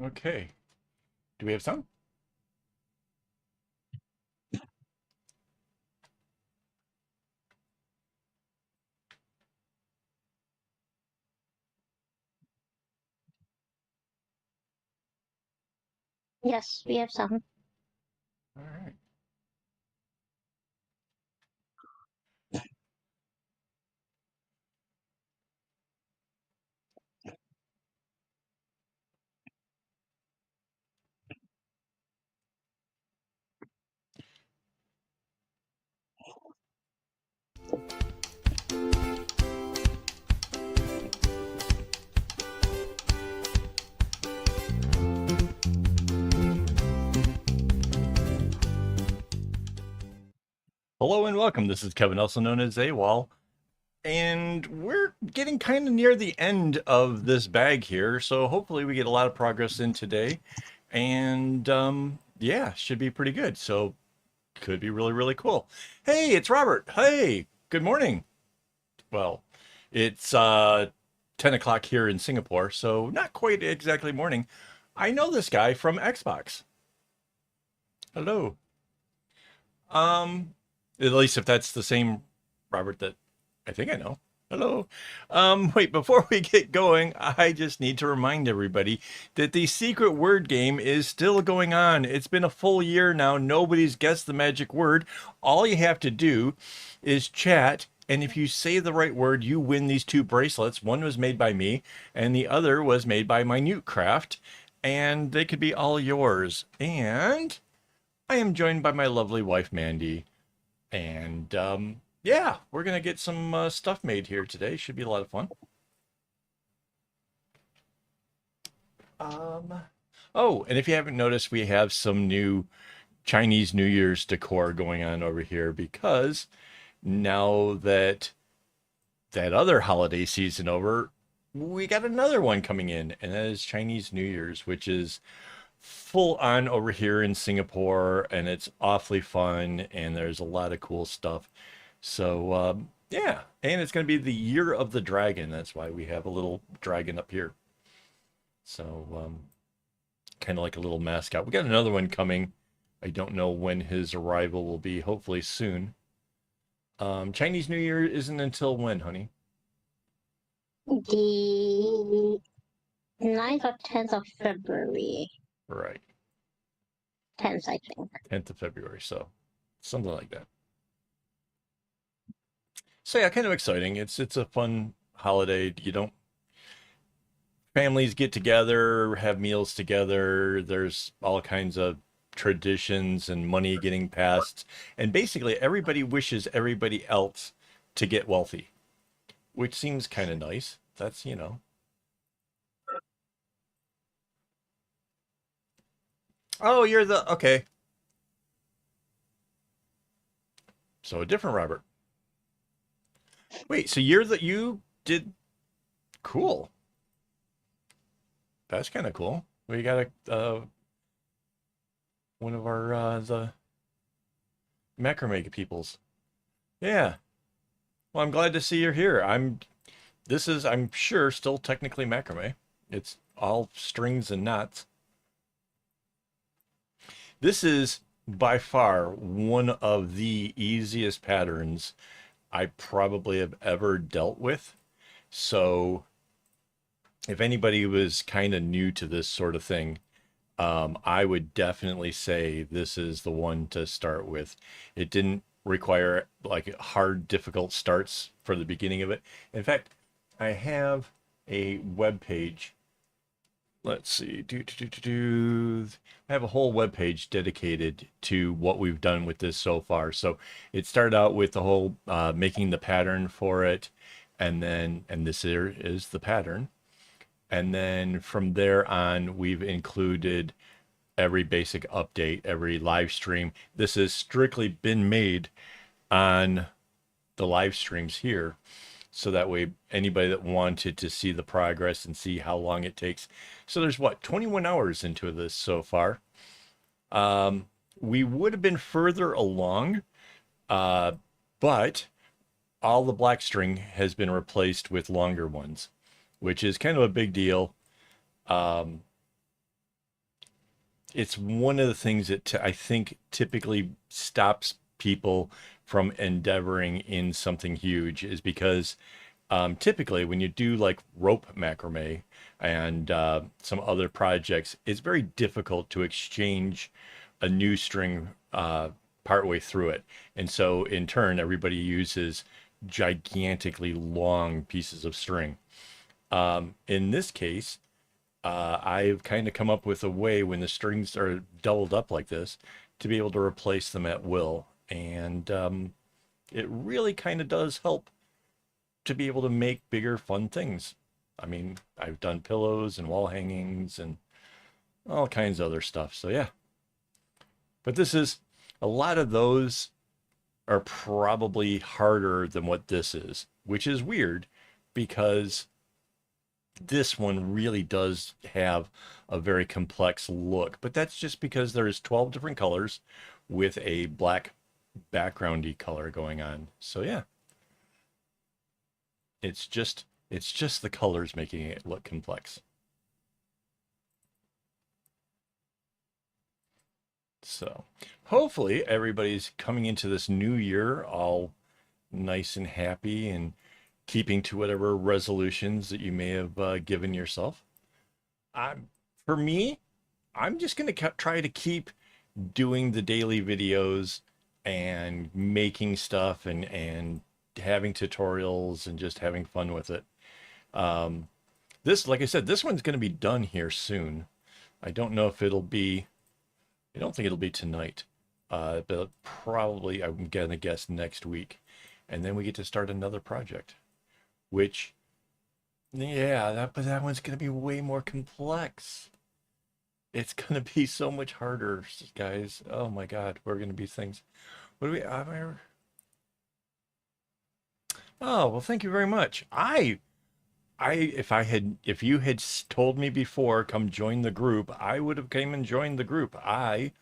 Okay. Do we have some? Yes, we have some. All right. Hello and welcome. This is Kevin, also known as AWOL. And we're getting kind of near the end of this bag here. So hopefully we get a lot of progress in today. And yeah, should be pretty good. So could be really, really cool. Hey, it's Robert. Hey, good morning. Well, it's 10 o'clock here in Singapore. So not quite exactly morning. I know this guy from Xbox. Hello. At least if that's the same Robert that I think I know. Hello. Wait, before we get going, I just need to remind everybody that the secret word game is still going on. It's been a full year now. Nobody's guessed the magic word. All you have to do is chat. And if you say the right word, you win these two bracelets. One was made by me, and the other was made by Minute Craft. And they could be all yours. And I am joined by my lovely wife, Mandy. And yeah, we're going to get some stuff made here today. Should be a lot of fun. Um, oh, and if you haven't noticed, we have some new Chinese New Year's decor going on over here because now that that other holiday season over, we got another one coming in, and that is Chinese New Year's, which is full on over here in Singapore, and it's awfully fun, and there's a lot of cool stuff. So, yeah, and it's going to be the year of the dragon. That's why we have a little dragon up here. So, kind of like a little mascot. We got another one coming. I don't know when his arrival will be. Hopefully soon. Chinese New Year isn't until when, honey? The 9th or 10th of February. Right, 10th, I think. 10th of February. So, something like that. So yeah, kind of exciting. It's a fun holiday. You don't families get together, have meals together. There's all kinds of traditions and money getting passed. And basically, everybody wishes everybody else to get wealthy, which seems kind of nice. That's. Oh, you're the, okay. So a different Robert. Wait, so you did, cool. That's kind of cool. We got one of our, the macrame peoples. Yeah. Well, I'm glad to see you're here. This is, I'm sure, still technically macrame. It's all strings and knots. This is by far one of the easiest patterns I probably have ever dealt with. So if anybody was kind of new to this sort of thing, I would definitely say this is the one to start with. It didn't require like hard, difficult starts for the beginning of it. In fact, I have a web page. Let's see. I have a whole web page dedicated to what we've done with this so far. So it started out with the whole making the pattern for it, and this here is the pattern. And then from there on, we've included every basic update, every live stream. This has strictly been made on the live streams here. So that way, anybody that wanted to see the progress and see how long it takes. So there's what, 21 hours into this so far. We would have been further along, but all the black string has been replaced with longer ones, which is kind of a big deal. it's one of the things that I think typically stops people from endeavoring in something huge is because typically when you do like rope macrame and some other projects, it's very difficult to exchange a new string partway through it. And so in turn, everybody uses gigantically long pieces of string. In this case, I've kind of come up with a way when the strings are doubled up like this to be able to replace them at will. And it really kind of does help to be able to make bigger, fun things. I mean, I've done pillows and wall hangings and all kinds of other stuff. So, yeah. But this is a lot of those are probably harder than what this is, which is weird because this one really does have a very complex look, but that's just because there's 12 different colors with a black backgroundy color going on. So yeah, it's just the colors making it look complex. So hopefully everybody's coming into this new year all nice and happy and keeping to whatever resolutions that you may have given yourself. I'm for me, I'm just going to try to keep doing the daily videos and making stuff and having tutorials and just having fun with it. Um, this, like I said, this one's going to be done here soon. I don't know if it'll be, I don't think it'll be tonight, but probably I'm going to guess next week. And then we get to start another project, which, yeah, but that one's going to be way more complex. It's going to be so much harder, guys. Oh my God, we're going to be things. What do we? Oh well, thank you very much. If you had told me before, come join the group, I would have came and joined the group. I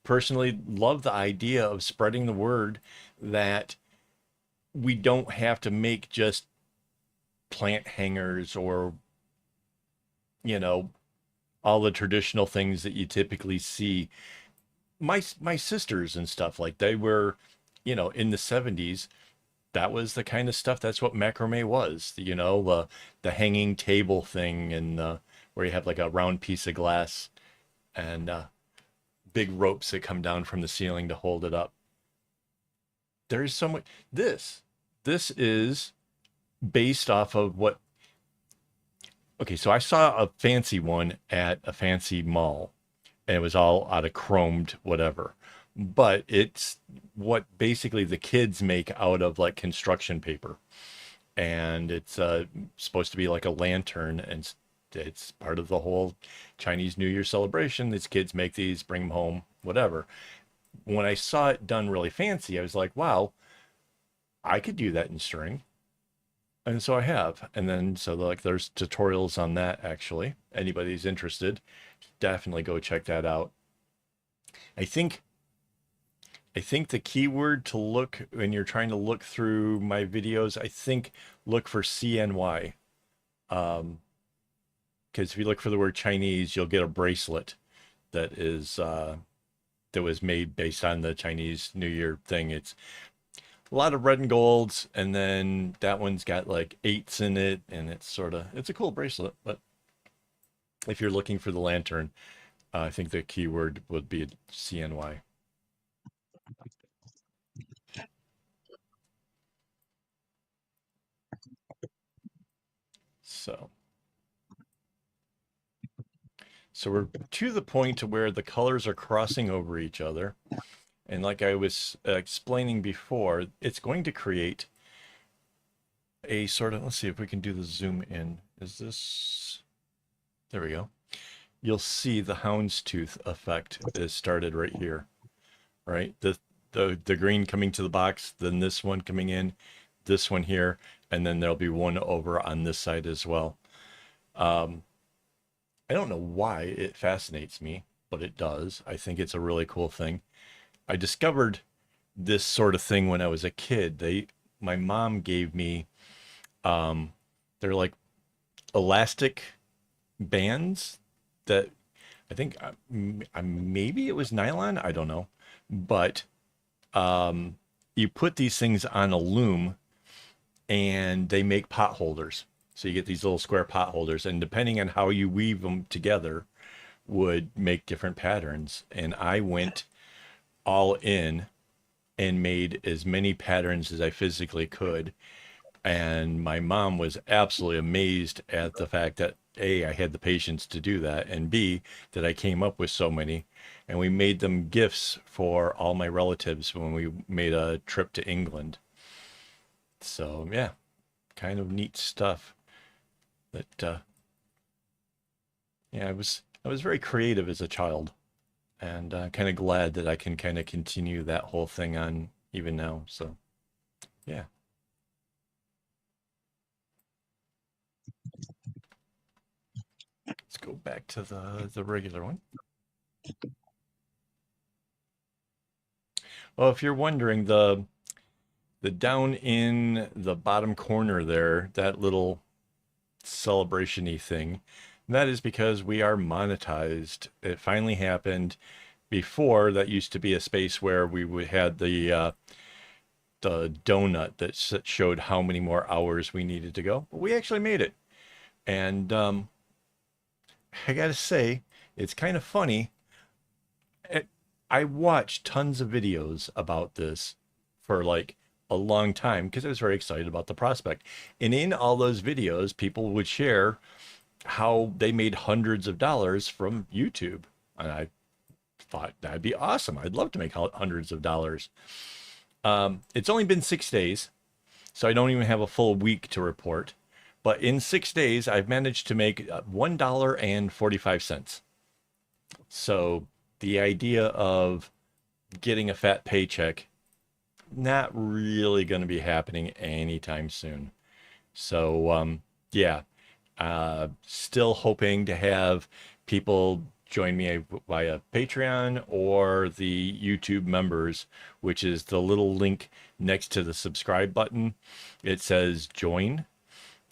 personally love the idea of spreading the word that we don't have to make just plant hangers or you know all the traditional things that you typically see. My sisters and stuff like they were, in the 70s. That was the kind of stuff. That's what macrame was. The hanging table thing and where you have like a round piece of glass and big ropes that come down from the ceiling to hold it up. There's so much. This is based off of what. Okay, so I saw a fancy one at a fancy mall and it was all out of chromed whatever. But it's what basically the kids make out of like construction paper. And it's supposed to be like a lantern and it's part of the whole Chinese New Year celebration. These kids make these, bring them home, whatever. When I saw it done really fancy, I was like, wow, I could do that in string. And so I have. And then so like there's tutorials on that actually. Anybody's interested, definitely go check that out. I think I think the keyword to look when you're trying to look through my videos, I think look for CNY. Um, because if you look for the word Chinese, you'll get a bracelet that is that was made based on the Chinese New Year thing. It's a lot of red and golds, and then that one's got like eights in it, and it's a cool bracelet. But if you're looking for the lantern, I think the keyword would be CNY. So, so we're to the point to where the colors are crossing over each other. And like I was explaining before, it's going to create a sort of, let's see if we can do the zoom in. Is this, there we go. You'll see the houndstooth effect is started right here, right? The green coming to the box, then this one coming in, this one here, and then there'll be one over on this side as well. Um, I don't know why it fascinates me, but it does. I think it's a really cool thing. I discovered this sort of thing when I was a kid. My mom gave me, they're like elastic bands that I think maybe it was nylon. I don't know, but um, you put these things on a loom, and they make pot holders. So you get these little square pot holders, and depending on how you weave them together, would make different patterns. And I went all in and made as many patterns as I physically could. And my mom was absolutely amazed at the fact that A, I had the patience to do that, and B, that I came up with so many. And we made them gifts for all my relatives when we made a trip to England. So, yeah, kind of neat stuff. That yeah, I was very creative as a child, and kind of glad that I can kind of continue that whole thing on even now. So, yeah. Let's go back to the regular one. Well, if you're wondering, the down in the bottom corner there, that little celebration-y thing, that is because we are monetized. It finally happened. Before, that used to be a space where we would had the donut that showed how many more hours we needed to go. But we actually made it. And I got to say, it's kind of funny. I watched tons of videos about this for like a long time because I was very excited about the prospect. And in all those videos, people would share how they made hundreds of dollars from YouTube. And I thought that'd be awesome. I'd love to make hundreds of dollars. It's only been 6 days, so I don't even have a full week to report. But in 6 days, I've managed to make $1.45. So the idea of getting a fat paycheck, not really going to be happening anytime soon. So, yeah, still hoping to have people join me via Patreon or the YouTube members, which is the little link next to the subscribe button. It says join.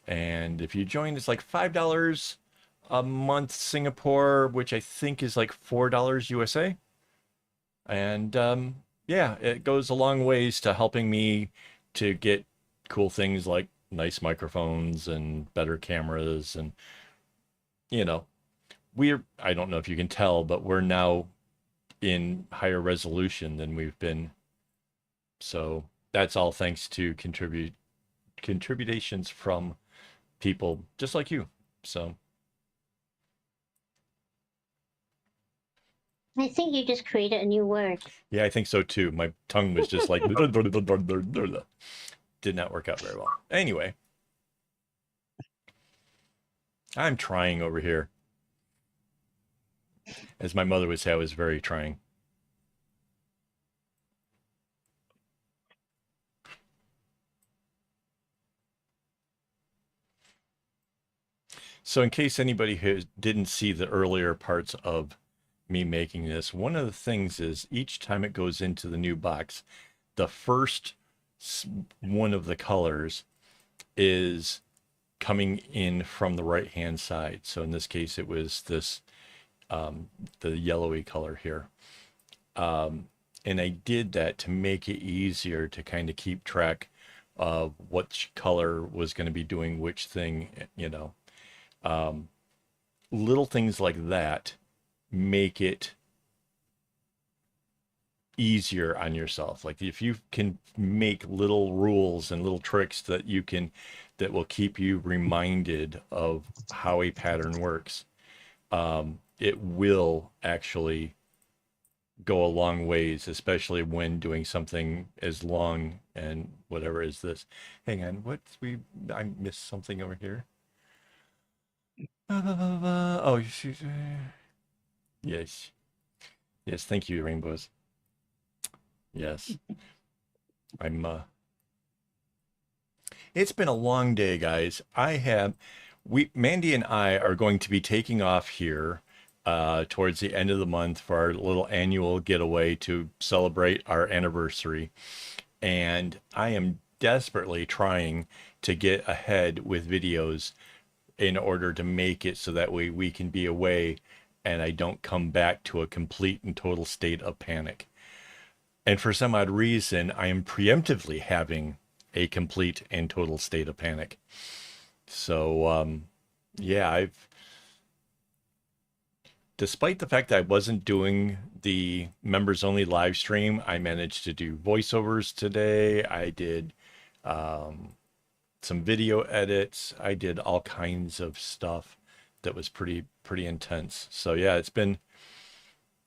And if you join, it's like $5 a month Singapore, which I think is like $4 USA. And yeah, it goes a long ways to helping me to get cool things like nice microphones and better cameras. And, you know, I don't know if you can tell, but we're now in higher resolution than we've been. So that's all thanks to contributions from people just like you. So I think you just created a new word. yeah, I think so too. My tongue was just like did not work out very well. Anyway, I'm trying over here. As my mother would say, I was very trying. So in case anybody who didn't see the earlier parts of me making this, one of the things is each time it goes into the new box, the first one of the colors is coming in from the right hand side. So in this case, it was this the yellowy color here. And I did that to make it easier to kind of keep track of which color was going to be doing which thing, you know. Little things like that make it easier on yourself. Like if you can make little rules and little tricks that will keep you reminded of how a pattern works, it will actually go a long ways, especially when doing something as long and whatever as this. Hang on, I missed something over here. Oh, yes. Yes, thank you, Rainbows. Yes. I'm It's been a long day, guys. Mandy and I are going to be taking off here towards the end of the month for our little annual getaway to celebrate our anniversary. And I am desperately trying to get ahead with videos in order to make it so that way we can be away and I don't come back to a complete and total state of panic. And for some odd reason, I am preemptively having a complete and total state of panic. So, yeah, despite the fact that I wasn't doing the members only live stream, I managed to do voiceovers today. I did some video edits. I did all kinds of stuff that was pretty intense. So yeah, it's been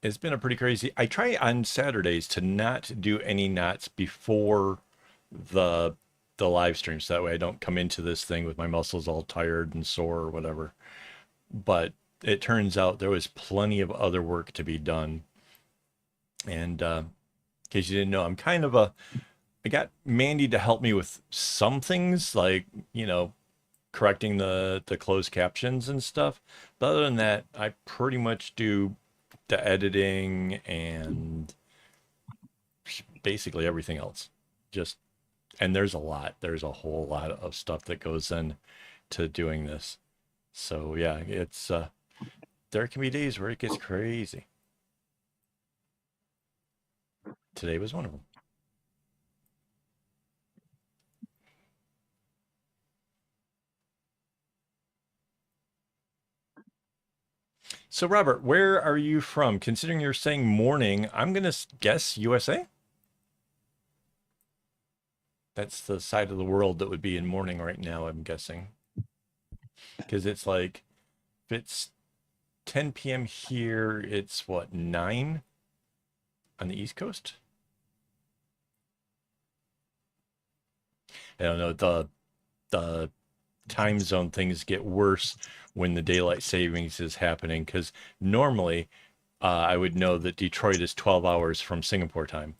a pretty crazy. I try on Saturdays to not do any knots before the the live stream, so that way I don't come into this thing with my muscles all tired and sore or whatever. But it turns out there was plenty of other work to be done. And in case you didn't know, I got Mandy to help me with some things, like, correcting the closed captions and stuff. But other than that, I pretty much do the editing and basically everything else. Just and there's a whole lot of stuff that goes in to doing this. So yeah, it's there can be days where it gets crazy. Today was one of them. So Robert, where are you from? Considering you're saying morning, I'm gonna guess USA. That's the side of the world that would be in morning right now, I'm guessing. Because it's like, if it's 10 p.m. here, it's what, 9 on the East Coast? I don't know. The time zone things get worse when the daylight savings is happening, because normally I would know that Detroit is 12 hours from Singapore time.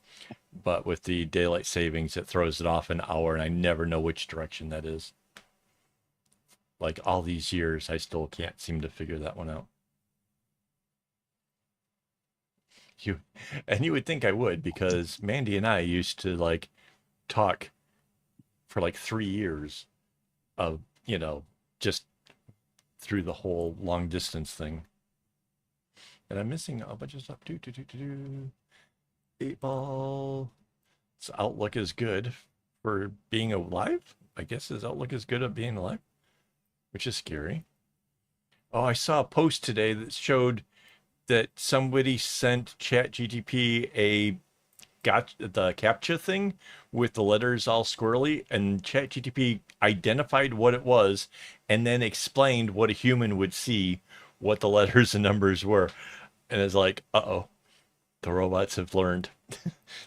But with the daylight savings, it throws it off an hour, and I never know which direction that is. Like all these years, I still can't seem to figure that one out. You and you would think I would, because Mandy and I used to like talk for like 3 years of, just through the whole long distance thing. And I'm missing a bunch of stuff. Do. 8 ball. So Outlook is good for being alive. I guess his Outlook is good at being alive, which is scary. Oh, I saw a post today that showed that somebody sent ChatGTP got the captcha thing with the letters all squirrely, and ChatGTP identified what it was and then explained what a human would see, what the letters and numbers were. And it's like, uh-oh, the robots have learned.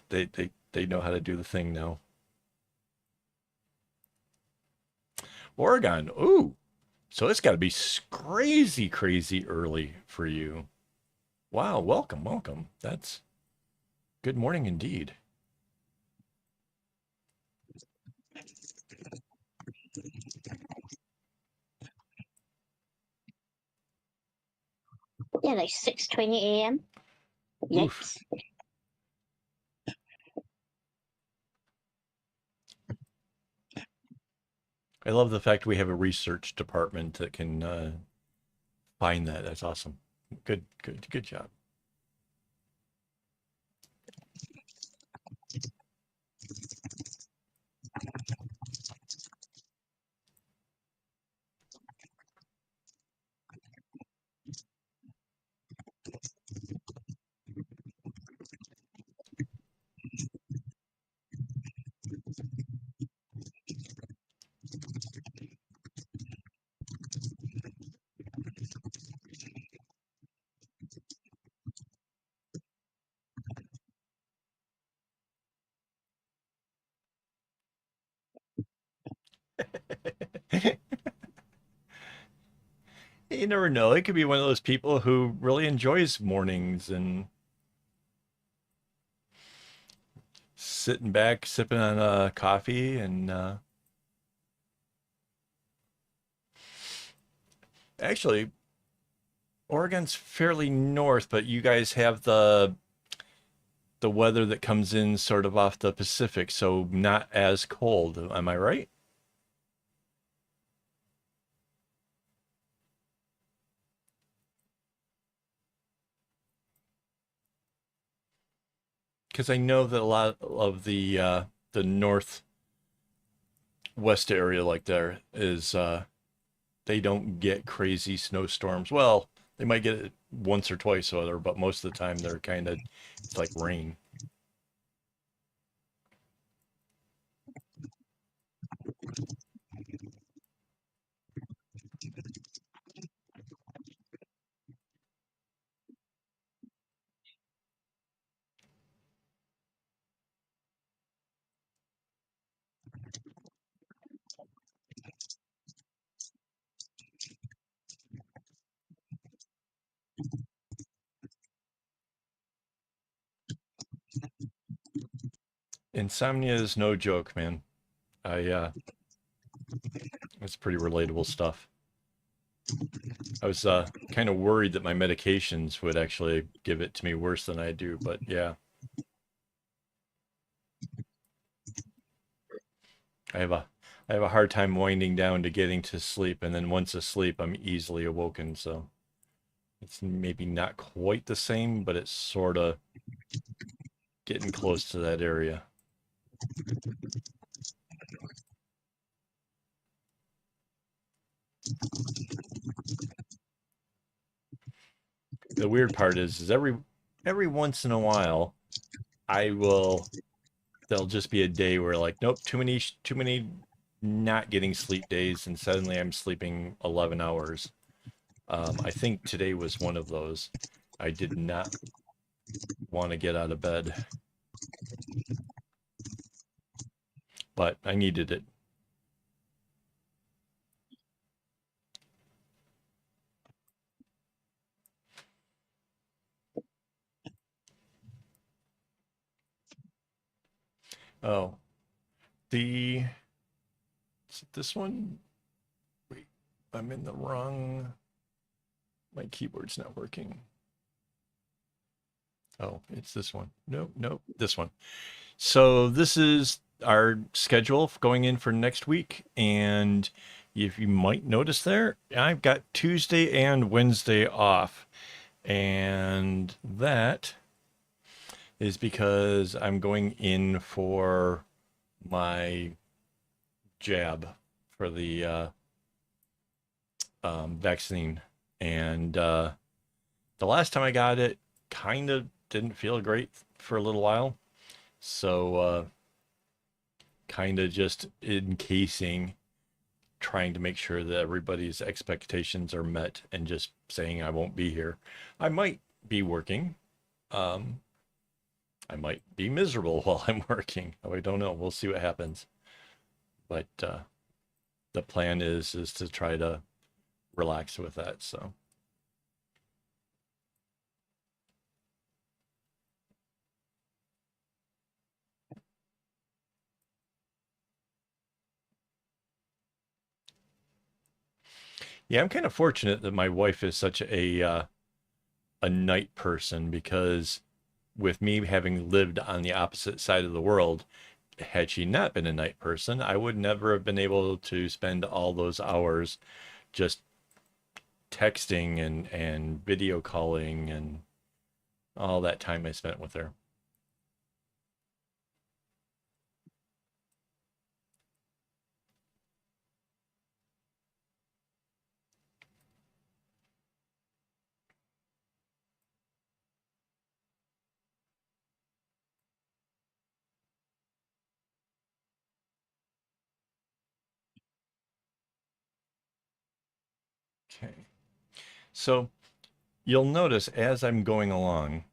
They know how to do the thing now. Oregon. Ooh. So it's got to be crazy early for you. Wow, welcome, welcome. That's good morning indeed. Yeah, like 6:20 a.m. Oof. Yikes. I love the fact we have a research department that can find that. That's awesome. Good job. You never know. It could be one of those people who really enjoys mornings and sitting back, sipping on a coffee, and actually, Oregon's fairly north, but you guys have the weather that comes in sort of off the Pacific, so not as cold. Am I right? because I know that a lot of the northwest area like there is they don't get crazy snowstorms. Well, they might get it once or twice or other, but most of the time they're kind of it's like rain. Insomnia is no joke, man. I It's pretty relatable stuff. I was kind of worried that my medications would actually give it to me worse than I do, but yeah, I have a I have a hard time winding down to getting to sleep, and then once asleep, I'm easily awoken. So it's maybe not quite the same, but it's sort of getting close to that area. The weird part is every once in a while, I will there'll just be a day where like, nope, too many not getting sleep days, and suddenly I'm sleeping 11 hours. I think today was one of those. I did not want to get out of bed, but I needed it. Oh, the is it this one? Wait, I'm in the wrong. My keyboard's not working. Oh, it's this one. Nope, nope, this one. So this is our schedule going in for next week, and if you might notice there, I've got Tuesday and Wednesday off, and that is because I'm going in for my jab for the vaccine, and the last time I got it, kind of didn't feel great for a little while, so kind of just encasing, trying to make sure that everybody's expectations are met, and just saying I won't be here. I might be working. Um, I might be miserable while I'm working. Oh, I don't know. We'll see what happens. But the plan is to try to relax with that. So yeah, I'm kind of fortunate that my wife is such a night person, because with me having lived on the opposite side of the world, had she not been a night person, I would never have been able to spend all those hours just texting and video calling and all that time I spent with her. Okay. So you'll notice as I'm going along,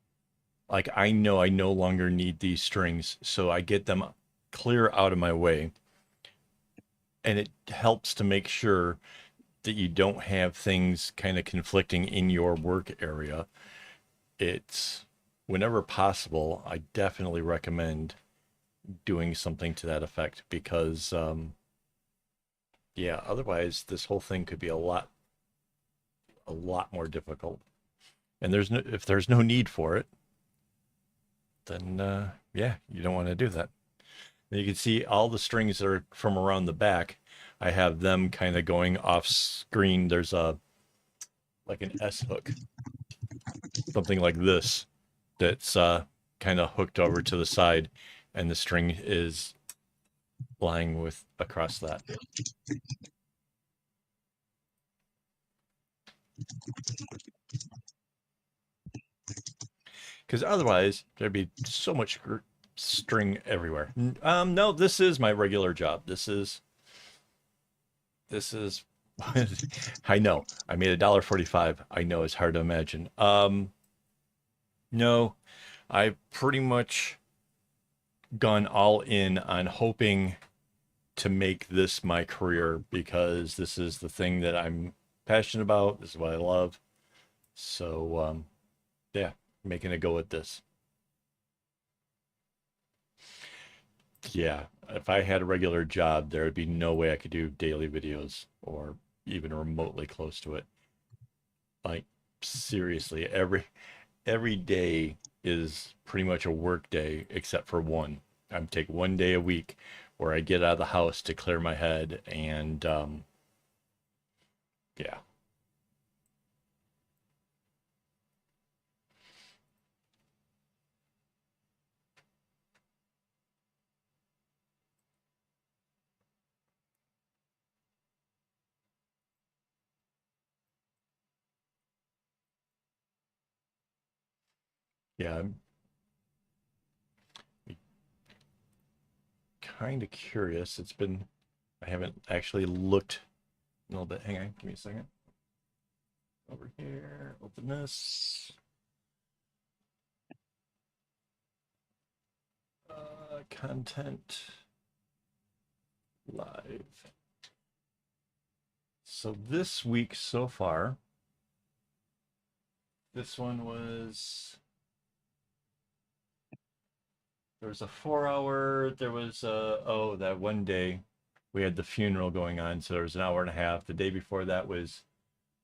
like I know I no longer need these strings, so I get them clear out of my way. And it helps to make sure that you don't have things kind of conflicting in your work area. It's whenever possible, I definitely recommend doing something to that effect, because yeah, otherwise this whole thing could be a lot more difficult. And there's no if there's no need for it, then yeah, you don't want to do that. And you can see all the strings that are from around the back. I have them kind of going off screen. There's a like an S hook, something like this, that's kind of hooked over to the side, and the string is lying with across that. Because otherwise there'd be so much string everywhere. No, this is my regular job. This is I know. I made $1.45. I know it's hard to imagine. No, I've pretty much gone all in on hoping to make this my career because this is the thing that I'm passionate about. This is what I love. So, yeah, making a go at this. Yeah, if I had a regular job, there would be no way I could do daily videos or even remotely close to it. Like, seriously, every day is pretty much a work day except for one. I take one day a week where I get out of the house to clear my head and yeah. Yeah, I'm kind of curious. I haven't actually looked a little bit. Hang on, give me a second. Over here, open this. Content live. So this week so far, this one was there was a 4 hour. There was that one day we had the funeral going on, so there was an hour and a half. The day before that was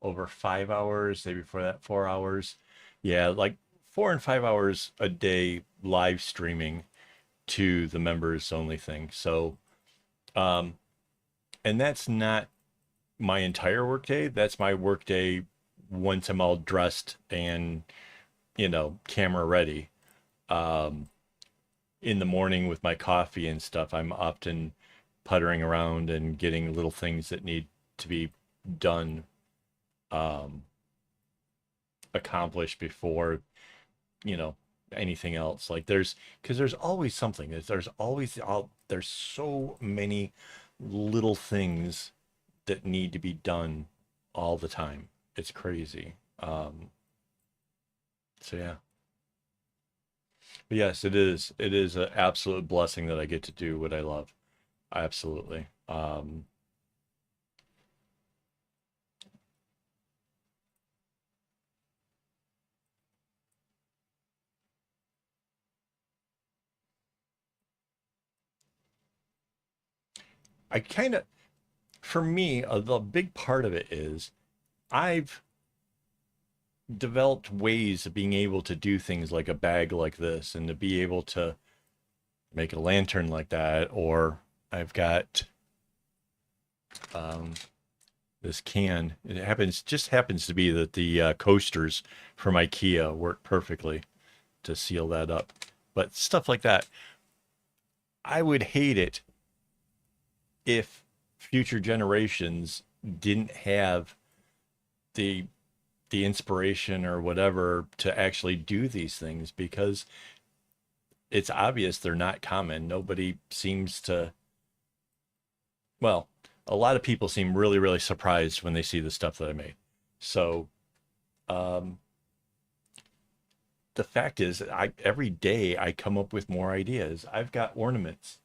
over 5 hours. The day before that, 4 hours. Yeah, like 4 and 5 hours a day live streaming to the members only thing. So, um, and that's not my entire workday. That's my workday once I'm all dressed and camera ready. Um, in the morning with my coffee and stuff, I'm often puttering around and getting little things that need to be done, um, accomplished before you know anything else. Like because there's always something. There's so many little things that need to be done all the time. It's crazy. So yeah. But yes, it is an absolute blessing that I get to do what I love. Absolutely. I kind of For me, the big part of it is I've developed ways of being able to do things like a bag like this and to be able to make a lantern like that. Or I've got um, this can. Just happens to be that the coasters from IKEA work perfectly to seal that up. But stuff like that, I would hate it if future generations didn't have the inspiration or whatever to actually do these things because it's obvious they're not common. Nobody seems to, well, a lot of people seem really, really surprised when they see the stuff that I made. So, um, the fact is, every day I come up with more ideas. I've got ornaments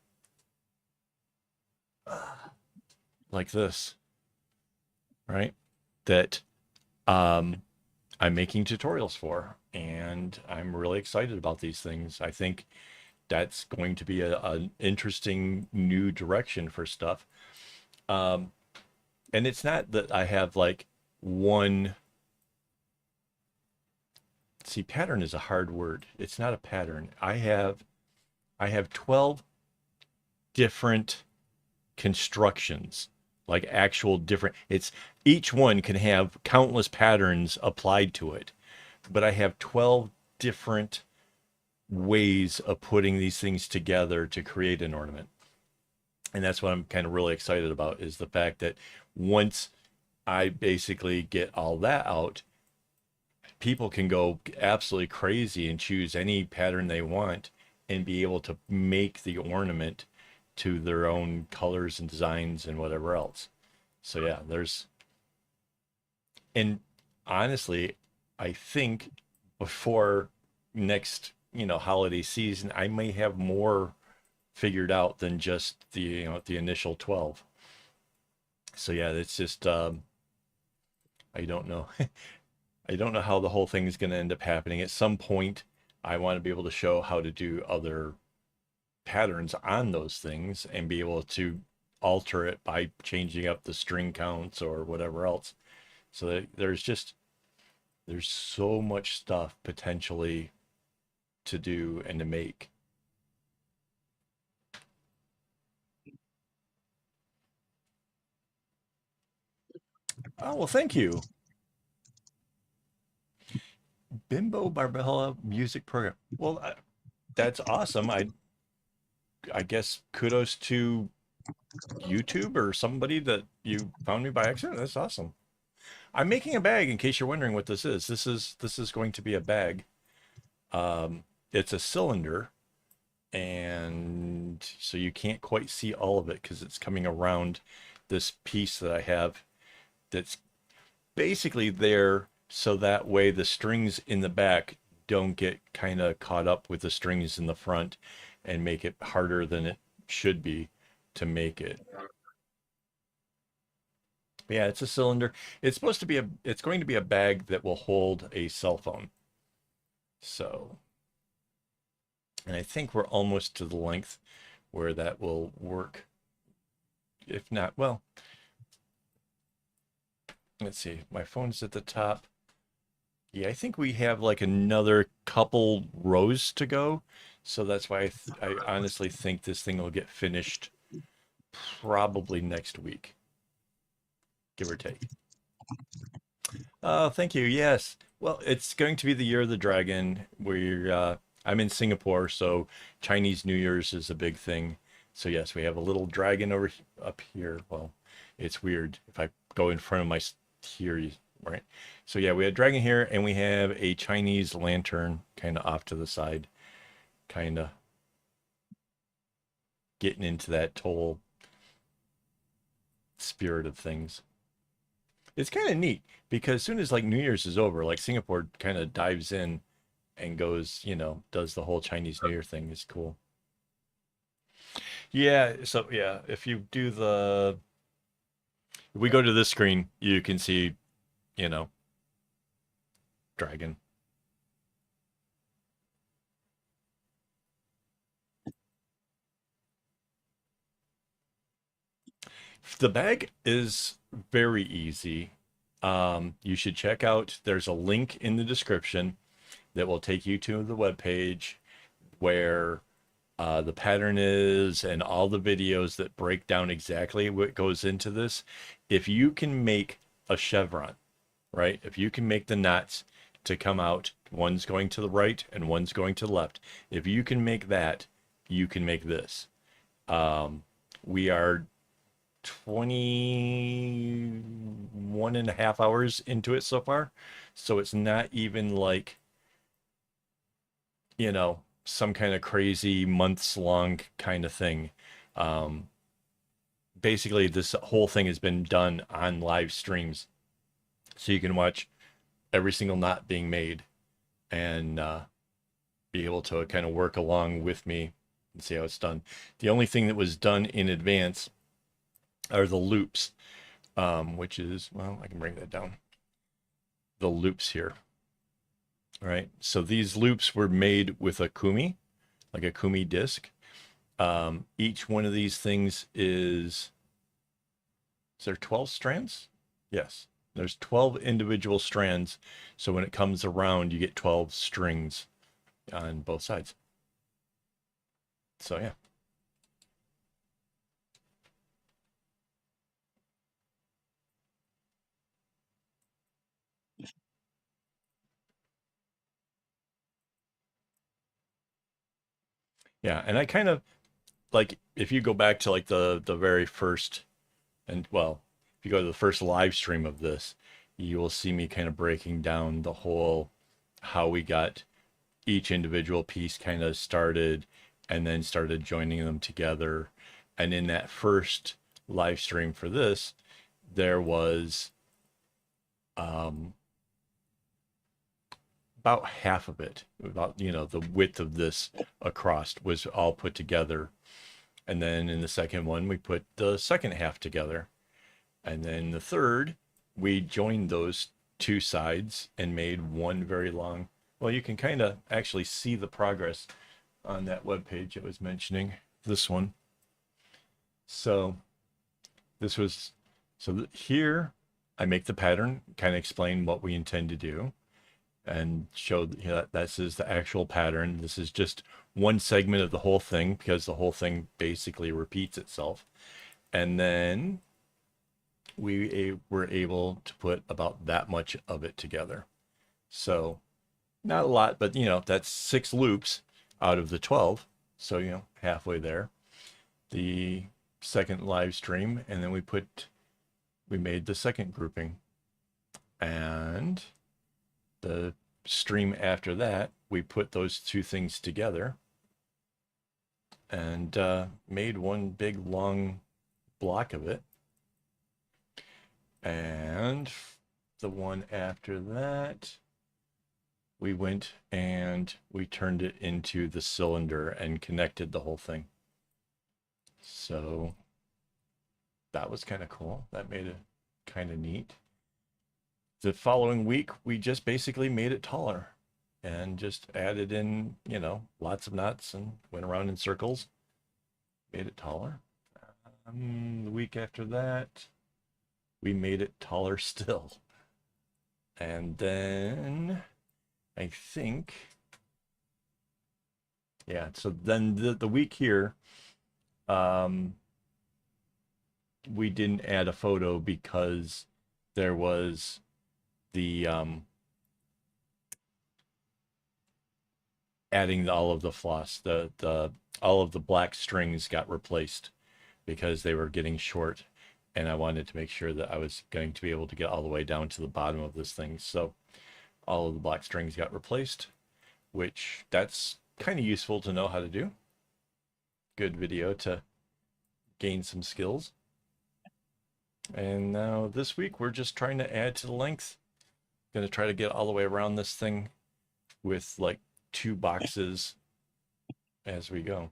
like this, right? That um, I'm making tutorials for, and I'm really excited about these things. I think that's going to be an interesting new direction for stuff. Um, and it's not that I have like one. See, pattern is a hard word. It's not a pattern. I have 12 different constructions, like actual different. It's each one can have countless patterns applied to it, but I have 12 different ways of putting these things together to create an ornament. And that's what I'm kind of really excited about, is the fact that once I basically get all that out, people can go absolutely crazy and choose any pattern they want and be able to make the ornament to their own colors and designs and whatever else. So yeah, and honestly, I think before next, holiday season, I may have more figured out than just the initial 12. So yeah, it's just I don't know. I don't know how the whole thing is going to end up happening. At some point, I want to be able to show how to do other patterns on those things and be able to alter it by changing up the string counts or whatever else. So that there's so much stuff potentially to do and to make. Oh, well, thank you. Bimbo Barbella music program. Well, that's awesome. I guess kudos to YouTube or somebody that you found me by accident. That's awesome. I'm making a bag in case you're wondering what this is. This is going to be a bag. It's a cylinder, and so you can't quite see all of it because it's coming around this piece that I have that's basically there so that way the strings in the back don't get kind of caught up with the strings in the front and make it harder than it should be to make it. Yeah, it's a cylinder. It's going to be a bag that will hold a cell phone. So, and I think we're almost to the length where that will work. If not, well, let's see. My phone's at the top. Yeah, I think we have like another couple rows to go. So that's why I honestly think this thing will get finished probably next week, give or take. Oh, thank you. Yes. Well, it's going to be the year of the dragon. I'm in Singapore, so Chinese New Year's is a big thing. So yes, we have a little dragon up here. Well, it's weird if I go in front of here, right? So yeah, we have a dragon here, and we have a Chinese lantern kind of off to the side, kind of getting into that whole spirit of things. It's kind of neat because as soon as like New Year's is over, like Singapore kind of dives in and goes, does the whole Chinese New Year thing. Is cool. Yeah, so yeah, if we go to this screen, you can see, you know, dragon. The bag is very easy. You should check out, there's a link in the description that will take you to the web page where the pattern is and all the videos that break down exactly what goes into this. If you can make a chevron, right? If you can make the knots to come out, one's going to the right and one's going to the left. If you can make that, you can make this. We are 21 and a half hours into it so far. So it's not even like, some kind of crazy months long kind of thing. Um, Basically, this whole thing has been done on live streams. So you can watch every single knot being made and be able to kind of work along with me and see how it's done. The only thing that was done in advance are the loops, which is, well, I can bring that down. The loops here. All right. So these loops were made with a kumi, like a kumi disc. Each one of these things is there 12 strands? Yes. There's 12 individual strands. So when it comes around, you get 12 strings on both sides. So yeah. Yeah, and I kind of like if you go back to like the very first, and well, if you go to the first live stream of this, you will see me kind of breaking down the whole how we got each individual piece kind of started and then started joining them together. And in that first live stream for this, there was um, about half of it, about, you know, the width of this across was all put together. And then in the second one, we put the second half together. And then the third, we joined those two sides and made one very long. Well, you can kind of actually see the progress on that web page I was mentioning, this one. So this was, here I make the pattern, kind of explain what we intend to do and show that this is the actual pattern. This is just one segment of the whole thing because the whole thing basically repeats itself. And then we were able to put about that much of it together. So not a lot, but you know, that's 6 loops out of the 12. So, you know, halfway there. The second live stream, and then we made the second grouping. And the stream after that, we put those two things together and made one big long block of it. And the one after that, we went and we turned it into the cylinder and connected the whole thing. So that was kind of cool. That made it kind of neat. The following week, we just basically made it taller and just added in, you know, lots of knots and went around in circles, made it taller. The week after that, we made it taller still. And then I think, yeah, so then the week here, we didn't add a photo because there was the adding all of the floss, the all of the black strings got replaced because they were getting short, and I wanted to make sure that I was going to be able to get all the way down to the bottom of this thing. So all of the black strings got replaced, which that's kind of useful to know how to do. Good video to gain some skills. And now this week we're just trying to add to the length. Going to try to get all the way around this thing with like 2 boxes as we go.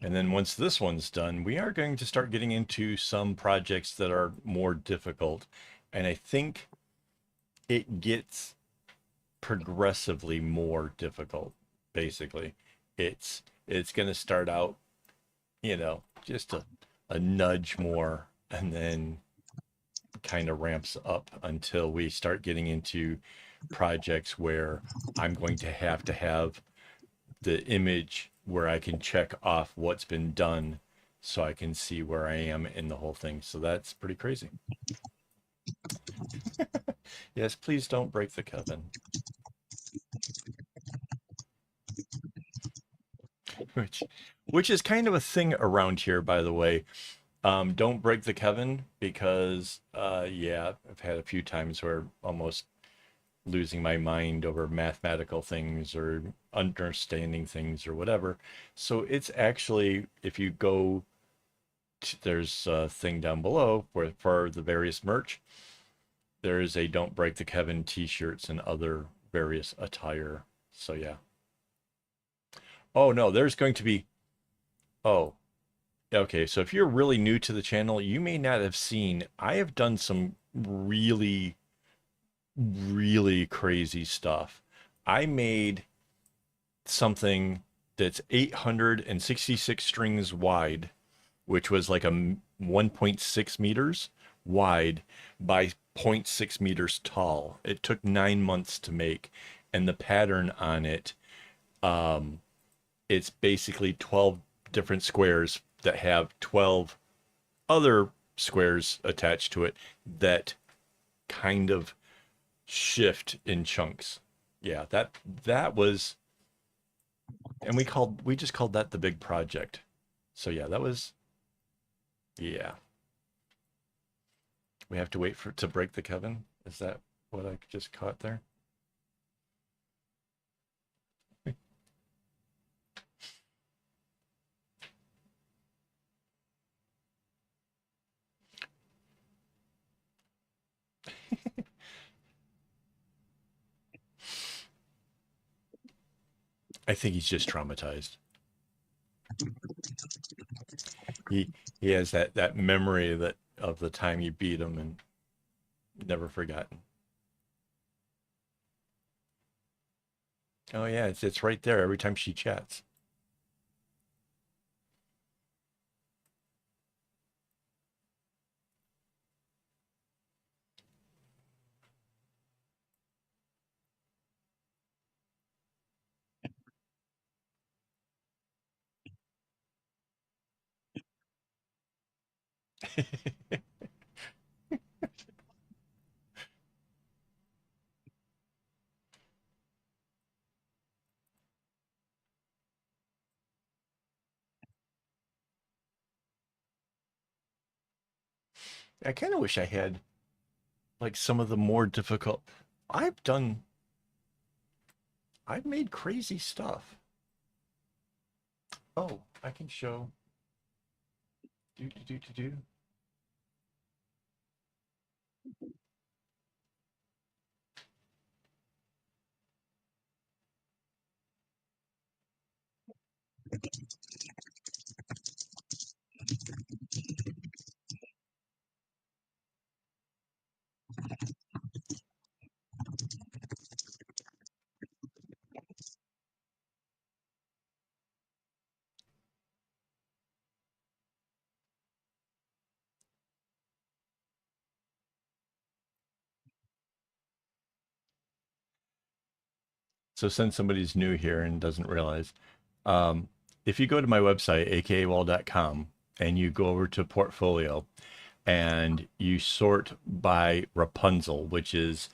And then once this one's done, we are going to start getting into some projects that are more difficult. And I think it gets progressively more difficult. Basically, it's going to start out, you know, just a nudge more, and then kind of ramps up until we start getting into projects where I'm going to have the image where I can check off what's been done so I can see where I am in the whole thing. So that's pretty crazy. Yes, please don't break the Kevin. Which is kind of a thing around here, by the way. Don't break the Kevin because, yeah, I've had a few times where almost losing my mind over mathematical things or understanding things or whatever. So it's actually, if you go, there's a thing down below where for the various merch, there is a Don't Break the Kevin t-shirts and other various attire. So yeah. Oh no, there's going to be, oh, okay, so if you're really new to the channel, you may not have seen, I have done some really, really crazy stuff. I made something that's 866 strings wide, which was like a 1.6 meters wide by 0.6 meters tall. It took 9 months to make, and the pattern on it, it's basically 12 different squares that have 12 other squares attached to it that kind of shift in chunks. Yeah, that was, and we just called that the big project. So yeah, that was, yeah. We have to wait for to break the Kevin. Is that what I just caught there? I think he's just traumatized. He he has that memory that of the time you beat him and never forgotten. Oh yeah, it's right there every time she chats. I kind of wish I had like some of the more difficult. I've done. I've made crazy stuff. Oh, I can show. Do do do do do. So since somebody's new here and doesn't realize, um, if you go to my website, akaawol.com, and you go over to portfolio and you sort by Rapunzel, which is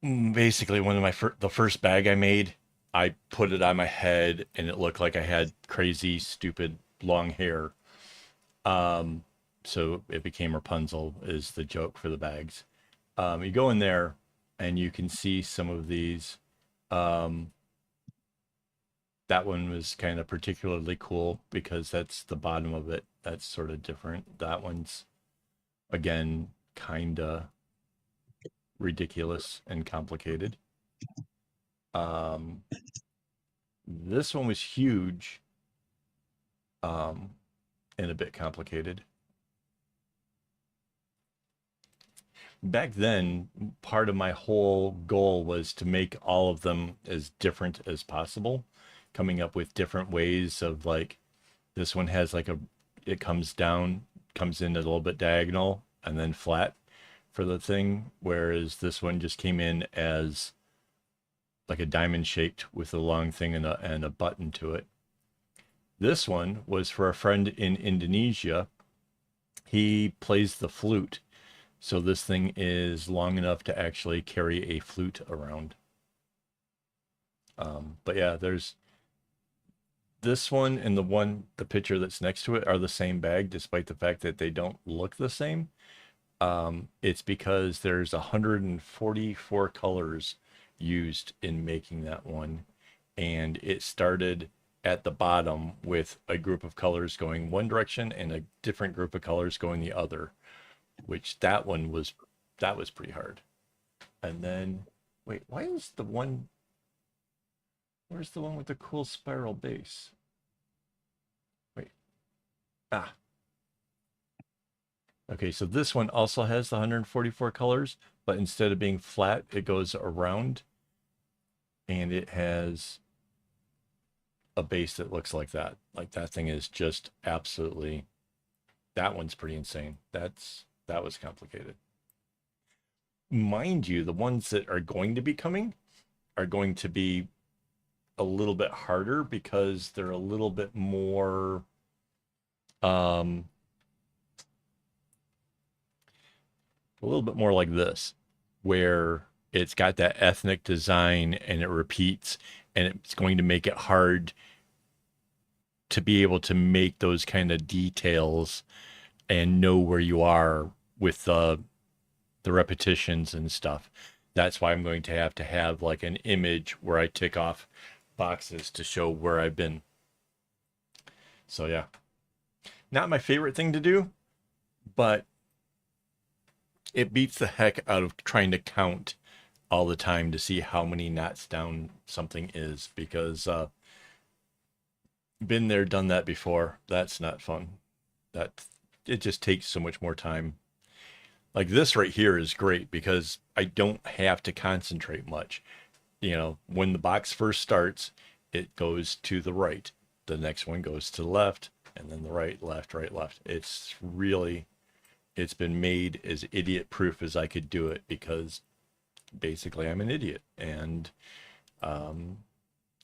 basically one of my the first bag I made. I put it on my head and it looked like I had crazy, stupid long hair. Um, so it became Rapunzel is the joke for the bags. You go in there and you can see some of these. Um, that one was kind of particularly cool because that's the bottom of it. That's sort of different. That one's again kind of ridiculous and complicated. Um, this one was huge, um, and a bit complicated. Back then, part of my whole goal was to make all of them as different as possible, coming up with different ways of like this one has like a it comes down, comes in a little bit diagonal and then flat for the thing, whereas this one just came in as like a diamond shaped with a long thing and a button to it. This one was for a friend in Indonesia. He plays the flute. So this thing is long enough to actually carry a flute around. But yeah, there's this one and the picture that's next to it are the same bag, despite the fact that they don't look the same. It's because there's 144 colors used in making that one. And it started at the bottom with a group of colors going one direction and a different group of colors going the other, which that was pretty hard. And then wait, why is the one where's the one with the cool spiral base? Wait. Ah. Okay, so this one also has the 144 colors, but instead of being flat, it goes around and it has a base that looks like that. Like that thing is just absolutely that one's pretty insane. That was complicated. Mind you, the ones that are going to be coming are going to be a little bit harder because they're a little bit more um a little bit more like this, where it's got that ethnic design and it repeats, and it's going to make it hard to be able to make those kind of details and know where you are with the repetitions and stuff. That's why I'm going to have like an image where I tick off boxes to show where I've been. So yeah, not my favorite thing to do, but it beats the heck out of trying to count all the time to see how many knots down something is, because been there, done that before. That's not fun. That it just takes so much more time. Like this right here is great because I don't have to concentrate much. You know, when the box first starts, it goes to the right. The next one goes to the left, and then the right, left, right, left. It's really, it's been made as idiot proof as I could do it because basically I'm an idiot. And um,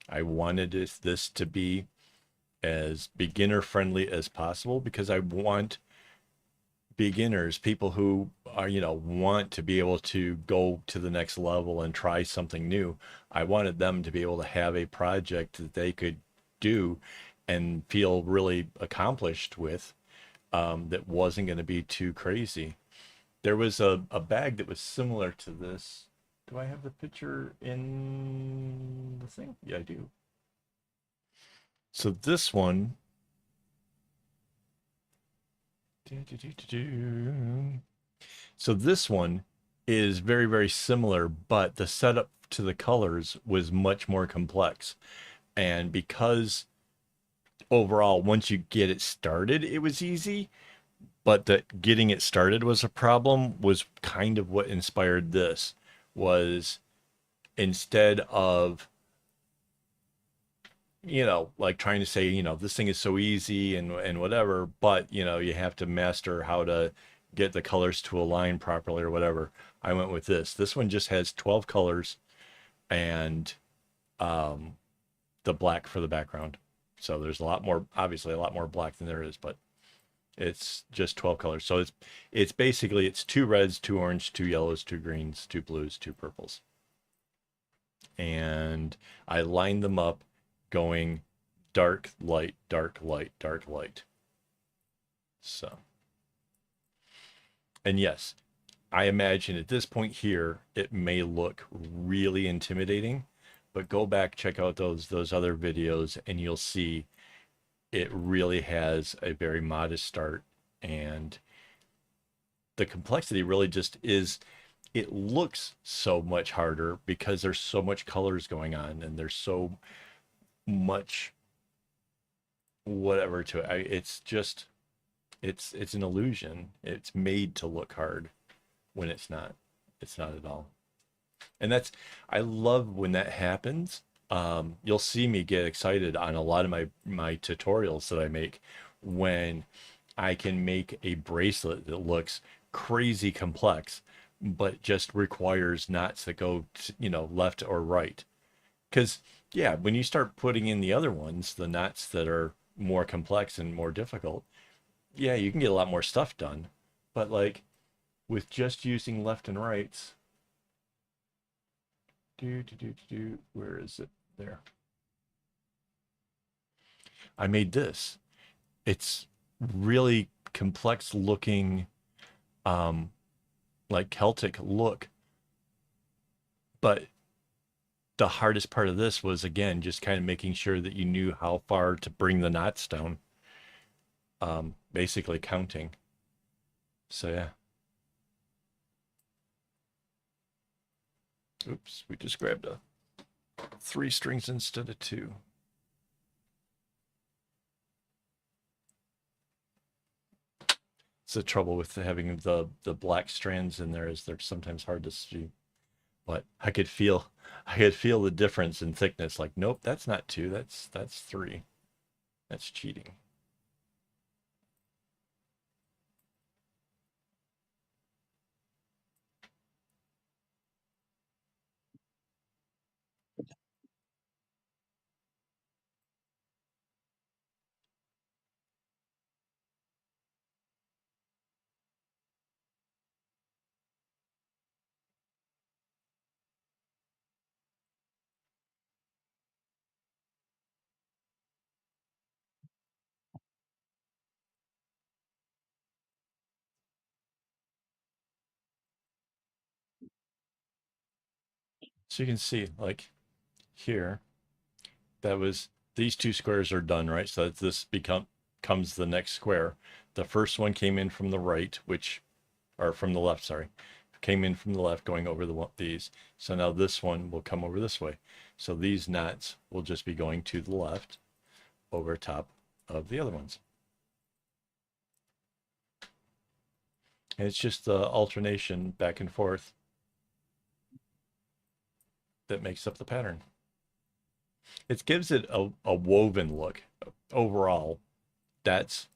I wanted this to be as beginner friendly as possible because I want beginners, people who are, you know, want to be able to go to the next level and try something new. I wanted them to be able to have a project that they could do and feel really accomplished with, that wasn't going to be too crazy. There was a bag that was similar to this. Do I have the picture in the thing? Yeah, I do. So this one, so this one is very, very similar, but the setup to the colors was much more complex. And because overall, once you get it started, it was easy, but that getting it started was a problem was kind of what inspired this. Was instead of, you know, like trying to say, you know, this thing is so easy and whatever, but you know, you have to master how to get the colors to align properly or whatever. I went with this. This one just has 12 colors and um the black for the background. So there's a lot more, obviously a lot more black than there is, but it's just 12 colors. So it's basically it's two reds, two orange, two yellows, two greens, two blues, two purples. And I lined them up going dark, light, dark, light, dark, light. So, and yes, I imagine at this point here, it may look really intimidating, but go back, check out those other videos, and you'll see it really has a very modest start. And the complexity really just is, it looks so much harder because there's so much colors going on and there's so much whatever to it. It's just it's an illusion. It's made to look hard when it's not. It's not at all. And that's, I love when that happens. You'll see me get excited on a lot of my tutorials that I make when I can make a bracelet that looks crazy complex, but just requires knots that go, you know, left or right. Because yeah, when you start putting in the other ones, the knots that are more complex and more difficult, yeah, you can get a lot more stuff done. But like with just using left and rights, where is it? There. I made this. It's really complex looking, um, like Celtic look. But the hardest part of this was again just kind of making sure that you knew how far to bring the knots down. Basically counting. So yeah. Oops, we just grabbed a 3 strings instead of 2. It's the trouble with having the black strands in there is they're sometimes hard to see. But I could feel the difference in thickness. Like, nope, that's not 2. That's 3. That's cheating. So you can see like here, that was, these two squares are done, right? So that this comes the next square. The first one came in from the right, which, or from the left, sorry, came in from the left going over these. So now this one will come over this way. So these knots will just be going to the left over top of the other ones. And it's just the alternation back and forth that makes up the pattern. It gives it a woven look. Overall, that's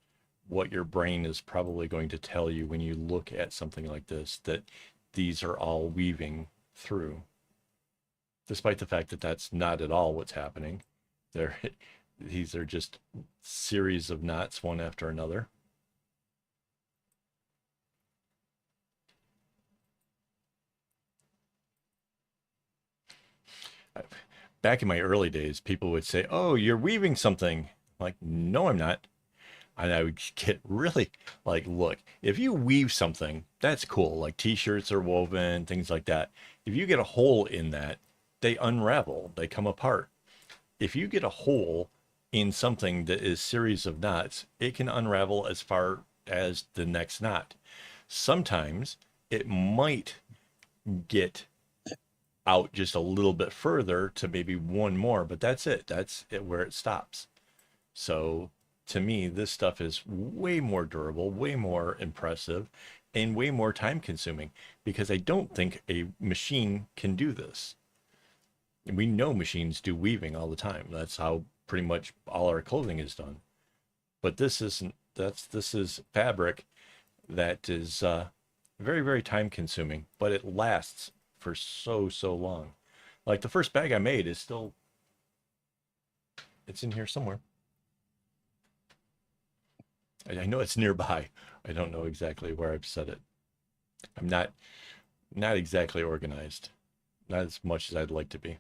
what your brain is probably going to tell you when you look at something like this, that these are all weaving through, despite the fact that that's not at all what's happening. They're, these are just series of knots, one after another. Back in my early days, people would say, "Oh, you're weaving something." I'm like, no, I'm not. And I would get really like, look, if you weave something, that's cool. Like t-shirts are woven, things like that. If you get a hole in that, they unravel, they come apart. If you get a hole in something that is series of knots, it can unravel as far as the next knot. Sometimes it might get out just a little bit further to maybe one more, but that's it. That's it where it stops. So to me, this stuff is way more durable, way more impressive, and way more time consuming because I don't think a machine can do this. We know machines do weaving all the time. That's how pretty much all our clothing is done. But this isn't, this is fabric that is very, very time consuming, but it lasts for so long. Like the first bag I made is still, it's in here somewhere. I know it's nearby. I don't know exactly where I've set it. I'm not exactly organized, not as much as I'd like to be.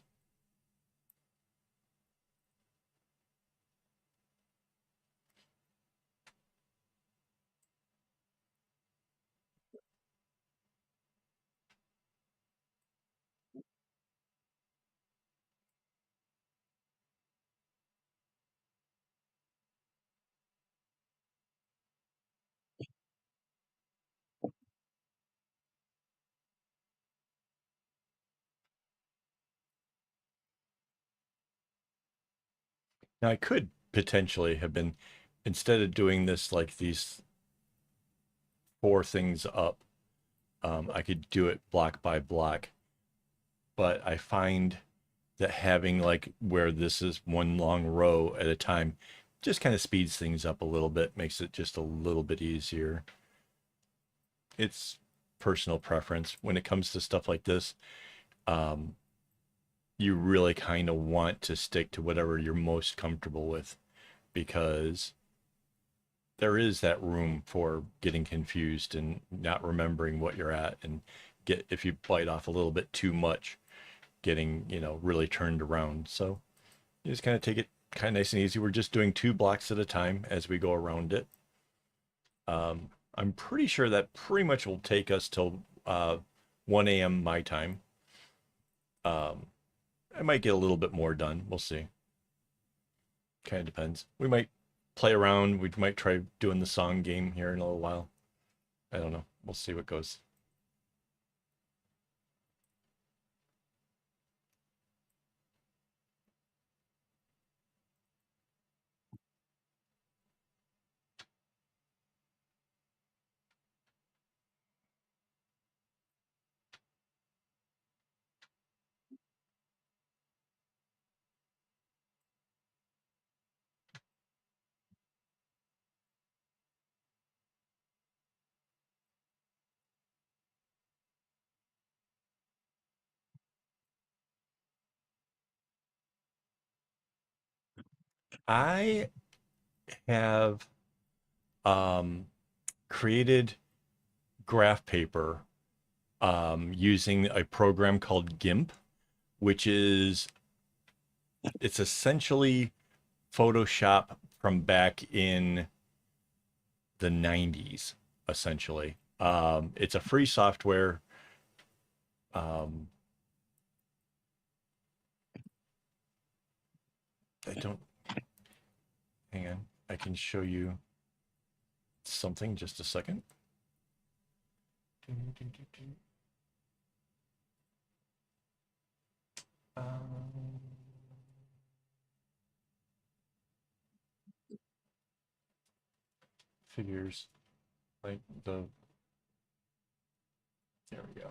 Now I could potentially have been, instead of doing this like these four things up, I could do it block by block. But I find that having like where this is one long row at a time just kind of speeds things up a little bit, makes it just a little bit easier. It's personal preference when it comes to stuff like this. Um, you really kind of want to stick to whatever you're most comfortable with because there is that room for getting confused and not remembering what you're at, and get, if you bite off a little bit too much, getting, really turned around. So you just kind of take it kind of nice and easy. We're just doing two blocks at a time as we go around it. I'm pretty sure that pretty much will take us till 1 a.m. my time. Um, I might get a little bit more done. We'll see. Kind of depends. We might play around. We might try doing the song game here in a little while. I don't know. We'll see what goes. I have um, created graph paper using a program called GIMP, which is, it's essentially Photoshop from back in the 90s, essentially. It's a free software. Um, can show you something just a second. Figures like the, there we go.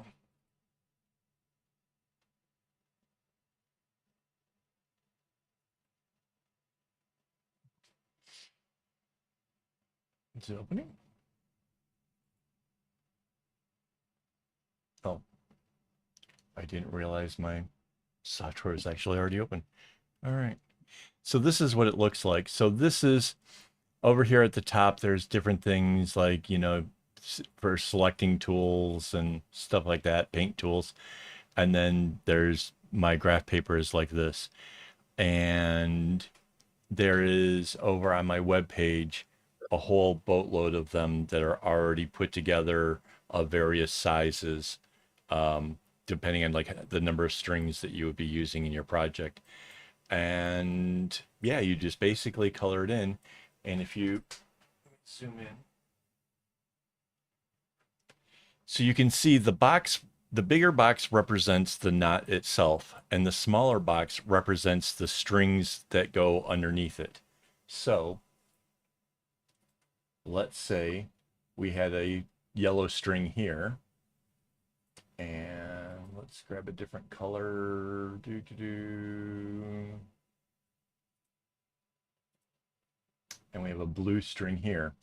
Is it opening? Oh, I didn't realize my software is actually already open. All right. So this is what it looks like. So this is over here at the top. There's different things like, you know, for selecting tools and stuff like that, paint tools. And then there's my graph papers like this. And there is over on my web page a whole boatload of them that are already put together of various sizes, depending on like the number of strings that you would be using in your project. And yeah, you just basically color it in. And if you zoom in, so you can see the box, the bigger box represents the knot itself, and the smaller box represents the strings that go underneath it. So let's say we had a yellow string here, and let's grab a different color. And we have a blue string here.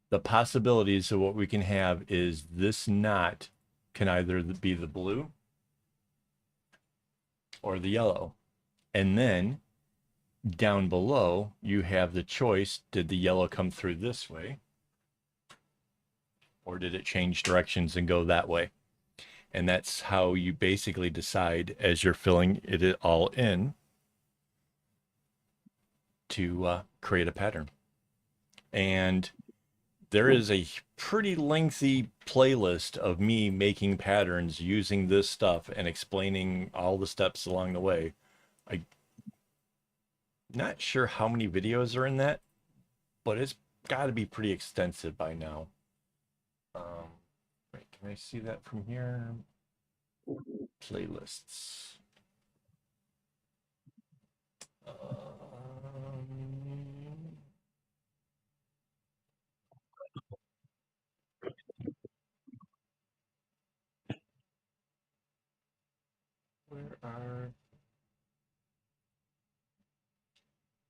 The possibilities of what we can have is this knot can either be the blue or the yellow. And then down below, you have the choice. Did the yellow come through this way? Or did it change directions and go that way? And that's how you basically decide as you're filling it all in to create a pattern. And there is a pretty lengthy playlist of me making patterns using this stuff and explaining all the steps along the way. I'm not sure how many videos are in that, but it's got to be pretty extensive by now. Wait, can I see that from here? Playlists. Where are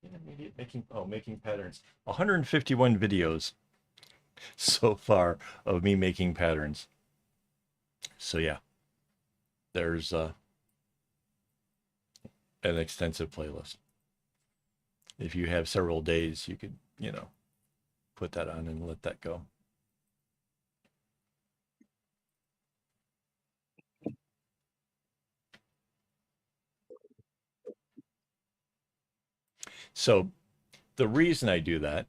intermediate making patterns? 151 videos so far of me making patterns. So yeah, there's an extensive playlist. If you have several days, you could, you know, put that on and let that go. So the reason I do that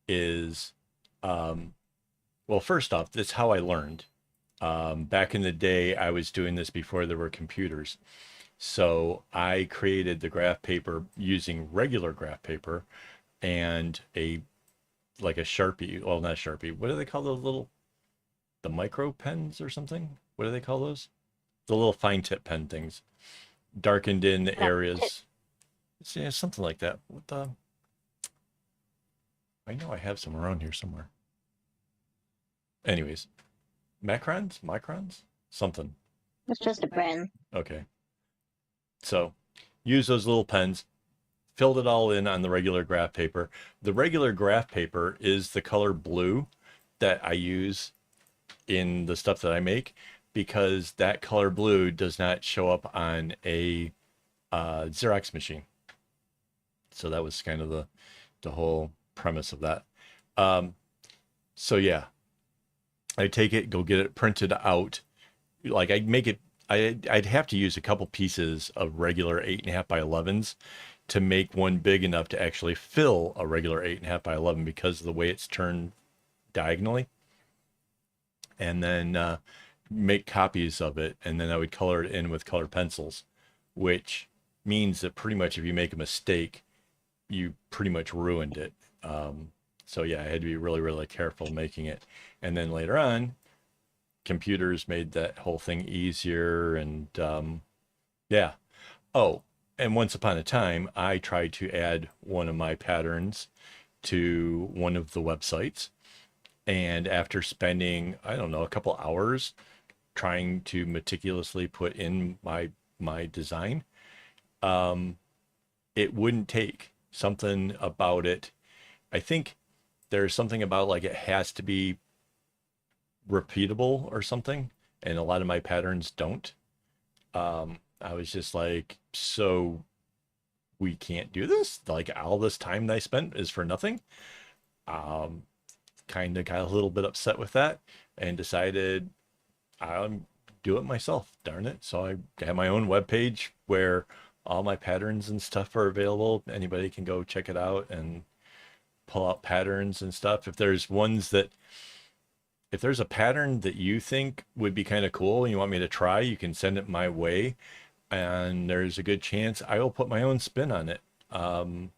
is, well, first off, that's how I learned. Back in the day, I was doing this before there were computers. So I created the graph paper using regular graph paper and like a Sharpie. Well, not Sharpie. What do they call those the micro pens or something? What do they call those? The little fine tip pen things. Darkened in the areas. Yeah, something like that. What the? I know I have some around here somewhere. Anyways, microns, something. It's just a brand. Okay. So use those little pens, filled it all in on the regular graph paper. The regular graph paper is the color blue that I use in the stuff that I make because that color blue does not show up on a Xerox machine. So that was kind of the whole premise of that. So yeah, I take it, go get it printed out. Like I'd make it, I'd have to use a couple pieces of regular 8.5 by 11s to make one big enough to actually fill a regular 8.5 by 11 because of the way it's turned diagonally. And then make copies of it. And then I would color it in with colored pencils, which means that pretty much if you make a mistake, you pretty much ruined it. So yeah, I had to be really, really careful making it. And then later on, computers made that whole thing easier. And yeah. Oh, and once upon a time, I tried to add one of my patterns to one of the websites. And after spending, I don't know, a couple hours trying to meticulously put in my design, um, it wouldn't take. Something about it. I think there's something about like it has to be repeatable or something, and a lot of my patterns don't. I was just like, so we can't do this? Like all this time that I spent is for nothing? Um, Kind of got a little bit upset with that and decided I'll do it myself, darn it. So I have my own webpage where all my patterns and stuff are available. Anybody can go check it out and pull out patterns and stuff. If there's a pattern that you think would be kind of cool and you want me to try, you can send it my way. And there's a good chance I will put my own spin on it. Um,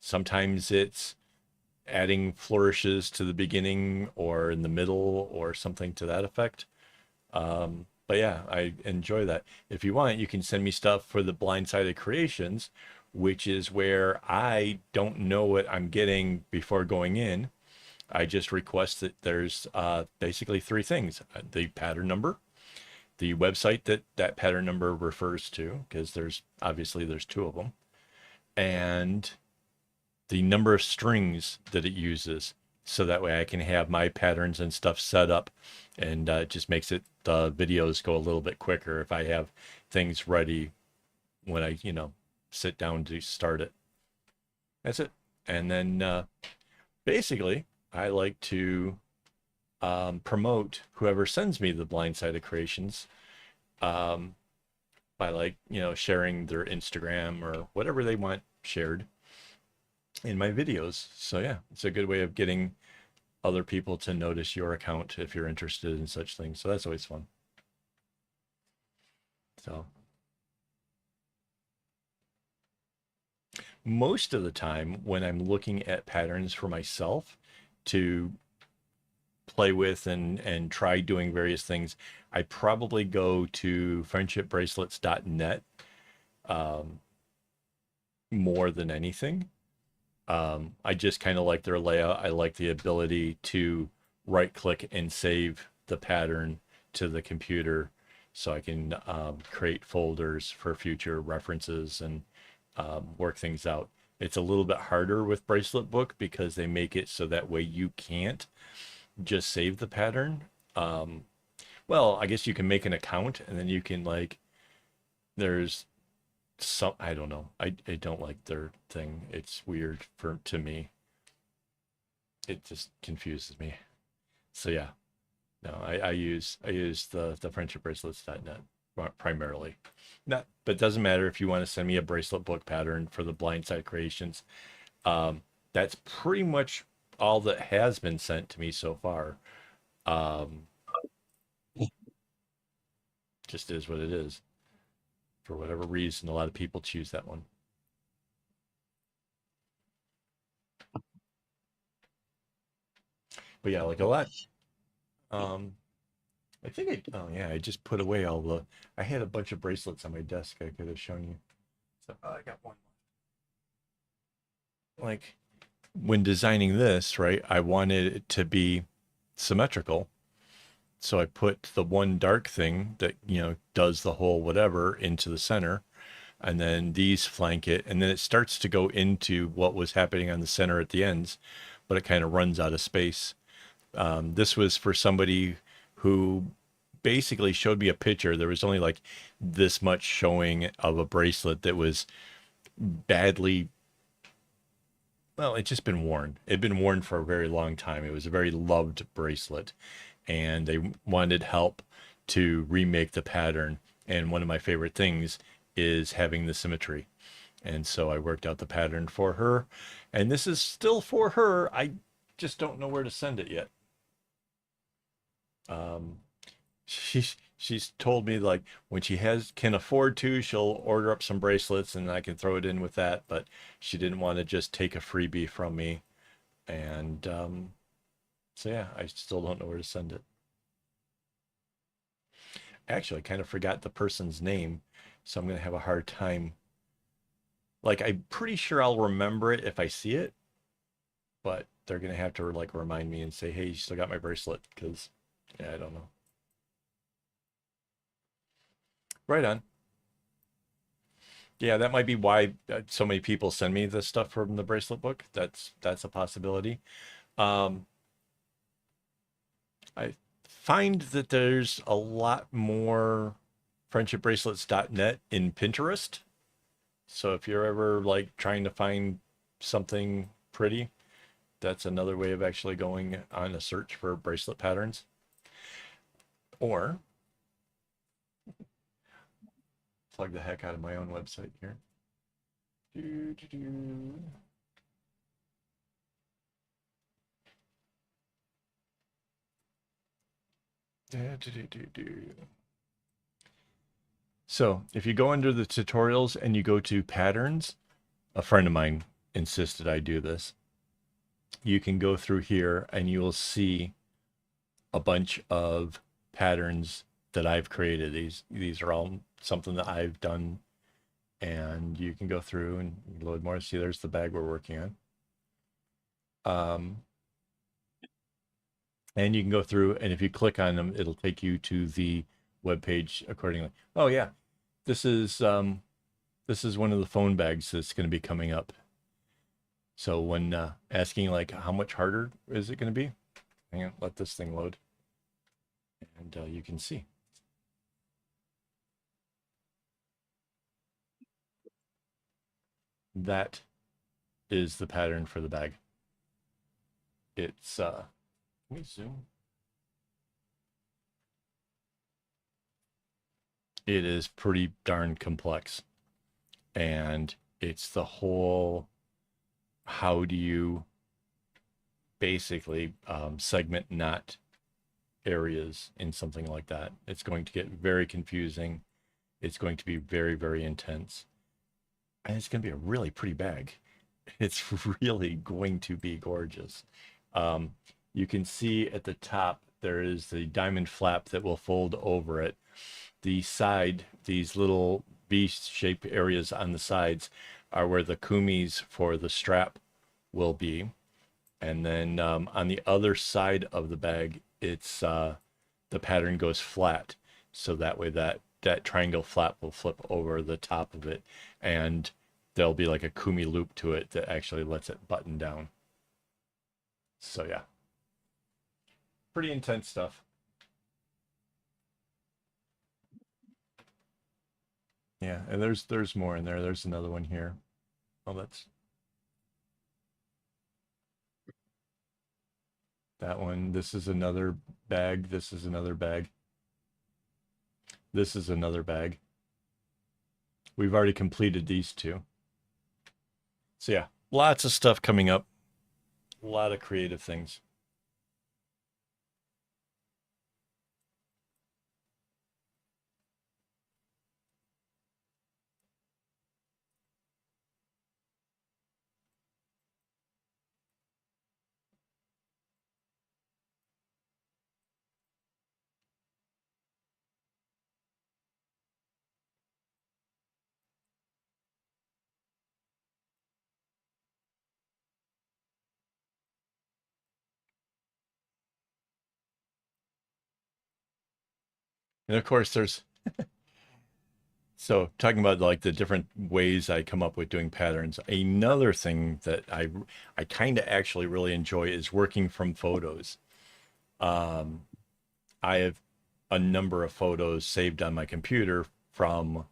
Sometimes it's adding flourishes to the beginning or in the middle or something to that effect. But yeah, I enjoy that. If you want, you can send me stuff for the blindsided creations, which is where I don't know what I'm getting before going in. I just request that there's basically three things: the pattern number, the website that that pattern number refers to, because there's two of them, and the number of strings that it uses. So that way I can have my patterns and stuff set up, and it just makes it the videos go a little bit quicker if I have things ready when I, sit down to start it. That's it. And then basically, I like to promote whoever sends me the blindsided creations um, by sharing their Instagram or whatever they want shared in my videos. So yeah, it's a good way of getting other people to notice your account if you're interested in such things. So that's always fun. So most of the time when I'm looking at patterns for myself to play with and try doing various things, I probably go to friendshipbracelets.net um, more than anything. I just kind of like their layout. I like the ability to right click and save the pattern to the computer so I can create folders for future references and work things out. It's a little bit harder with Bracelet Book because they make it so that way you can't just save the pattern. Um, well, I guess you can make an account and then you can there's some, I don't know. I don't like their thing. It's weird to me. It just confuses me. So yeah, no, I use the friendshipbracelets.net primarily. Not, but it doesn't matter if you want to send me a bracelet book pattern for the blindside creations. Um, that's pretty much all that has been sent to me so far. Um, just is what it is. For whatever reason, a lot of people choose that one. But yeah, like a lot. Um, I think oh yeah, I just put away I had a bunch of bracelets on my desk I could have shown you. So I got one. Like when designing this, right, I wanted it to be symmetrical. So I put the one dark thing that, does the whole whatever into the center, and then these flank it, and then it starts to go into what was happening on the center at the ends, but it kind of runs out of space. This was for somebody who basically showed me a picture. There was only like this much showing of a bracelet that was badly, well, it's just been worn. It'd been worn for a very long time. It was a very loved bracelet, and they wanted help to remake the pattern. And one of my favorite things is having the symmetry. And so I worked out the pattern for her, and this is still for her. I just don't know where to send it yet. Um, she's told me like when she can afford to, she'll order up some bracelets and I can throw it in with that, but she didn't want to just take a freebie from me And so yeah, I still don't know where to send it. Actually, I kind of forgot the person's name, so I'm gonna have a hard time. Like, I'm pretty sure I'll remember it if I see it, but they're gonna have to like remind me and say, "Hey, you still got my bracelet?" Because yeah, I don't know. Right on. Yeah, that might be why so many people send me this stuff from the bracelet book. That's a possibility. Um, I find that there's a lot more friendshipbracelets.net in Pinterest. So if you're ever like trying to find something pretty, that's another way of actually going on a search for bracelet patterns. Or plug the heck out of my own website here. Do, do, do. Da, do, do, do, do. So if you go under the tutorials and you go to patterns, a friend of mine insisted I do this. You can go through here and you will see a bunch of patterns that I've created. These are all something that I've done, and you can go through and load more. See, there's the bag we're working on. And you can go through, and if you click on them, it'll take you to the web page accordingly. Oh yeah, this is one of the phone bags that's going to be coming up. So when asking like how much harder is it going to be, hang on, let this thing load, and you can see. That is the pattern for the bag. It's let me zoom. It is pretty darn complex, and it's the whole how do you basically segment knot areas in something like that. It's going to get very confusing. It's going to be very, very intense, and it's going to be a really pretty bag. It's really going to be gorgeous. Um, you can see at the top there is the diamond flap that will fold over it. The side, these little V-shaped areas on the sides are where the kumis for the strap will be. And then on the other side of the bag, it's the pattern goes flat. So that way that triangle flap will flip over the top of it, and there'll be like a kumi loop to it that actually lets it button down. So yeah, pretty intense stuff. Yeah, and there's more in there. There's another one here. Oh, that's that one. This is another bag. This is another bag. This is another bag. We've already completed these two. So yeah, lots of stuff coming up. A lot of creative things. And of course, there's so talking about like the different ways I come up with doing patterns. Another thing that I kind of actually really enjoy is working from photos. Um, I have a number of photos saved on my computer from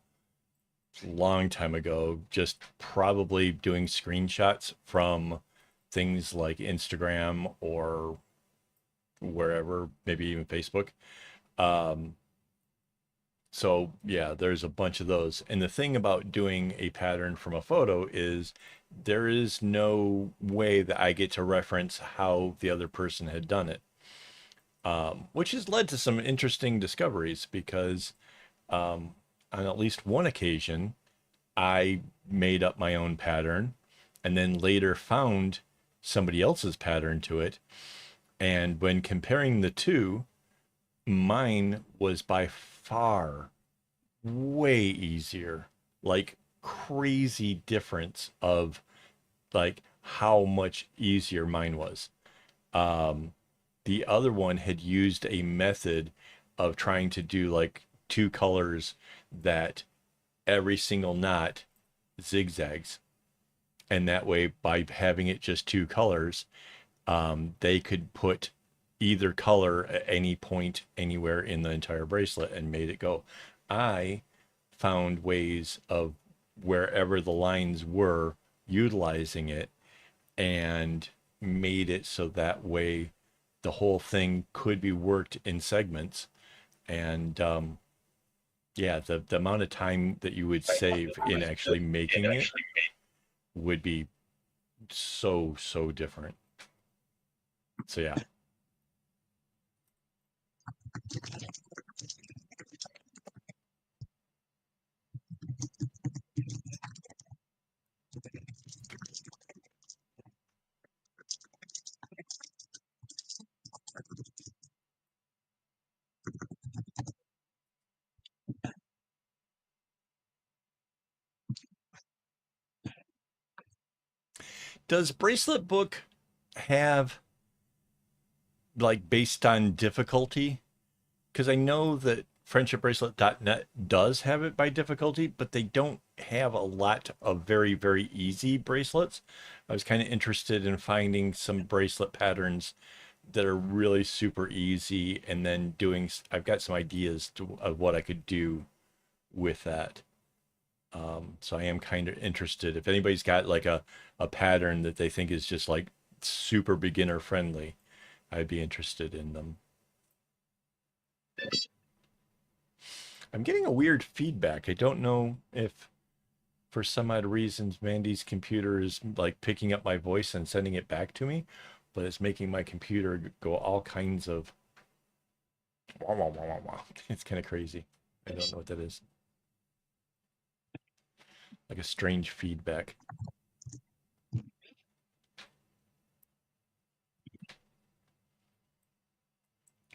a long time ago, just probably doing screenshots from things like Instagram or wherever, maybe even Facebook. Um, So yeah, there's a bunch of those. And the thing about doing a pattern from a photo is there is no way that I get to reference how the other person had done it, which has led to some interesting discoveries because on at least one occasion, I made up my own pattern and then later found somebody else's pattern to it. And when comparing the two, mine was by far way easier. Like crazy difference of like how much easier mine was. Um, the other one had used a method of trying to do like two colors that every single knot zigzags. And that way, by having it just two colors, they could put either color at any point anywhere in the entire bracelet and made it go. I found ways of wherever the lines were utilizing it and made it so that way the whole thing could be worked in segments. And yeah, the amount of time that you would save in actually making it would be so different. So yeah. Does Bracelet Book have like based on difficulty? Because I know that friendshipbracelet.net does have it by difficulty, but they don't have a lot of very easy bracelets. I was kind of interested in finding some bracelet patterns that are really super easy and then doing, I've got some ideas of what I could do with that. So I am kind of interested if anybody's got like a pattern that they think is just like super beginner friendly, I'd be interested in them. I'm getting a weird feedback. I don't know if for some odd reasons Mandy's computer is like picking up my voice and sending it back to me, but it's making my computer go all kinds of wah, wah, wah, wah, wah. It's kind of crazy. I don't know what that is. Like a strange feedback.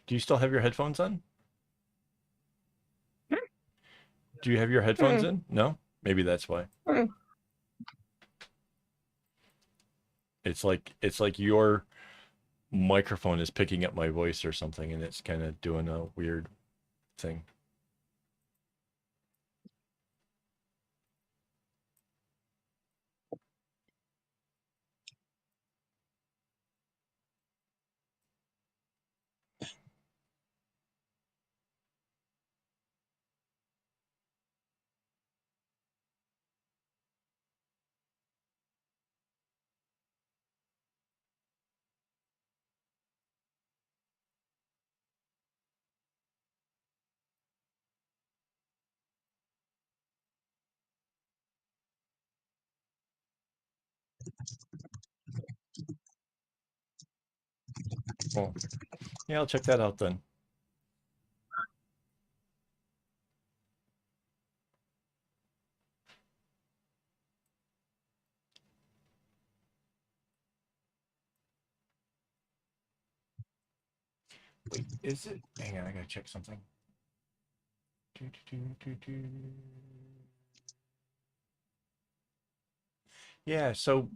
Do you still have your headphones on? Do you have your headphones Hmm. in? No? Maybe that's why. Hmm. It's like your microphone is picking up my voice or something and it's kind of doing a weird thing. Well, yeah, I'll check that out then. Wait, is it? Hang on, I gotta check something. Do, do, do, do, do. Yeah, so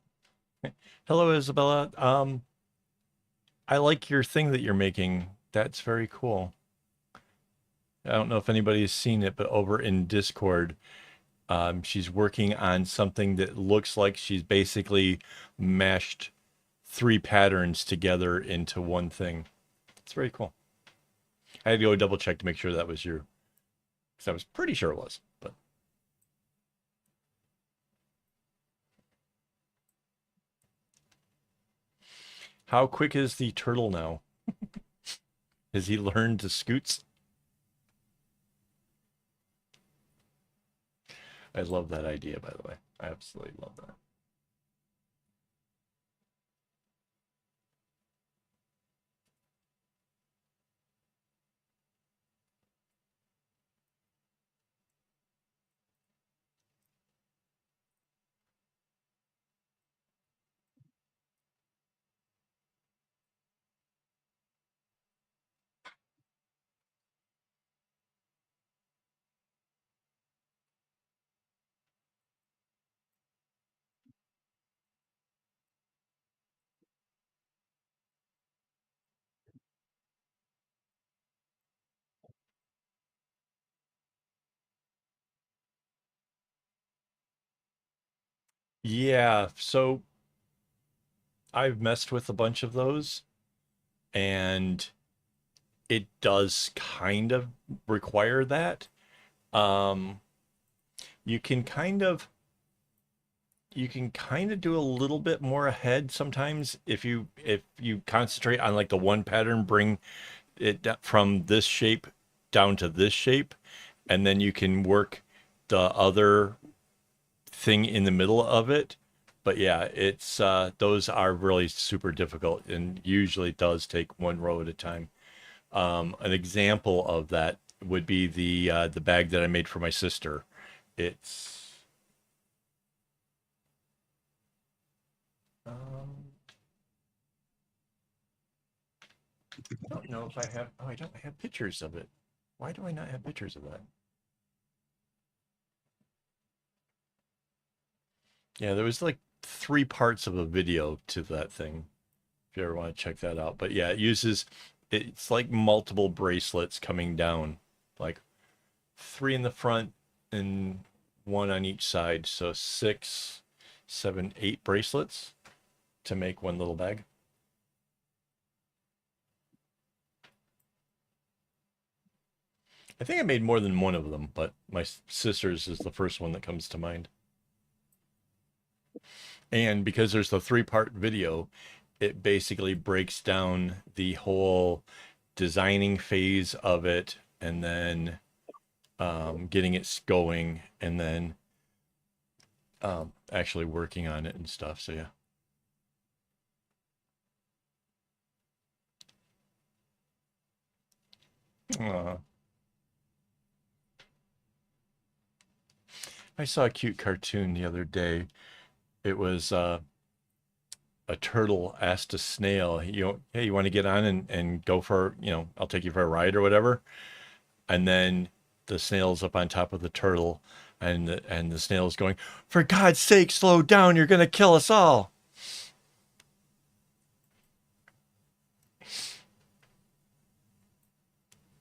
hello Isabella. I like your thing that you're making. That's very cool. I don't know if anybody's seen it, but over in Discord, she's working on something that looks like she's basically meshed three patterns together into one thing. It's very cool. I had to go double check to make sure that was you, because I was pretty sure it was. But how quick is the turtle now? Has he learned to scoots? I love that idea, by the way. I absolutely love that. Yeah, so I've messed with a bunch of those, and it does kind of require that. Um, you can kind of do a little bit more ahead sometimes if you concentrate on like the one pattern, bring from this shape down to this shape, and then you can work the other thing in the middle of it. But yeah, it's those are really super difficult, and usually does take one row at a time. An example of that would be the bag that I made for my sister. It's um, I don't know if I have. Oh, I don't have pictures of it. Why do I not have pictures of that? Yeah, there was like three parts of a video to that thing. If you ever want to check that out. But yeah, it's like multiple bracelets coming down, like three in the front and one on each side. So six, seven, eight bracelets to make one little bag. I think I made more than one of them, but my sister's is the first one that comes to mind. And because there's the three-part video, it basically breaks down the whole designing phase of it, and then getting it going, and then actually working on it and stuff. So yeah. Uh, I saw a cute cartoon the other day. It was a turtle asked a snail, hey, you want to get on and go for, I'll take you for a ride or whatever. And then the snail's up on top of the turtle, and the snail's going, for God's sake, slow down, you're gonna kill us all.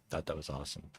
Thought that was awesome.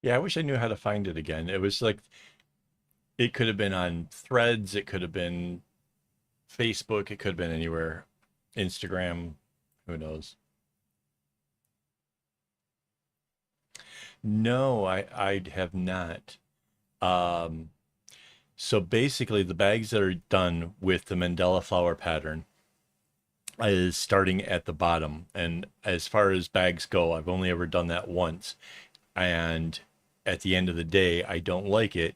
Yeah, I wish I knew how to find it again. It was like it could have been on Threads, it could have been Facebook, it could have been anywhere. Instagram, who knows? No, I have not. Um, so basically, the bags that are done with the Mandela flower pattern is starting at the bottom. And as far as bags go, I've only ever done that once. And at the end of the day, I don't like it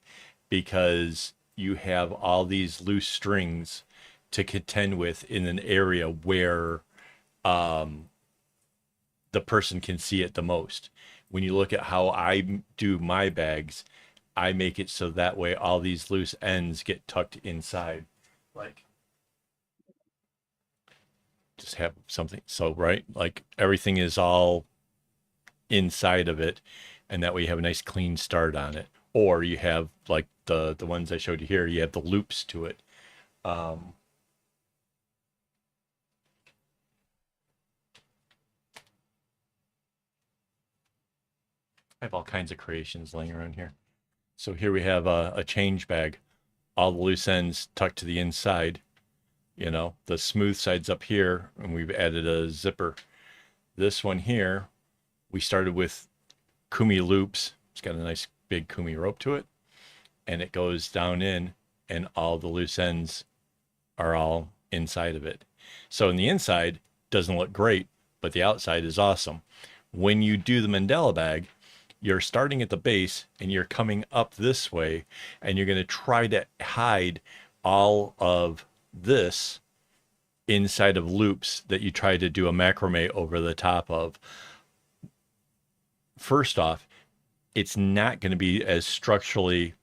because you have all these loose strings to contend with in an area where um, the person can see it the most. When you look at how I do my bags, I make it so that way all these loose ends get tucked inside. Like, just have something. So, right? Like, everything is all inside of it, and that way you have a nice clean start on it. Or you have like the ones I showed you here, you have the loops to it. Um, I have all kinds of creations laying around here. So here we have a change bag, all the loose ends tucked to the inside. The smooth side's up here, and we've added a zipper. This one here, we started with kumi loops. It's got a nice big kumi rope to it, and it goes down in, and all the loose ends are all inside of it. So in the inside, doesn't look great, but the outside is awesome. When you do the mandala bag, you're starting at the base and you're coming up this way, and you're going to try to hide all of this inside of loops that you try to do a macrame over the top of. First off, it's not going to be as structurally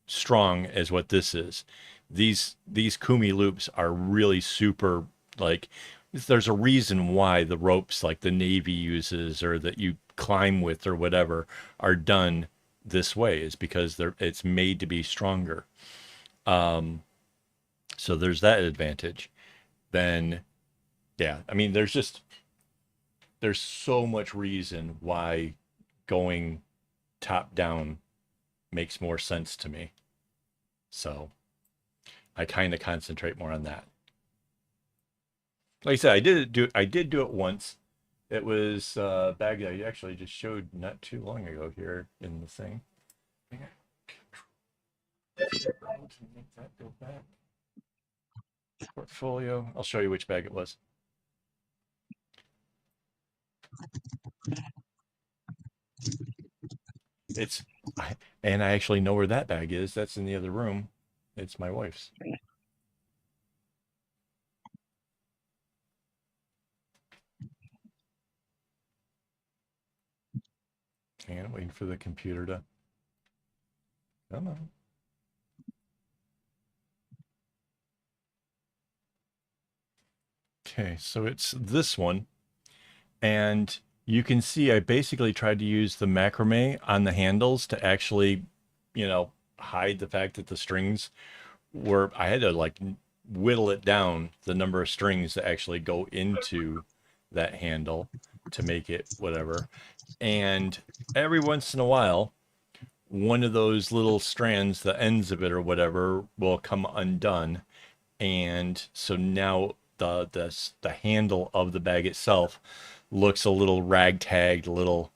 strong as what this is. These kumi loops are really super, like, there's a reason why the ropes like the Navy uses or that you climb with or whatever are done this way, is because it's made to be stronger. So there's that advantage. Then yeah, I mean there's so much reason why going top down makes more sense to me. So I kind of concentrate more on that. Like I said, I did do it once. It was a bag that I actually just showed not too long ago here in the thing. I got control to make that go back. Portfolio. I'll show you which bag it was. It's and I actually know where that bag is. That's in the other room. It's my wife's. Hang on, waiting for the computer to come on. Okay, so it's this one. And you can see I basically tried to use the macrame on the handles to actually, hide the fact that the strings were, I had to like whittle it down the number of strings that actually go into that handle to make it whatever. And every once in a while, one of those little strands, the ends of it or whatever, will come undone. And so now the handle of the bag itself looks a little ragtagged, a little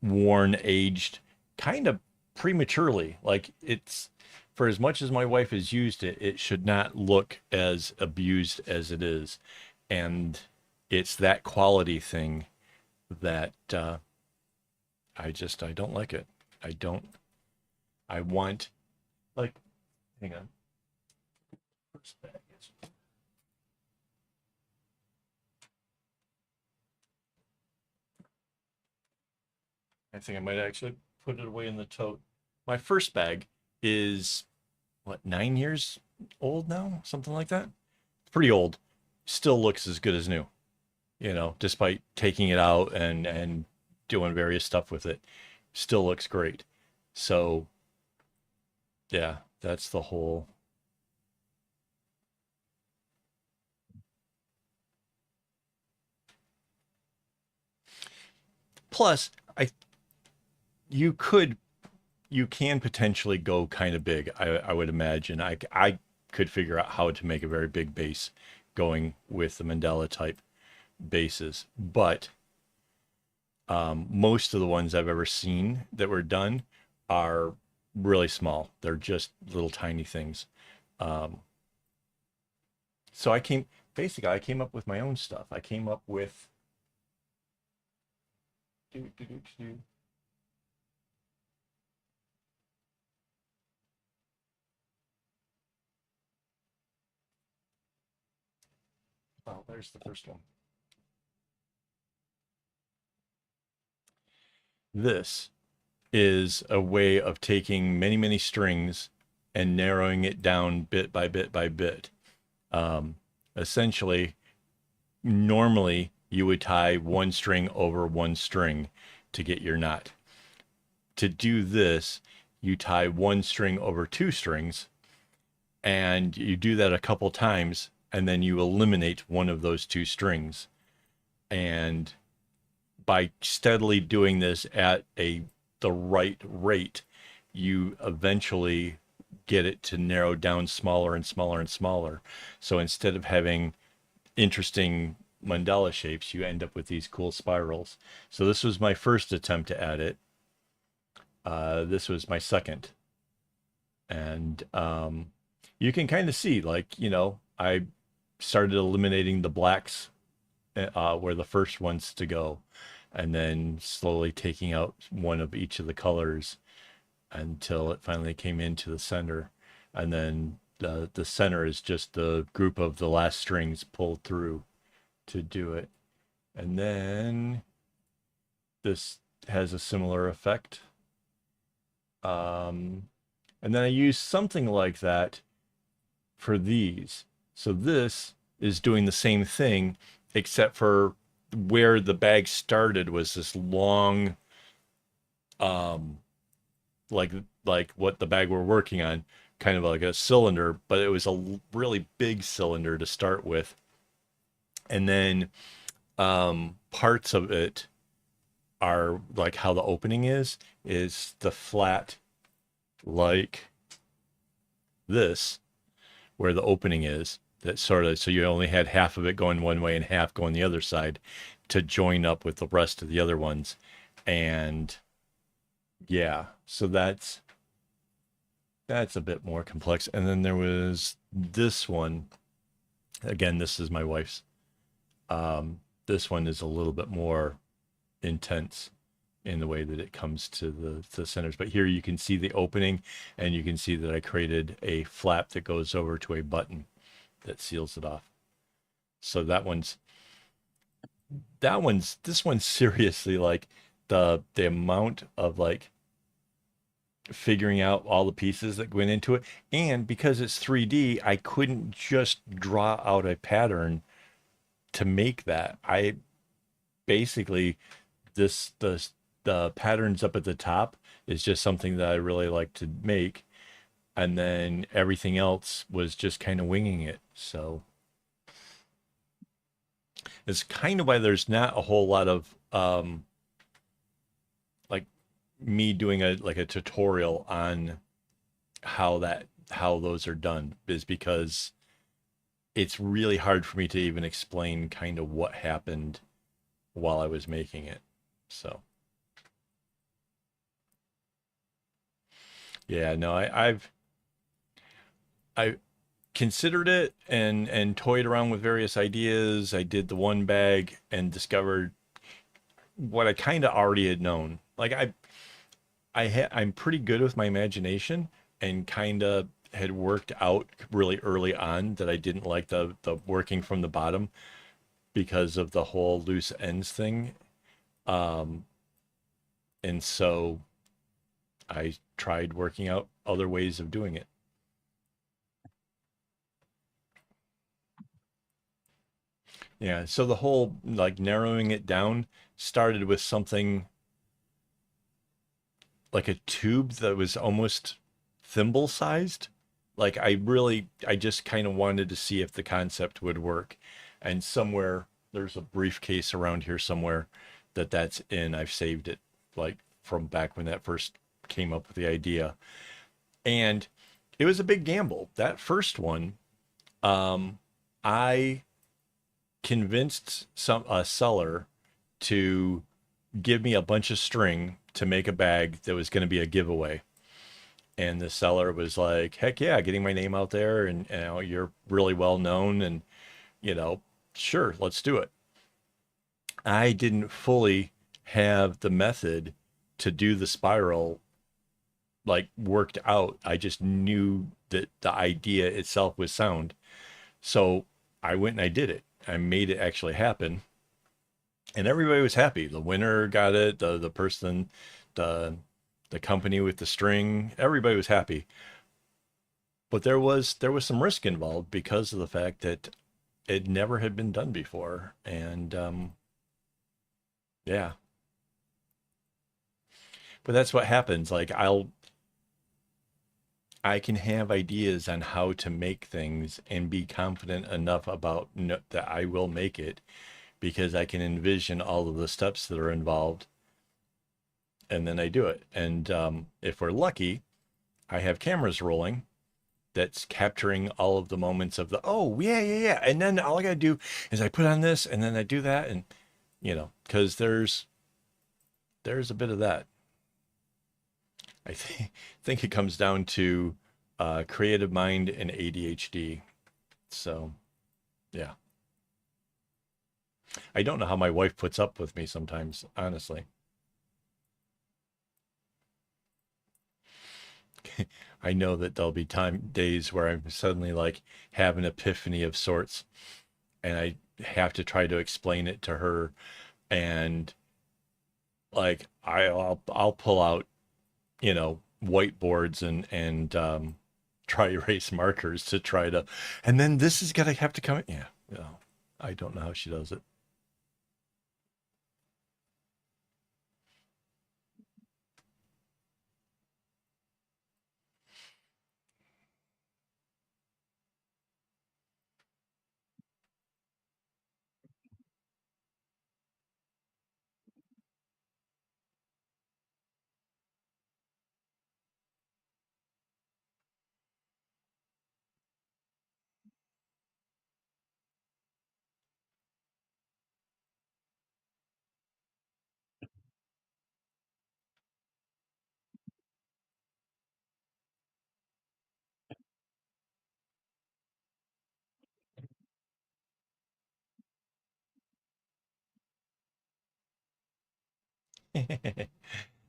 worn, aged, kind of prematurely. Like, it's, for as much as my wife has used it, it should not look as abused as it is. And it's that quality thing that I don't like it. I don't. I want, like, hang on. First bag is. I think I might actually put it away in the tote. My first bag is what, 9 years old now, something like that. It's pretty old. Still looks as good as new. Despite taking it out and doing various stuff with it, still looks great. So yeah, that's the whole. Plus, you could you can potentially go kind of big. I would imagine. I could figure out how to make a very big base going with the mandala type bases, but most of the ones I've ever seen that were done are really small. They're just little tiny things. Um, so I came up with my own stuff. I came up with. Do, do, do, do. Oh, there's the first one. This is a way of taking many, many strings and narrowing it down bit by bit by bit. Um, Essentially, normally you would tie one string over one string to get your knot. To do this, you tie one string over two strings, and you do that a couple times, and then you eliminate one of those two strings. And by steadily doing this at the right rate, you eventually get it to narrow down smaller and smaller and smaller. So instead of having interesting mandala shapes, you end up with these cool spirals. So this was my first attempt to add it. This was my second. And you can kind of see, like, I started eliminating the blacks where the first one's to go, and then slowly taking out one of each of the colors until it finally came into the center. And then the center is just the group of the last strings pulled through to do it. And then this has a similar effect. And then I use something like that for these. So this is doing the same thing, except for where the bag started was this long, um, like what the bag we're working on, kind of like a cylinder, but it was a really big cylinder to start with. And then parts of it are like how the opening is the flat like this, where the opening is, that sort of, so you only had half of it going one way and half going the other side to join up with the rest of the other ones. And yeah, so that's a bit more complex. And then there was this one. Again, this is my wife's. This one is a little bit more intense in the way that it comes to the centers. But here you can see the opening, and you can see that I created a flap that goes over to a button that seals it off. So this one's seriously, like, the amount of, like, figuring out all the pieces that went into it. And because it's 3D, I couldn't just draw out a pattern to make that. I basically, the patterns up at the top is just something that I really like to make, and then everything else was just kind of winging it. So it's kind of why there's not a whole lot of like me doing a tutorial on how those are done, is because it's really hard for me to even explain kind of what happened while I was making it. So yeah, no, I considered it and toyed around with various ideas. I did the one bag and discovered what I kind of already had known. Like, I'm pretty good with my imagination, and kind of had worked out really early on that I didn't like the working from the bottom because of the whole loose ends thing. Um, and so I tried working out other ways of doing it. Yeah, so the whole, like, narrowing it down started with something like a tube that was almost thimble sized. Like, I just kind of wanted to see if the concept would work. And somewhere there's a briefcase around here somewhere that's in. I've saved it, like, from back when that first came up with the idea. And it was a big gamble. That first one, I convinced a seller to give me a bunch of string to make a bag that was going to be a giveaway. And the seller was like, heck yeah, getting my name out there, and you know, you're really well known, and you know, sure, let's do it. I didn't fully have the method to do the spiral, like, worked out. I just knew that the idea itself was sound. So I went and I did it. I made it actually happen. And everybody was happy. The winner got it, the person, the company with the string, everybody was happy. But there was some risk involved because of the fact that it never had been done before. And yeah. But that's what happens. Like, I can have ideas on how to make things and be confident enough about that I will make it, because I can envision all of the steps that are involved, and then I do it. And if we're lucky, I have cameras rolling that's capturing all of the moments of the, oh yeah, yeah, yeah. And then all I got to do is I put on this, and then I do that. And, you know, because there's a bit of that. I think it comes down to creative mind and ADHD. So, yeah. I don't know how my wife puts up with me sometimes, honestly. I know that there'll be days where I'm suddenly like have an epiphany of sorts, and I have to try to explain it to her, and like I'll pull out, whiteboards and dry erase markers to try to, and then this is gonna have to come. Yeah, I don't know how she does it.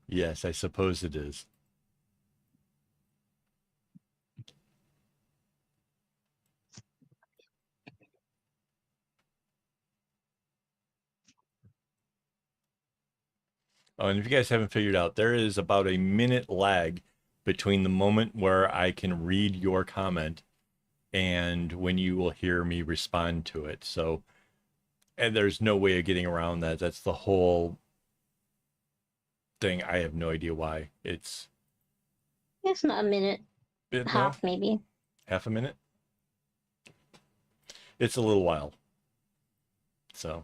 Yes, I suppose it is. Oh, and if you guys haven't figured out, there is about a minute lag between the moment where I can read your comment and when you will hear me respond to it. So, and there's no way of getting around that. That's the whole thing. I have no idea why. It's not a minute, No, half maybe. half a minute. It's a little while. So,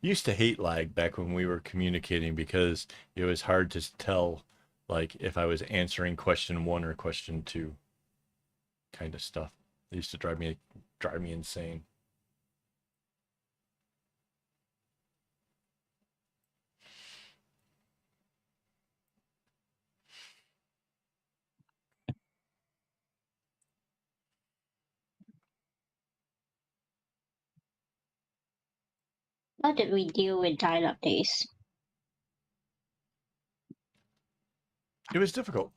used to hate lag back when we were communicating because it was hard to tell, like, if I was answering question one or question two, kind of stuff. It used to drive me insane. How did we deal with dial-up days? It was difficult.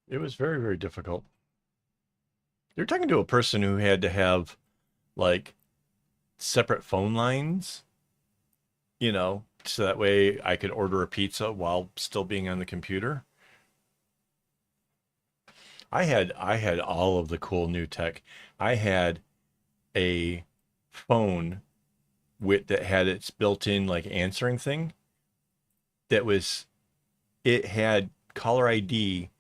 It was very, very difficult. You're talking to a person who had to have like separate phone lines, so that way I could order a pizza while still being on the computer. I had all of the cool new tech. I had a phone with that had its built-in like answering thing that was it had caller ID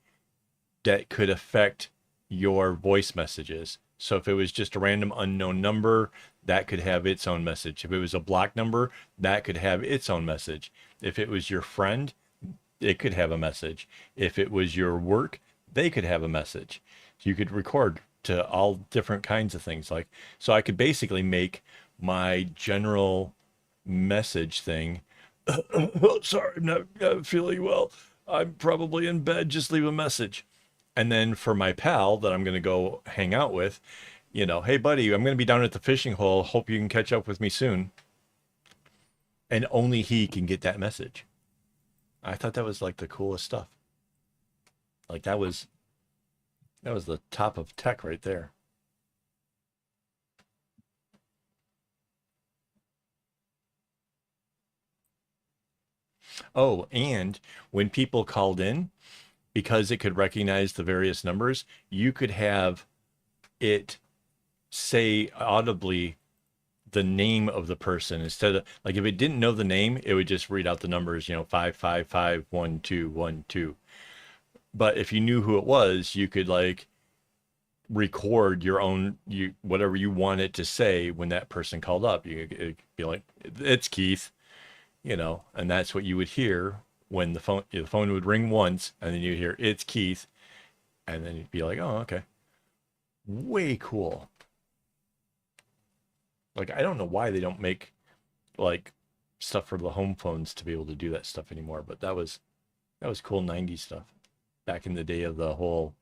that could affect your voice messages. So if it was just a random unknown number, that could have its own message. If it was a block number, that could have its own message. If it was your friend, it could have a message. If it was your work, they could have a message. You could record to all different kinds of things. Like, so I could basically make my general message thing. Sorry, I'm not feeling well. I'm probably in bed. Just leave a message. And then for my pal that I'm going to go hang out with, hey, buddy, I'm going to be down at the fishing hole. Hope you can catch up with me soon. And only he can get that message. I thought that was like the coolest stuff. Like that was the top of tech right there. Oh, and when people called in, because it could recognize the various numbers, you could have it say audibly the name of the person instead of like if it didn't know the name, it would just read out the numbers, 5551212. But if you knew who it was, you could like record your own whatever you want it to say when that person called up. You could be like, "It's Keith," and that's what you would hear when the phone would ring once, and then you'd hear, "It's Keith," and then you'd be like, "Oh, okay, way cool." Like I don't know why they don't make like stuff for the home phones to be able to do that stuff anymore, but that was cool '90s stuff back in the day of the whole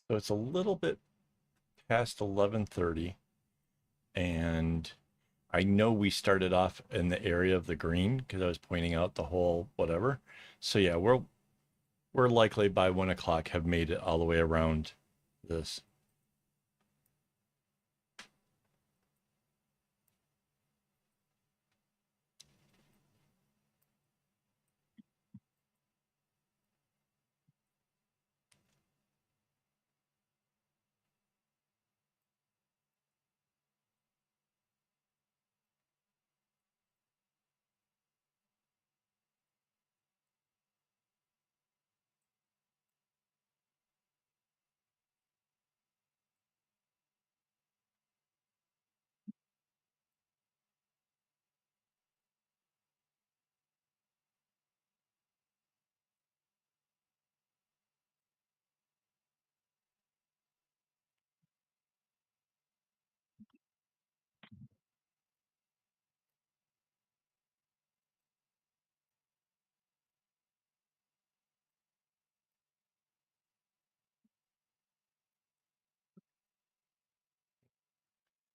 So it's a little bit past 11:30, and I know we started off in the area of the green because I was pointing out the whole whatever. So yeah, we're likely by 1 o'clock have made it all the way around this.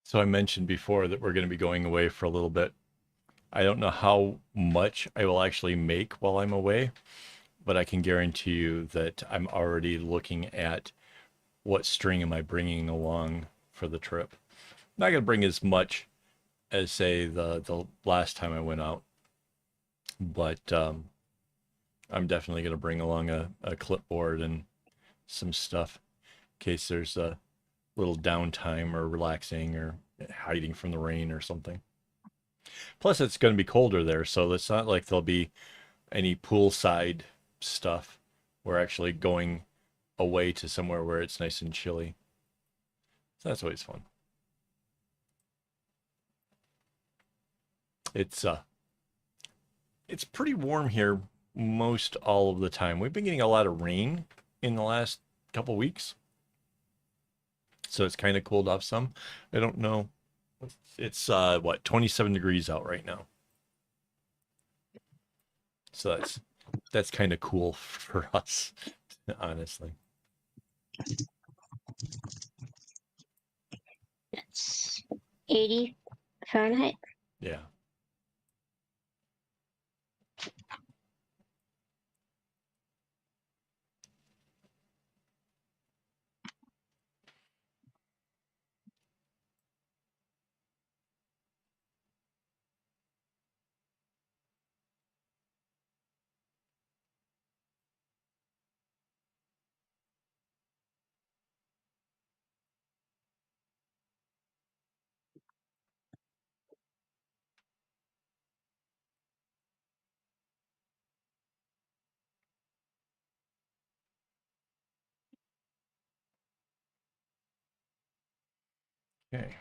So I mentioned before that we're going to be going away for a little bit. I don't know how much I will actually make while I'm away, but I can guarantee you that I'm already looking at what string am I bringing along for the trip. I'm not going to bring as much as say the last time I went out, but I'm definitely going to bring along a clipboard and some stuff in case there's a little downtime or relaxing or hiding from the rain or something. Plus, it's going to be colder there, so it's not like there'll be any poolside stuff. We're actually going away to somewhere where it's nice and chilly. So that's always fun. It's uh it's pretty warm here most all of the time. We've been getting a lot of rain in the last couple weeks. So it's kind of cooled off some. I don't know. It's what, 27 degrees out right now. So that's kind of cool for us, honestly. That's 80 Fahrenheit. Yeah. Okay.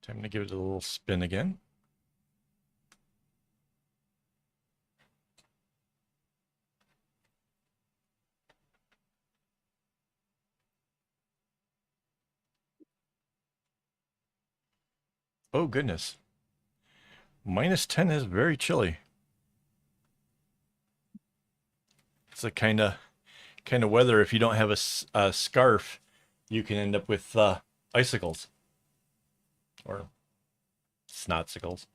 Time to give it a little spin again. Oh goodness. -10 is very chilly. It's a kind of weather. If you don't have a scarf, you can end up with icicles or snotsicles.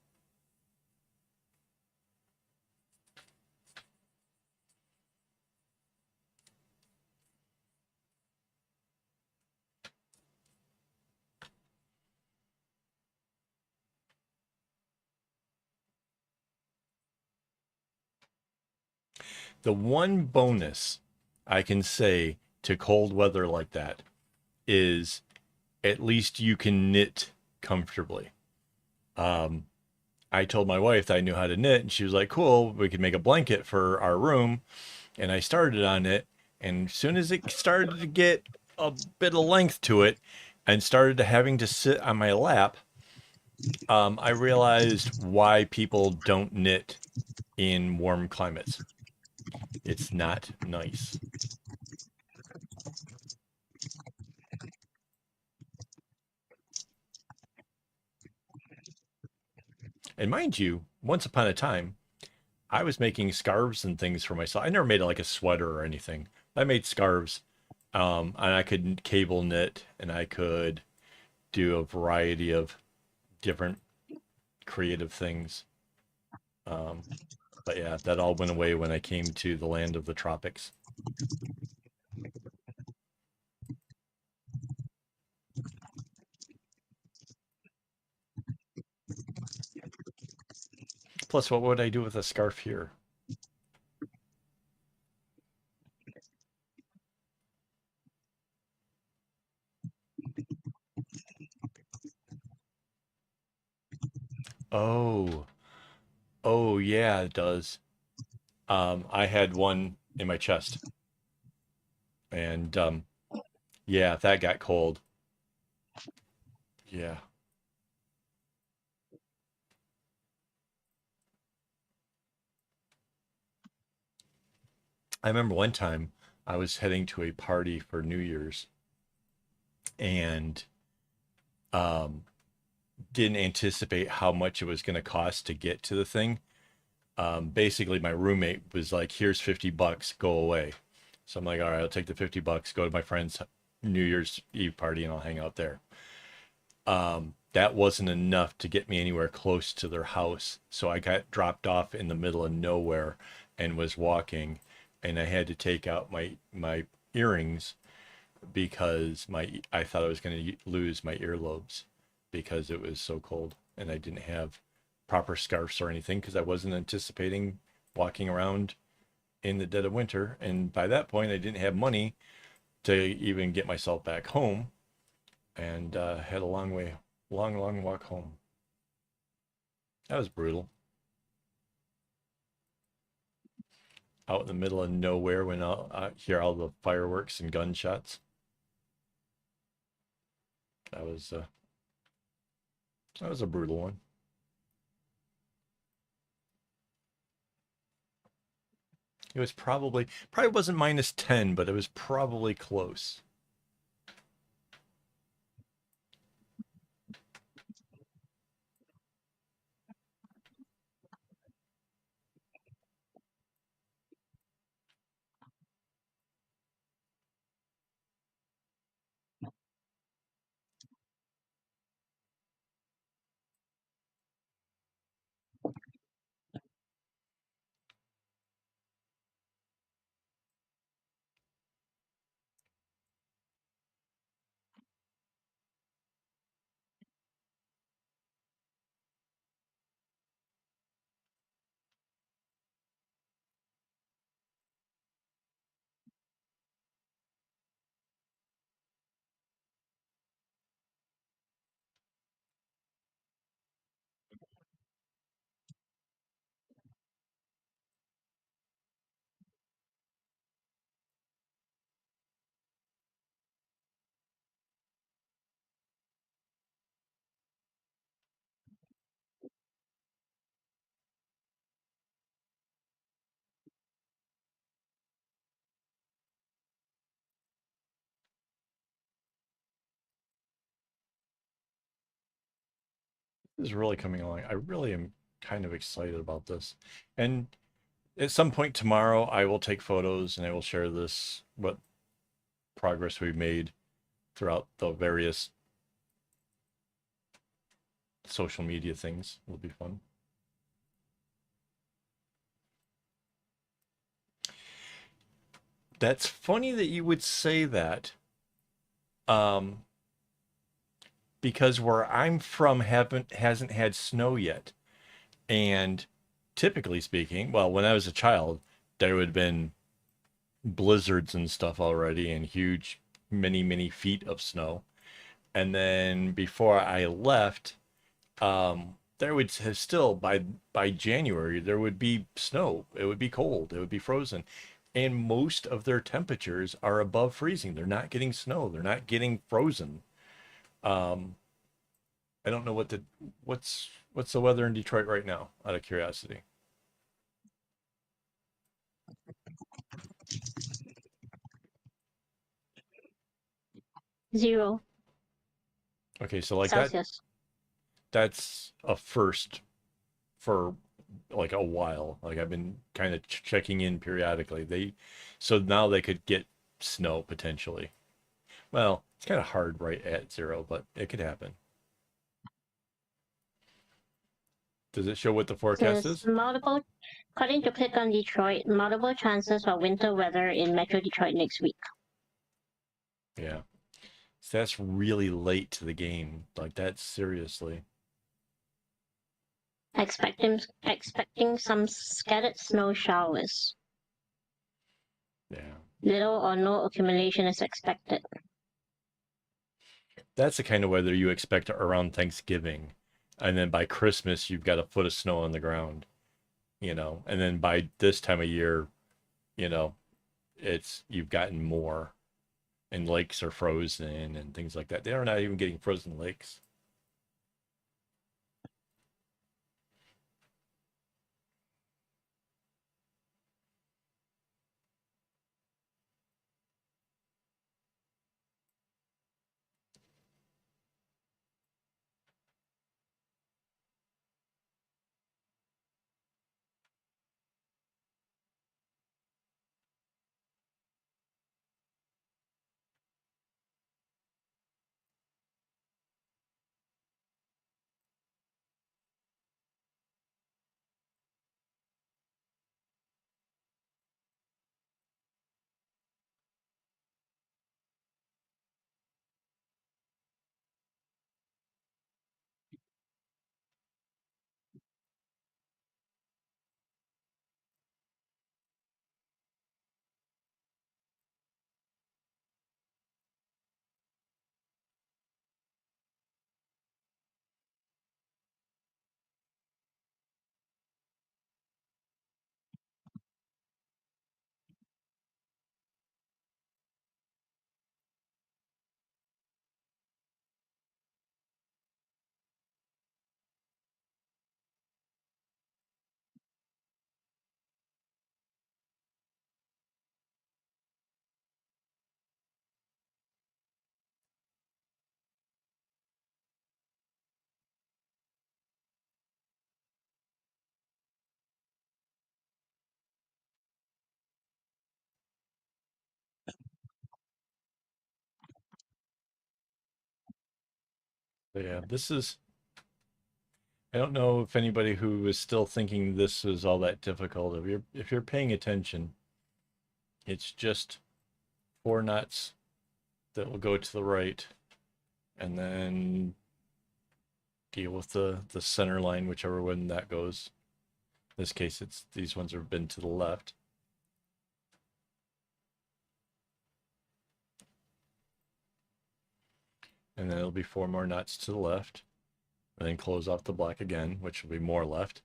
The one bonus I can say to cold weather like that is at least you can knit comfortably. I told my wife that I knew how to knit, and she was like, cool, we could make a blanket for our room. And I started on it. And as soon as it started to get a bit of length to it and started to having to sit on my lap, I realized why people don't knit in warm climates. It's not nice. And mind you, once upon a time, I was making scarves and things for myself. I never made like a sweater or anything. I made scarves, and I could cable knit, and I could do a variety of different creative things. Um, but yeah, that all went away when I came to the land of the tropics. Plus, what would I do with a scarf here? Oh, oh yeah, it does. I had one in my chest, and yeah, that got cold. Yeah, I remember one time I was heading to a party for New Year's, and um, didn't anticipate how much it was going to cost to get to the thing. Basically, my roommate was like, "Here's $50, go away." So I'm like, "All right, I'll take the $50, go to my friend's New Year's Eve party, and I'll hang out there." That wasn't enough to get me anywhere close to their house, so I got dropped off in the middle of nowhere and was walking, and I had to take out my earrings because my I thought I was going to lose my earlobes because it was so cold, and I didn't have proper scarves or anything because I wasn't anticipating walking around in the dead of winter. And by that point, I didn't have money to even get myself back home, and had a long walk home. That was brutal. Out in the middle of nowhere when I hear all the fireworks and gunshots. That was uh, that was a brutal one. It was probably wasn't -10, but it was probably close. This is really coming along. I really am kind of excited about this. And at some point tomorrow, I will take photos and I will share this, what progress we've made throughout the various social media things. It'll be fun. That's funny that you would say that, um, because where I'm from haven't hasn't had snow yet. And typically speaking, well, when I was a child, there would have been blizzards and stuff already and huge, many feet of snow. And then before I left, there would still by January there would be snow. It would be cold. It would be frozen. And most of their temperatures are above freezing. They're not getting snow. They're not getting frozen. Um, I don't know what's the weather in Detroit right now, out of curiosity. 0 Okay, so like Celsius. that's a first for like a while. Like I've been kind of checking in periodically. So now they could get snow potentially. Well, it's kind of hard right at 0, but it could happen. Does it show what the forecast Says is? multiple, according to Click on Detroit, multiple chances for winter weather in Metro Detroit next week. Yeah. So that's really late to the game. Like that's seriously. Expecting some scattered snow showers. Yeah. Little or no accumulation is expected. That's the kind of weather you expect around Thanksgiving. And then by Christmas you've got a foot of snow on the ground, And then by this time of year, you know, it's you've gotten more and lakes are frozen and things like that. They're not even getting frozen lakes. But yeah, I don't know if anybody who is still thinking this is all that difficult. If you're paying attention, it's just 4 knots that will go to the right and then deal with the center line, whichever one that goes. In this case, it's these ones have been to the left. And then it'll be 4 more knots to the left. And then close off the black again, which will be more left.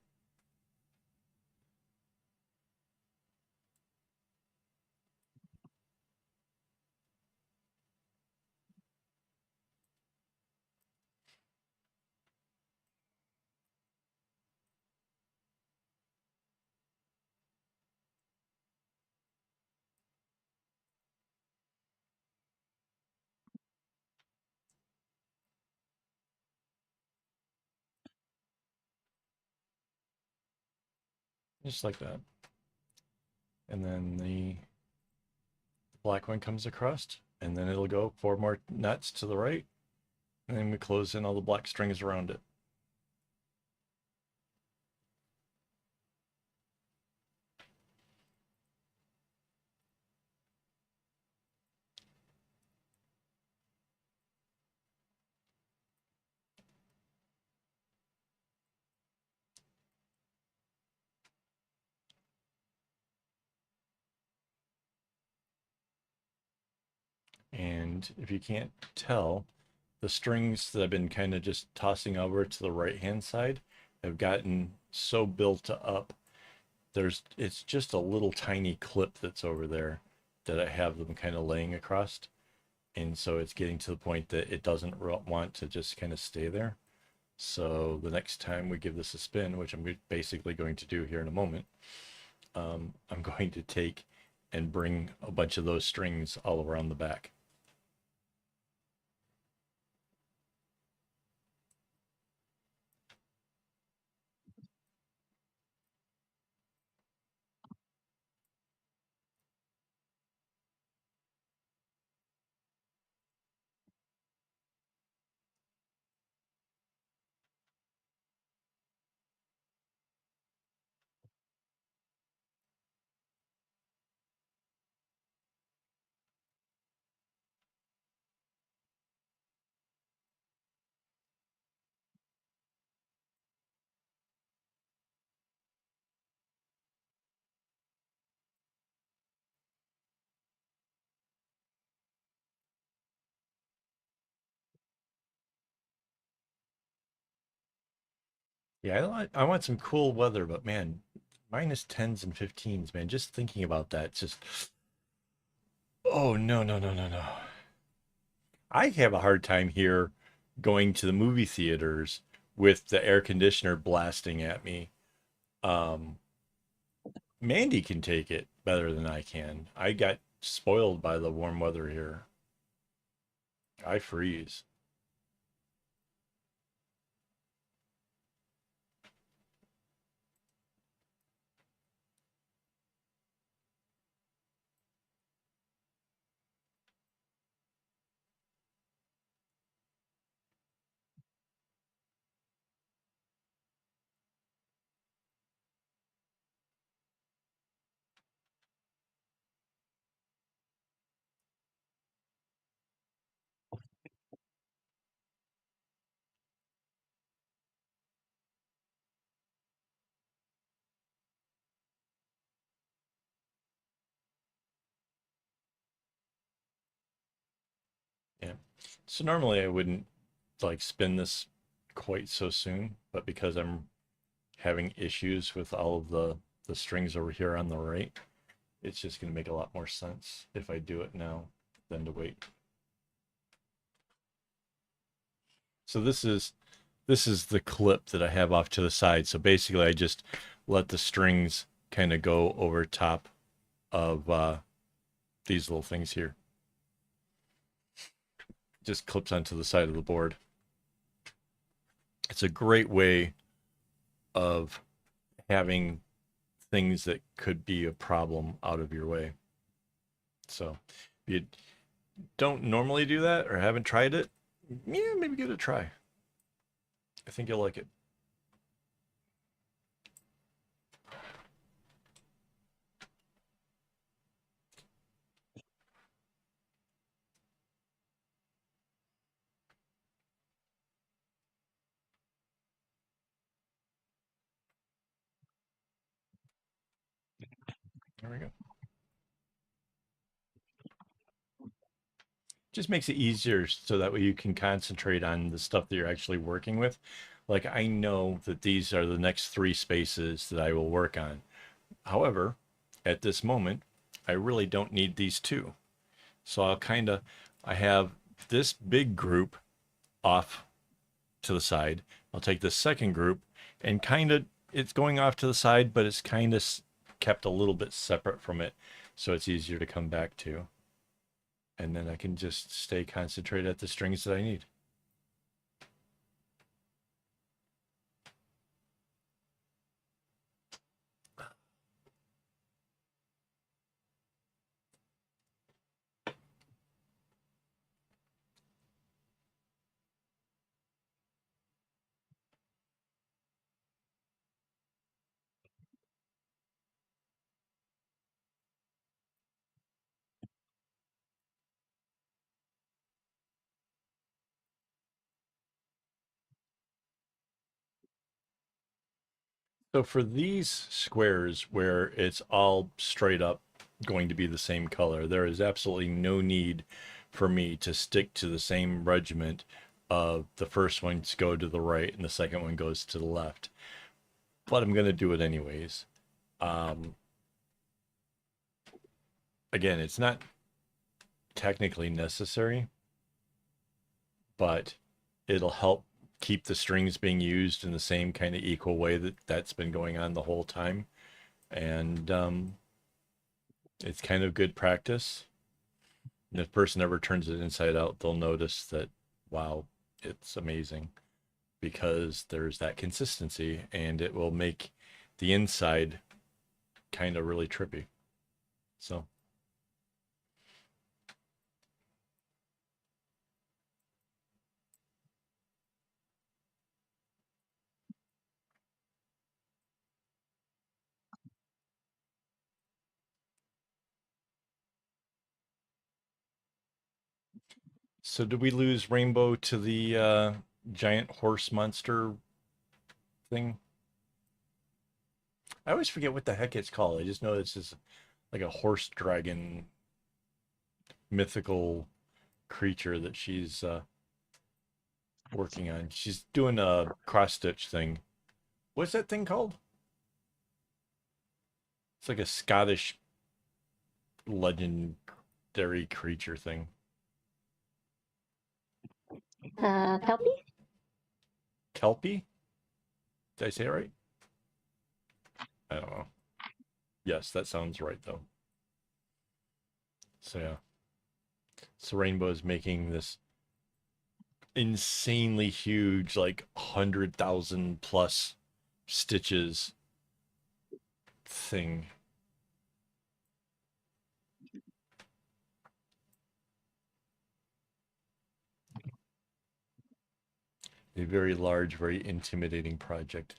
Just like that. And then the black one comes across, and then it'll go 4 more knots to the right. And then we close in all the black strings around it. And if you can't tell, the strings that I've been kind of just tossing over to the right hand side have gotten so built up. It's just a little tiny clip that's over there that I have them kind of laying across. And so it's getting to the point that it doesn't want to just kind of stay there. So the next time we give this a spin, which I'm basically going to do here in a moment, I'm going to take and bring a bunch of those strings all around the back. Yeah, I want some cool weather, but man, minus 10s and 15s, man, just thinking about that, it's just, oh, no, no, no, no, no. I have a hard time here going to the movie theaters with the air conditioner blasting at me. Um, Mandy can take it better than I can. I got spoiled by the warm weather here. I freeze. Yeah. So normally I wouldn't like spin this quite so soon, but because I'm having issues with all of the strings over here on the right, it's just going to make a lot more sense if I do it now than to wait. So this is the clip that I have off to the side. So basically I just let the strings kind of go over top of these little things here. Just clips onto the side of the board. It's a great way of having things that could be a problem out of your way. So if you don't normally do that or haven't tried it, yeah, maybe give it a try. I think you'll like it. There we go. Just makes it easier so that way you can concentrate on the stuff that you're actually working with. Like I know that these are the next 3 spaces that I will work on. However, at this moment, I really don't need these 2. So I have this big group off to the side. I'll take the second group and it's going off to the side, but it's kind of kept a little bit separate from it. So it's easier to come back to. And then I can just stay concentrated at the strings that I need. So for these squares where it's all straight up going to be the same color, there is absolutely no need for me to stick to the same regiment the first ones go to the right and the second one goes to the left. But I'm going to do it anyways. Um, Again, it's not technically necessary, but it'll help keep the strings being used in the same kind of equal way that's been going on the whole time. And it's kind of good practice. And if a person ever turns it inside out, they'll notice that, wow, it's amazing because there's that consistency and it will make the inside kind of really trippy. So, so did we lose Rainbow to the giant horse monster thing? I always forget what the heck it's called. I just know this is like a horse dragon mythical creature that she's working on. She's doing a cross stitch thing. What's that thing called? It's like a Scottish legendary creature thing. Kelpie? Kelpie? Did I say it right? I don't know. Yes, that sounds right though. So yeah. So Rainbow is making this insanely huge, like 100,000 plus stitches thing. A very large, very intimidating project.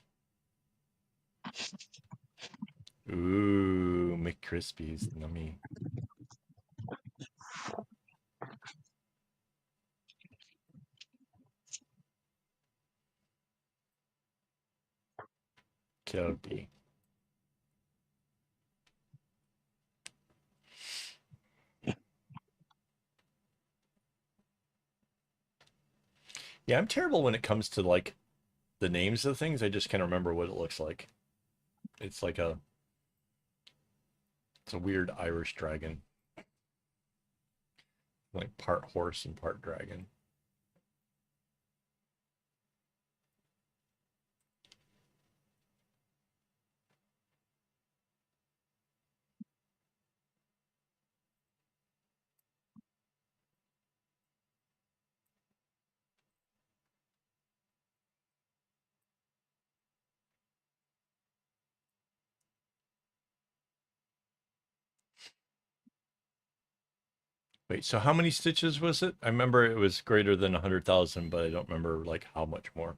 Ooh, McCrispies, nummy. Kelpie. Yeah, I'm terrible when it comes to like the names of things. I just can't remember what it looks like. It's like it's a weird Irish dragon, like part horse and part dragon. Wait, so how many stitches was it? I remember it was greater than 100,000, but I don't remember like how much more.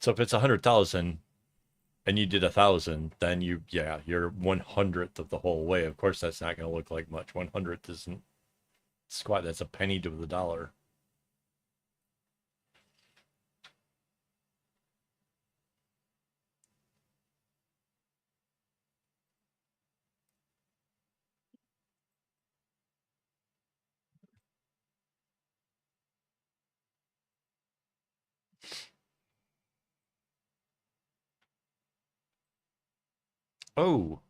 So if it's 100,000 and you did 1,000, then yeah, you're 1/100th of the whole way. Of course, that's not going to look like much. 1/100th isn't squat. That's a penny to the dollar. Oh,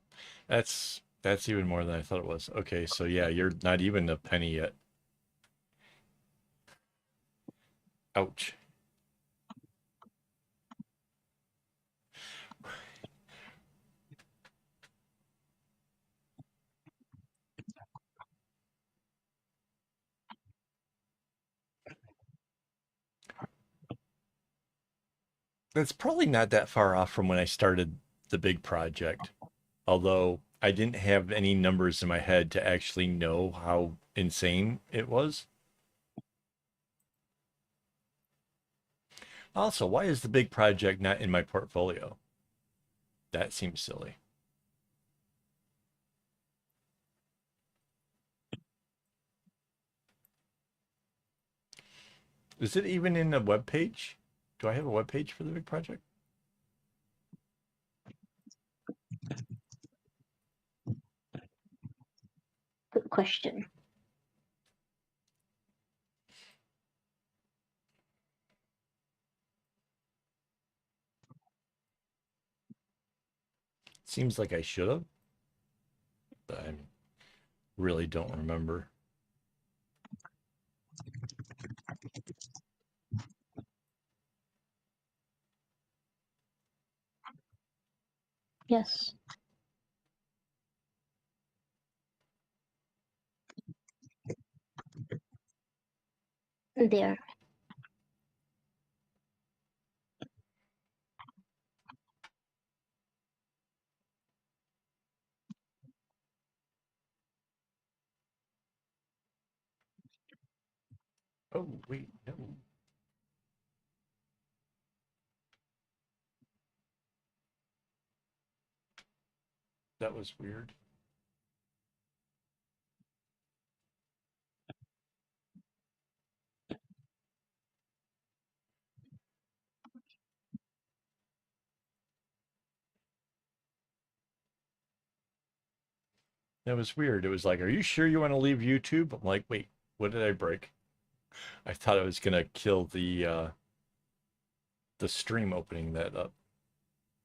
that's even more than I thought it was. Okay, so yeah, you're not even a penny yet. Ouch. That's probably not that far off from when I started the big project. Although I didn't have any numbers in my head to actually know how insane it was. Also, why is the big project not in my portfolio? That seems silly. Is it even in a web page? Do I have a web page for the big project? Good question. Seems like I should have, but I really don't remember. Yes. There. Oh, wait, no. That was weird. That was weird. It was like, are you sure you want to leave YouTube? I'm like, wait, what did I break? I thought I was gonna kill the stream opening that up,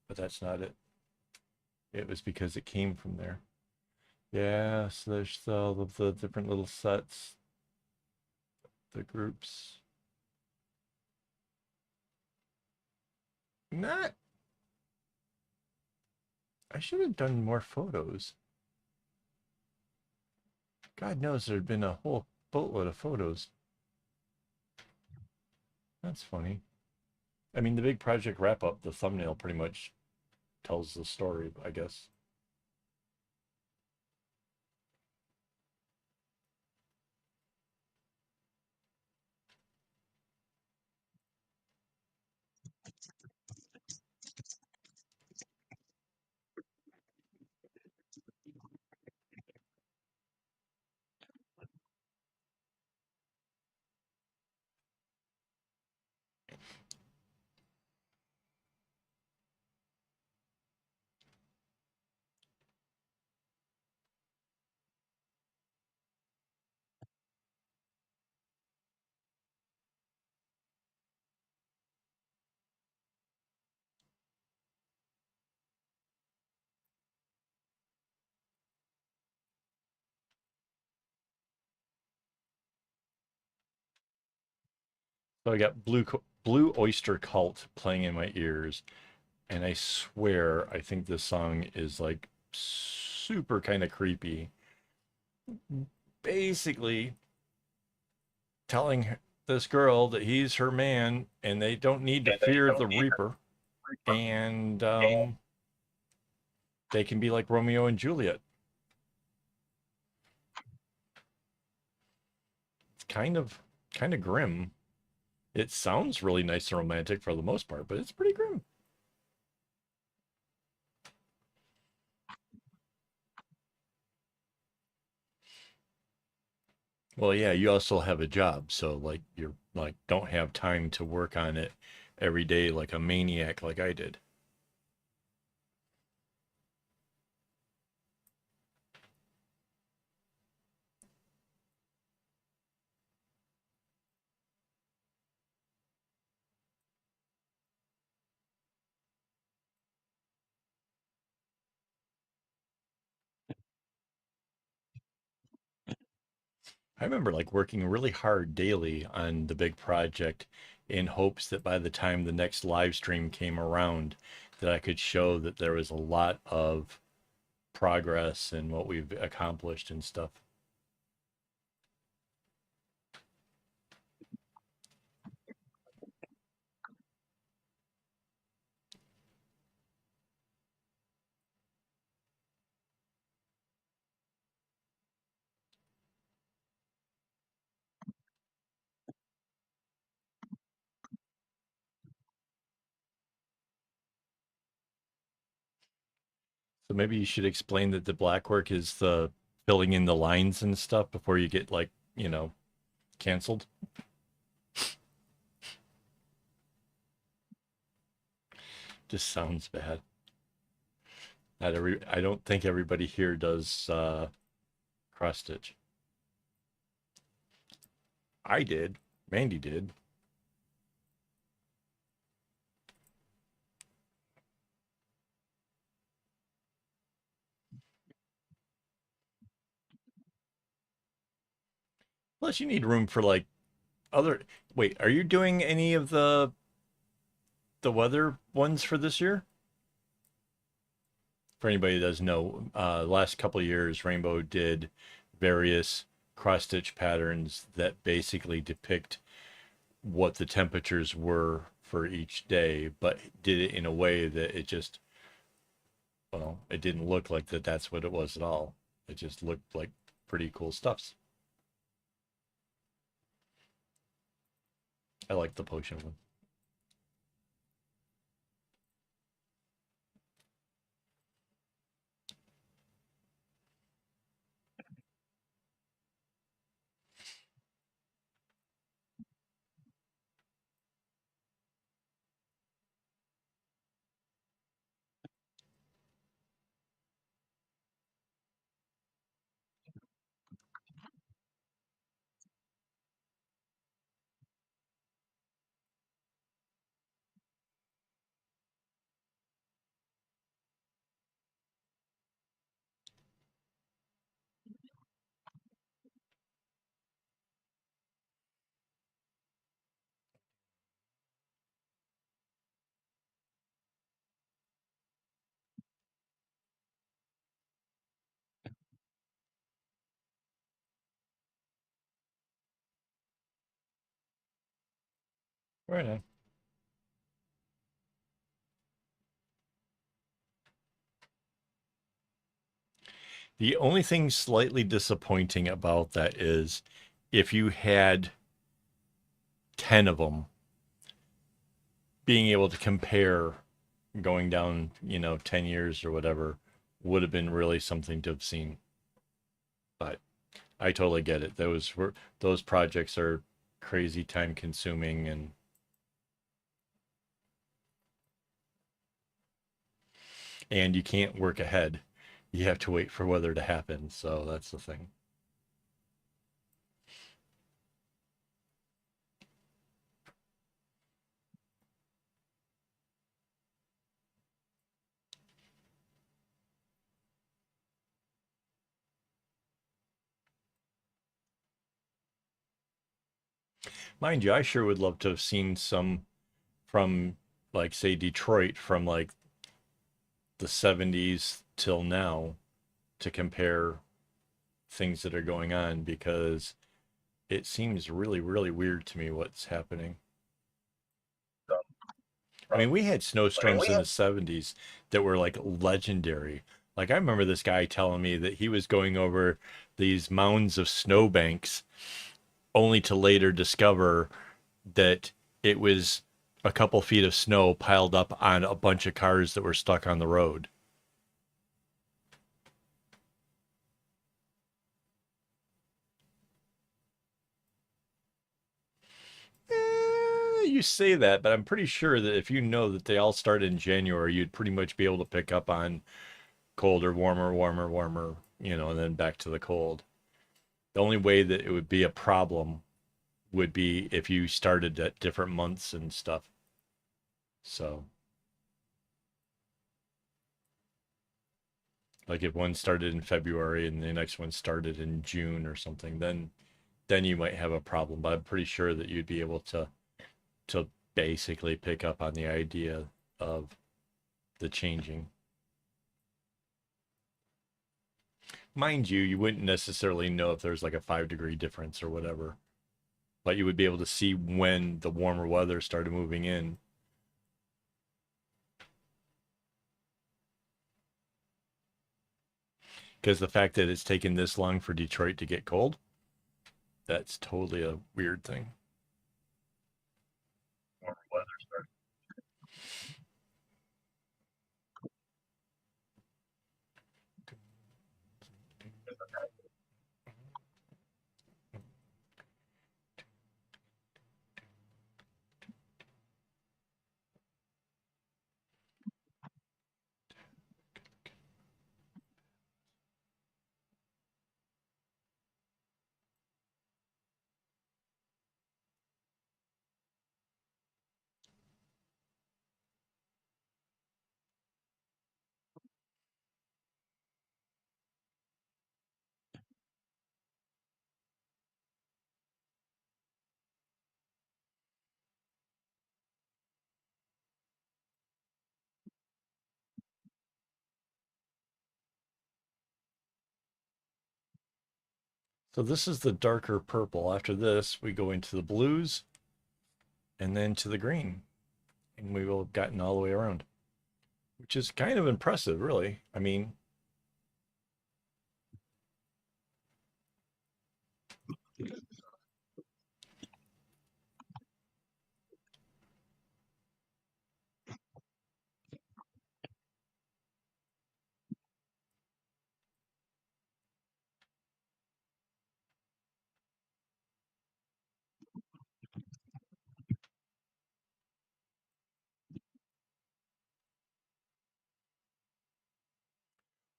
but that's not it. It was because it came from there. Yeah, so there's all of the different little sets, the groups. Not. I should have done more photos. God knows there'd been a whole boatload of photos. That's funny. I mean, the big project wrap up, the thumbnail pretty much tells the story, I guess. So I got Blue Oyster Cult playing in my ears, and I swear I think this song is like super kind of creepy. Basically, telling this girl that he's her man and they don't need to fear the Reaper, and they can be like Romeo and Juliet. It's kind of grim. It sounds really nice and romantic for the most part, but it's pretty grim. Well, yeah, you also have a job, so like you're like don't have time to work on it every day like a maniac like I did. I remember like working really hard daily on the big project in hopes that by the time the next live stream came around that I could show that there was a lot of progress and what we've accomplished and stuff. So maybe you should explain that the black work is the filling in the lines and stuff before you get like, canceled. Just sounds bad. I don't think everybody here does cross stitch. I did. Mandy did. Plus, you need room for like other. Wait, are you doing any of the weather ones for this year? For anybody that doesn't know, last couple of years, Rainbow did various cross stitch patterns that basically depict what the temperatures were for each day, but did it in a way that it just, well, it didn't look like that's what it was at all. It just looked like pretty cool stuffs. I like the potion one. Right on. The only thing slightly disappointing about that is if you had 10 of them, being able to compare going down, 10 years or whatever would have been really something to have seen. But I totally get it. Those projects are crazy time consuming and you can't work ahead. You have to wait for weather to happen. So that's the thing. Mind you, I sure would love to have seen some from like say Detroit from like the 70s till now to compare things that are going on because it seems really, really weird to me what's happening. I mean, we had snowstorms in the 70s that were like legendary. Like, I remember this guy telling me that he was going over these mounds of snowbanks only to later discover that it was a couple feet of snow piled up on a bunch of cars that were stuck on the road. You say that, but I'm pretty sure that if you know that they all started in January, you'd pretty much be able to pick up on colder, warmer, warmer, warmer, and then back to the cold. The only way that it would be a problem would be if you started at different months and stuff. So, like if one started in February and the next one started in June or something, then you might have a problem. But I'm pretty sure that you'd be able to basically pick up on the idea of the changing. Mind you, you wouldn't necessarily know if there's like a 5-degree difference or whatever, but you would be able to see when the warmer weather started moving in. Because the fact that it's taken this long for Detroit to get cold, that's totally a weird thing. So this is the darker purple. After this, we go into the blues and then to the green. And we will have gotten all the way around, which is kind of impressive, really. I mean,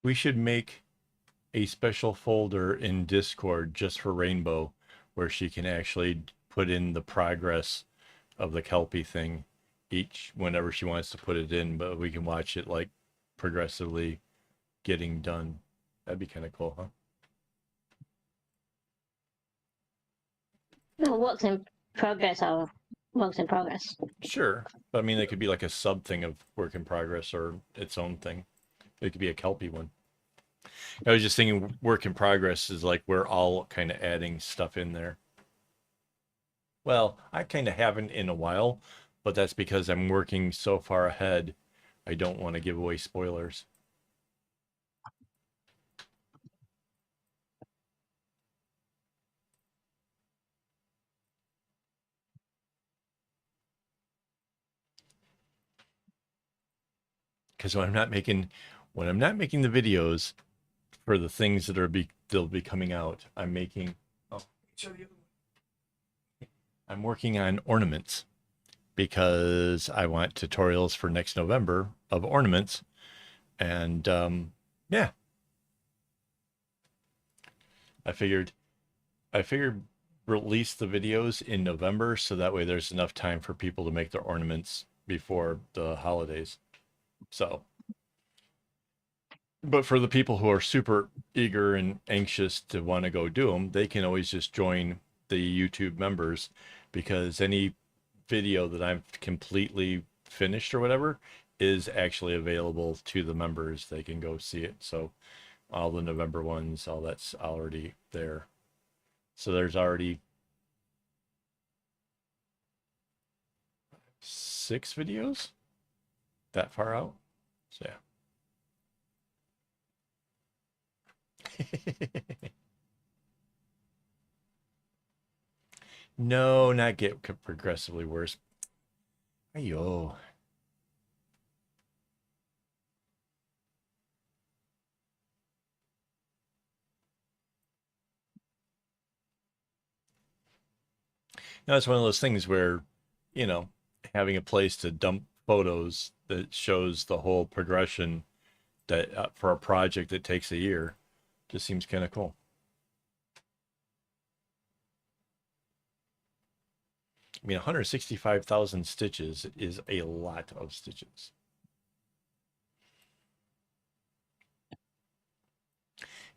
we should make a special folder in Discord just for Rainbow where she can actually put in the progress of the Kelpie thing each whenever she wants to put it in, but we can watch it like progressively getting done. That'd be kind of cool, huh? No, works in progress or works in progress. Sure. But I mean, it could be like a sub thing of work in progress or its own thing. It could be a Kelpie one. I was just thinking work in progress is like we're all kind of adding stuff in there. Well, I kind of haven't in a while, but that's because I'm working so far ahead. I don't want to give away spoilers. Because when I'm not making the videos for the things that they'll be coming out, I'm making. Oh, show the other one. I'm working on ornaments because I want tutorials for next November of ornaments, and yeah, I figured I figured release the videos in November so that way there's enough time for people to make their ornaments before the holidays. So, but for the people who are super eager and anxious to want to go do them, they can always just join the YouTube members because any video that I've completely finished or whatever is actually available to the members. They can go see it. So all the November ones, all that's already there. So there's already 6 videos that far out. So yeah. No, not get progressively worse. Ayo. Now it's one of those things where, you know, having a place to dump photos that shows the whole progression that for a project that takes a year just seems kind of cool. I mean, 165,000 stitches is a lot of stitches.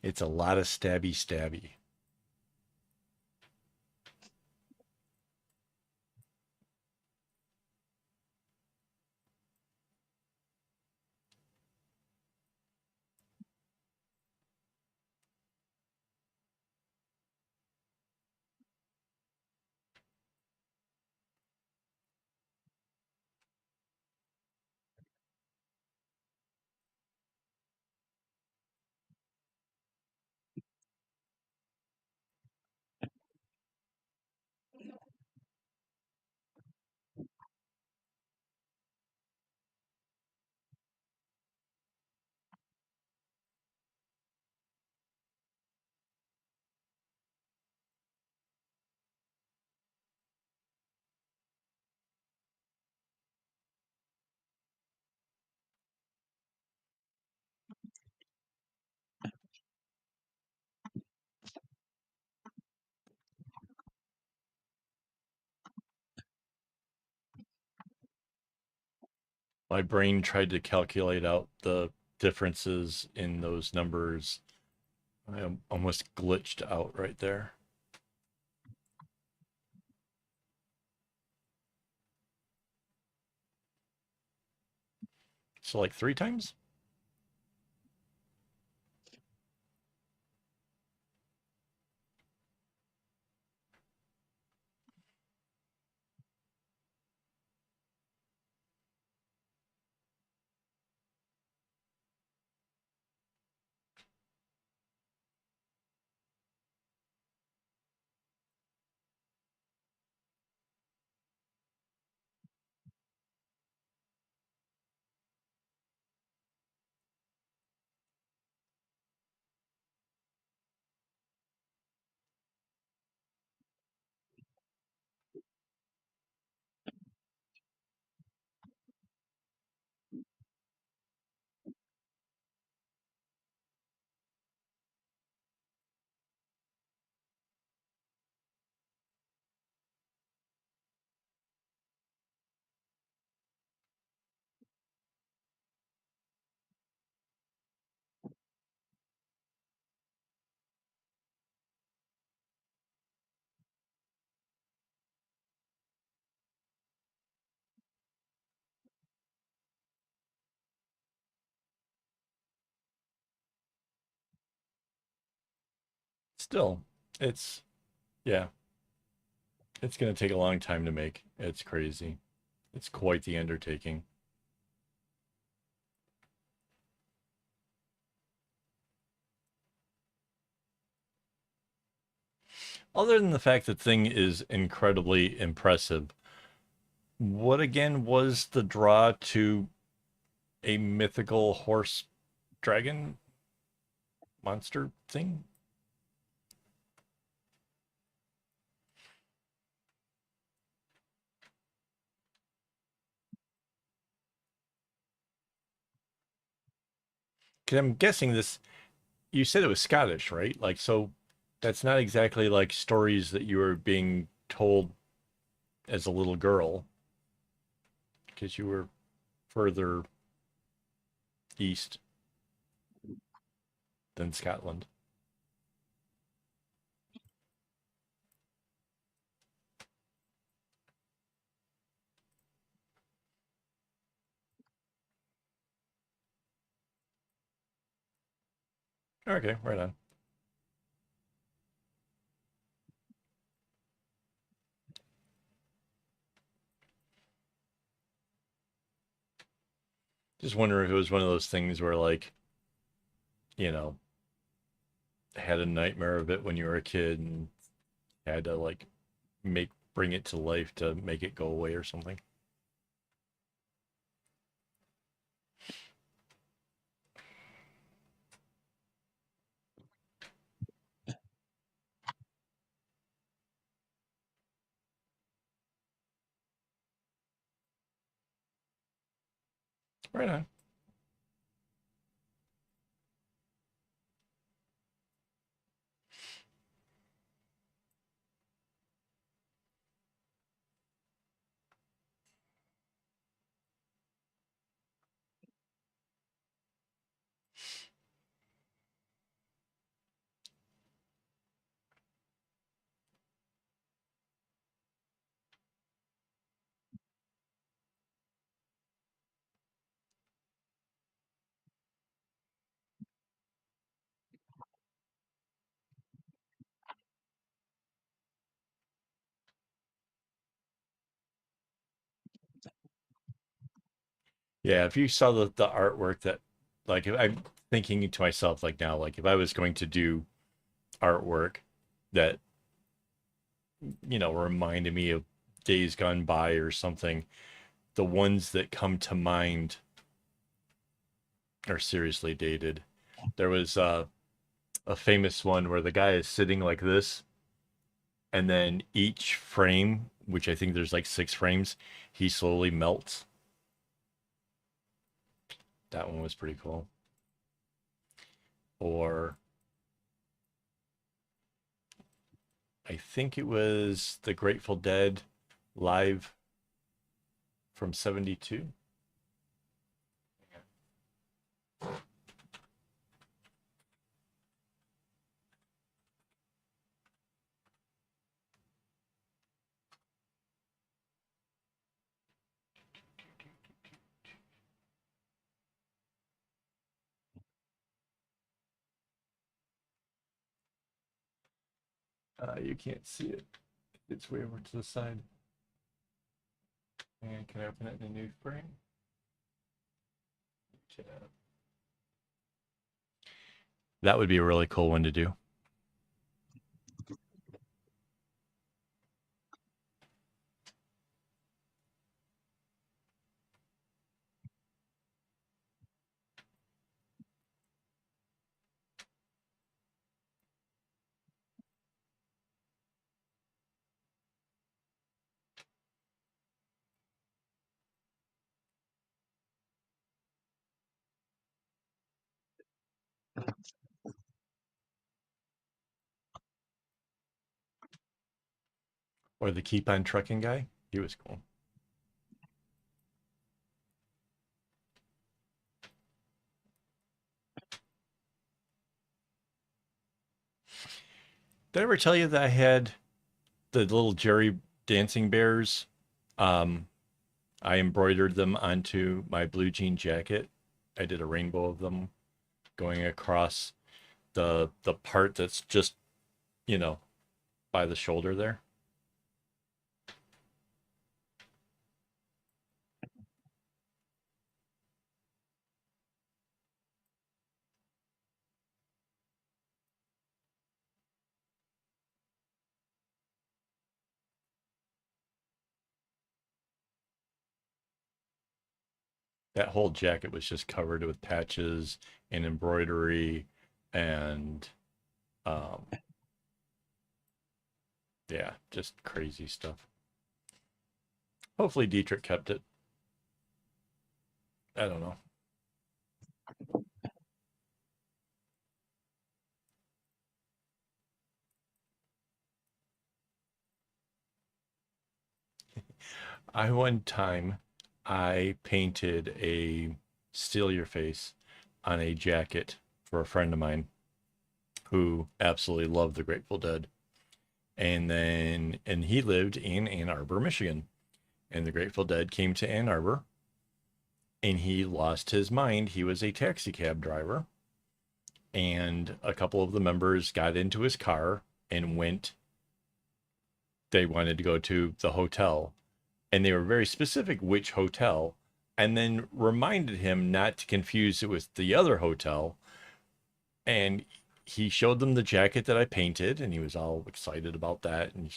It's a lot of stabby stabby. My brain tried to calculate out the differences in those numbers. I almost glitched out right there. So like 3 times? Still, it's, yeah, it's going to take a long time to make. It's crazy. It's quite the undertaking. Other than the fact that thing is incredibly impressive, what again was the draw to a mythical horse dragon monster thing? 'Cause I'm guessing this, you said it was Scottish, right? Like, so that's not exactly like stories that you were being told as a little girl because you were further east than Scotland. Okay, right on. Just wonder if it was one of those things where, like, you know, had a nightmare of it when you were a kid and had to like make bring it to life to make it go away or something. Right on. Yeah, if you saw the artwork that, like, if I'm thinking to myself like now, like if I was going to do artwork that, reminded me of days gone by or something, the ones that come to mind are seriously dated. There was a famous one where the guy is sitting like this, and then each frame, which I think there's like 6 frames, he slowly melts. That one was pretty cool. Or I think it was the Grateful Dead live from 72. You can't see it. It's way over to the side. And can I open it in a new frame? That would be a really cool one to do. Or the Keep on Trucking guy. He was cool. Did I ever tell you that I had the little Jerry dancing bears? Um, I embroidered them onto my blue jean jacket. I did a rainbow of them going across the part that's just you know, by the shoulder there. That whole jacket was just covered with patches and embroidery and um yeah, just crazy stuff. Hopefully Dietrich kept it. I don't know. One time I painted a steal your face on a jacket for a friend of mine who absolutely loved the Grateful Dead. And he lived in Ann Arbor, Michigan. And the Grateful Dead came to Ann Arbor and he lost his mind. He was a taxi cab driver. And a couple of the members got into his car and they wanted to go to the hotel. And they were very specific which hotel, and then reminded him not to confuse it with the other hotel. And he showed them the jacket that I painted, and he was all excited about that, and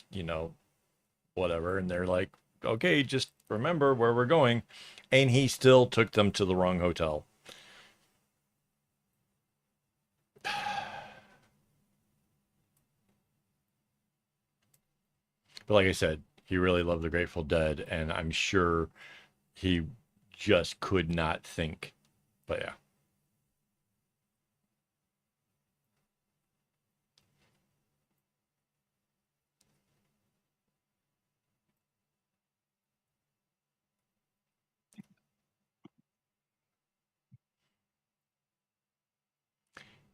whatever. And they're like, okay, just remember where we're going. And he still took them to the wrong hotel. But like I said, he really loved the Grateful Dead, and I'm sure he just could not think. But yeah.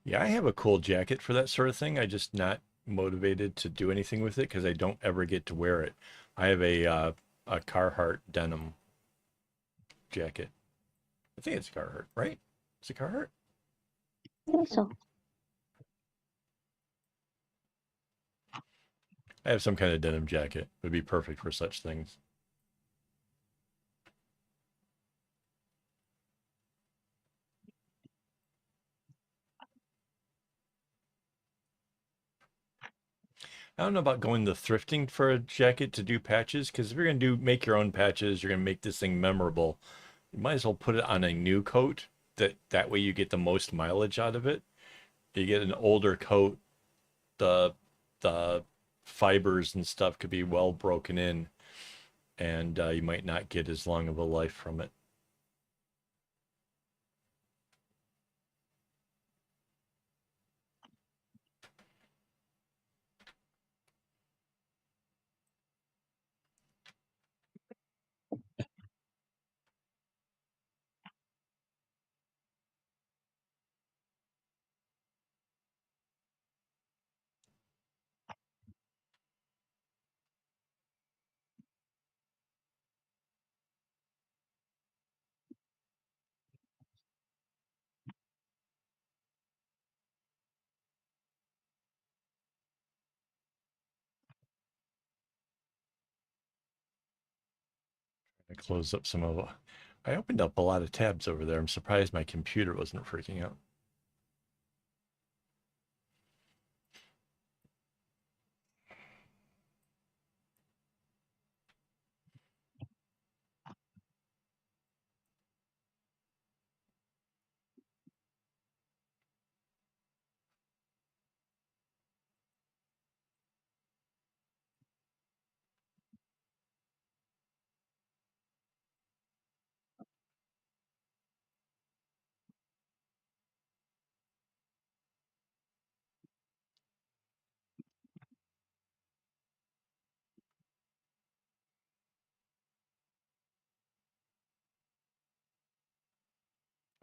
Yeah, I have a cool jacket for that sort of thing. I just not motivated to do anything with it because I don't ever get to wear it. I have a Carhartt denim jacket. I think it's Carhartt, right? Is it Carhartt? I think so. I have some kind of denim jacket. It would be perfect for such things. I don't know about going the thrifting for a jacket to do patches because if you're gonna do make your own patches, you're gonna make this thing memorable. You might as well put it on a new coat. That way you get the most mileage out of it. You get an older coat, the the fibers and stuff could be well broken in, and you might not get as long of a life from it. I close up some of it. I opened up a lot of tabs over there. I'm surprised my computer wasn't freaking out.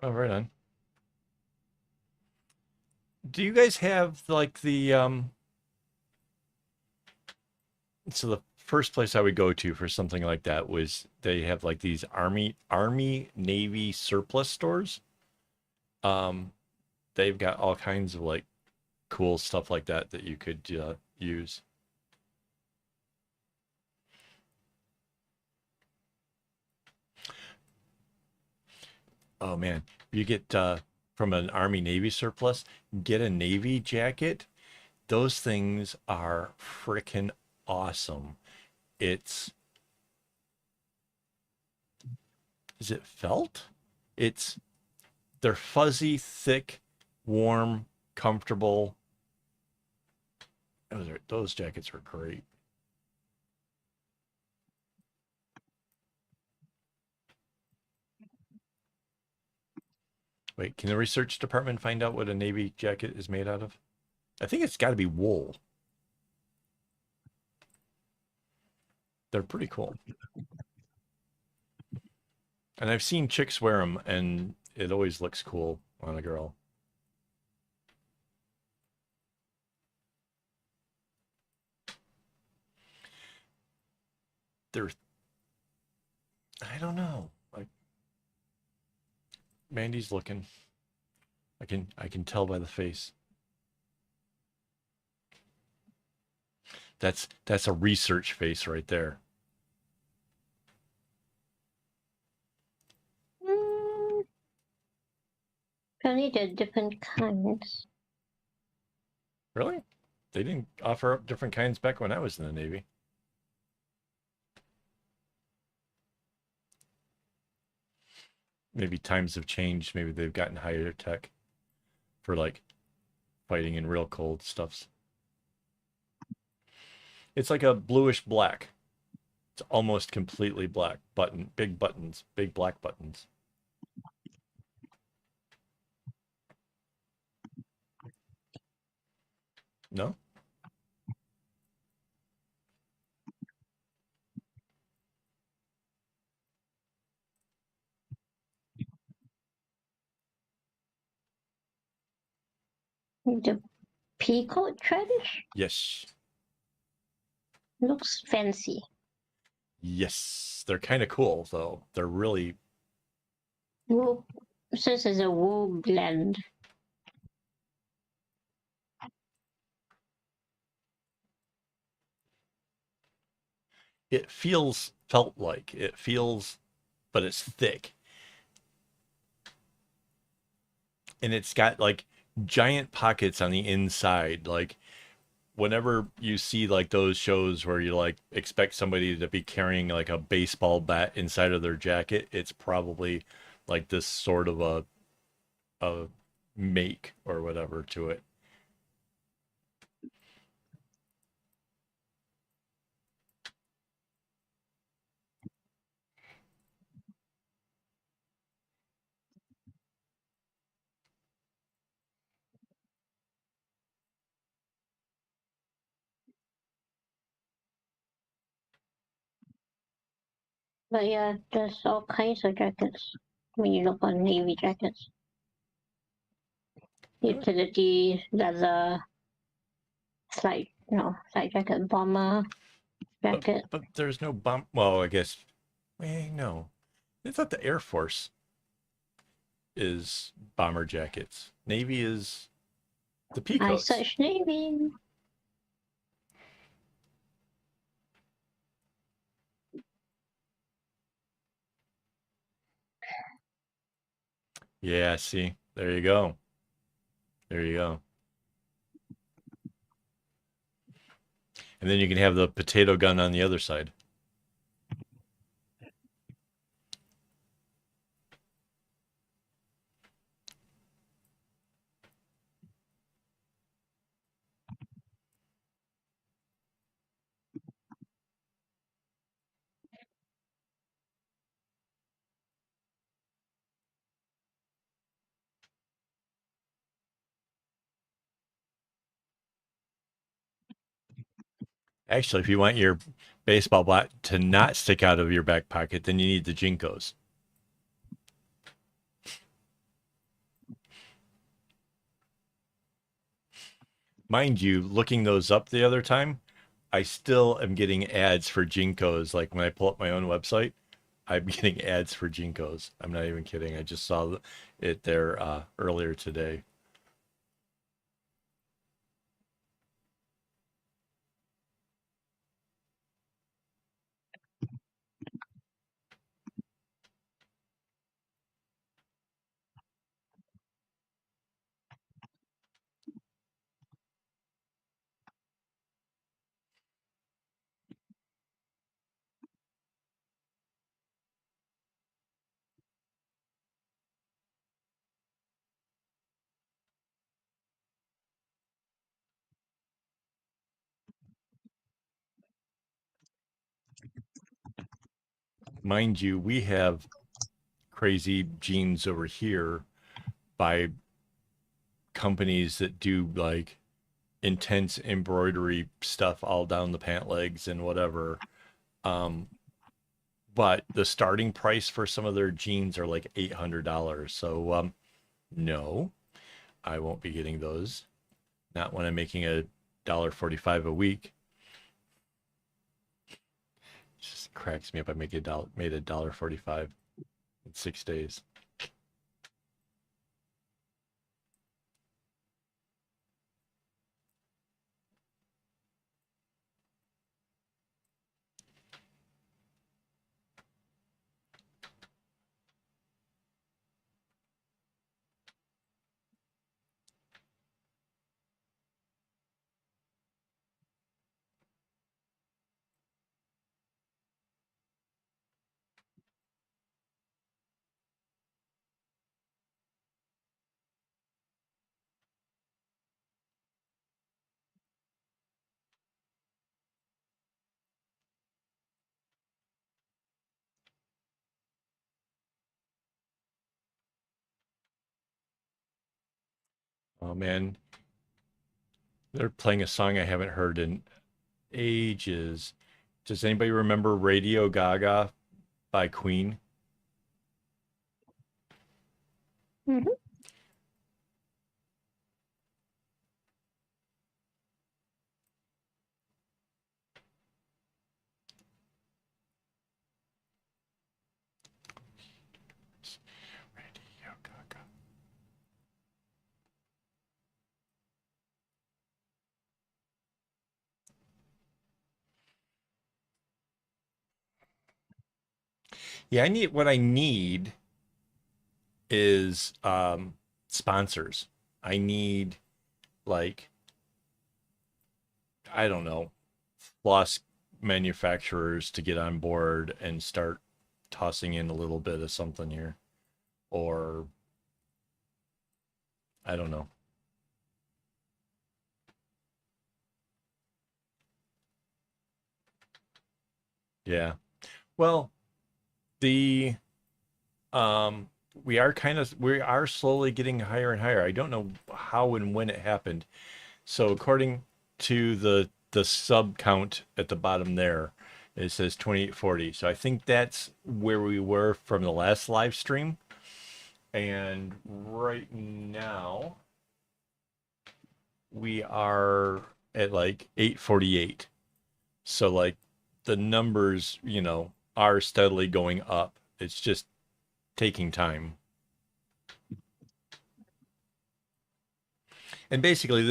Oh, right on. Do you guys have like the so the first place I would go to for something like that was they have like these army navy surplus stores. Um they've got all kinds of like cool stuff like that that you could use. Oh man, you get from an Army Navy surplus, get a Navy jacket. Those things are freaking awesome. It's is it felt? It's they're fuzzy, thick, warm, comfortable. Those jackets are great. Wait, can the research department find out what a Navy jacket is made out of? I think it's got to be wool. They're pretty cool. And I've seen chicks wear them, and it always looks cool on a girl. They're, I don't know. Like Mandy's looking. I can tell by the face. That's a research face right there. Apparently there are different kinds. Really? They didn't offer up different kinds back when I was in the Navy. Maybe times have changed. Maybe they've gotten higher tech for like fighting in real cold stuffs. It's like a bluish black. It's almost completely black. Big buttons, big black buttons. No? The peacoat tradish Yes. looks fancy. Yes. They're kind of cool, though. They're really. Wool, so this is a wool blend. It feels felt like. It feels, but it's thick. And it's got like giant pockets on the inside. Like whenever you see like those shows where you like expect somebody to be carrying like a baseball bat inside of their jacket, it's probably like this sort of a make or whatever to it. But yeah, there's all kinds of jackets when you look on Navy jackets. Really? Utility, leather, slide jacket, bomber But jacket. but there's no bomb. Well, I guess. No. I thought the Air Force is bomber jackets. Navy is the I peacoats. searched Navy. Yeah, see. There you go. There you go. And then you can have the potato gun on the other side. Actually, if you want your baseball bat to not stick out of your back pocket, then you need the Jinkos. Mind you, looking those up the other time, I still am getting ads for Jinkos. Like when I pull up my own website, I'm getting ads for Jinkos. I'm not even kidding. I just saw it there earlier today. mind you, we have crazy jeans over here by companies that do like intense embroidery stuff all down the pant legs and whatever. Um, but the starting price for some of their jeans are like $800. So no, I won't be getting those. Not when I'm making $1.45 a week. It just cracks me up. I made $1.45 in 6 days. Oh man, they're playing a song I haven't heard in ages. Does anybody remember Radio Gaga by Queen? Mhm. Radio Gaga. Yeah, what I need is sponsors. I need like I don't know, floss manufacturers to get on board and start tossing in a little bit of something here. Or I don't know. Yeah. Well, the um we are slowly getting higher and higher. I don't know how and when it happened. So according to the sub count at the bottom there, it says 2840. So I think that's where we were from the last live stream. And right now we are at like 848. So like the numbers, are steadily going up. It's just taking time. And basically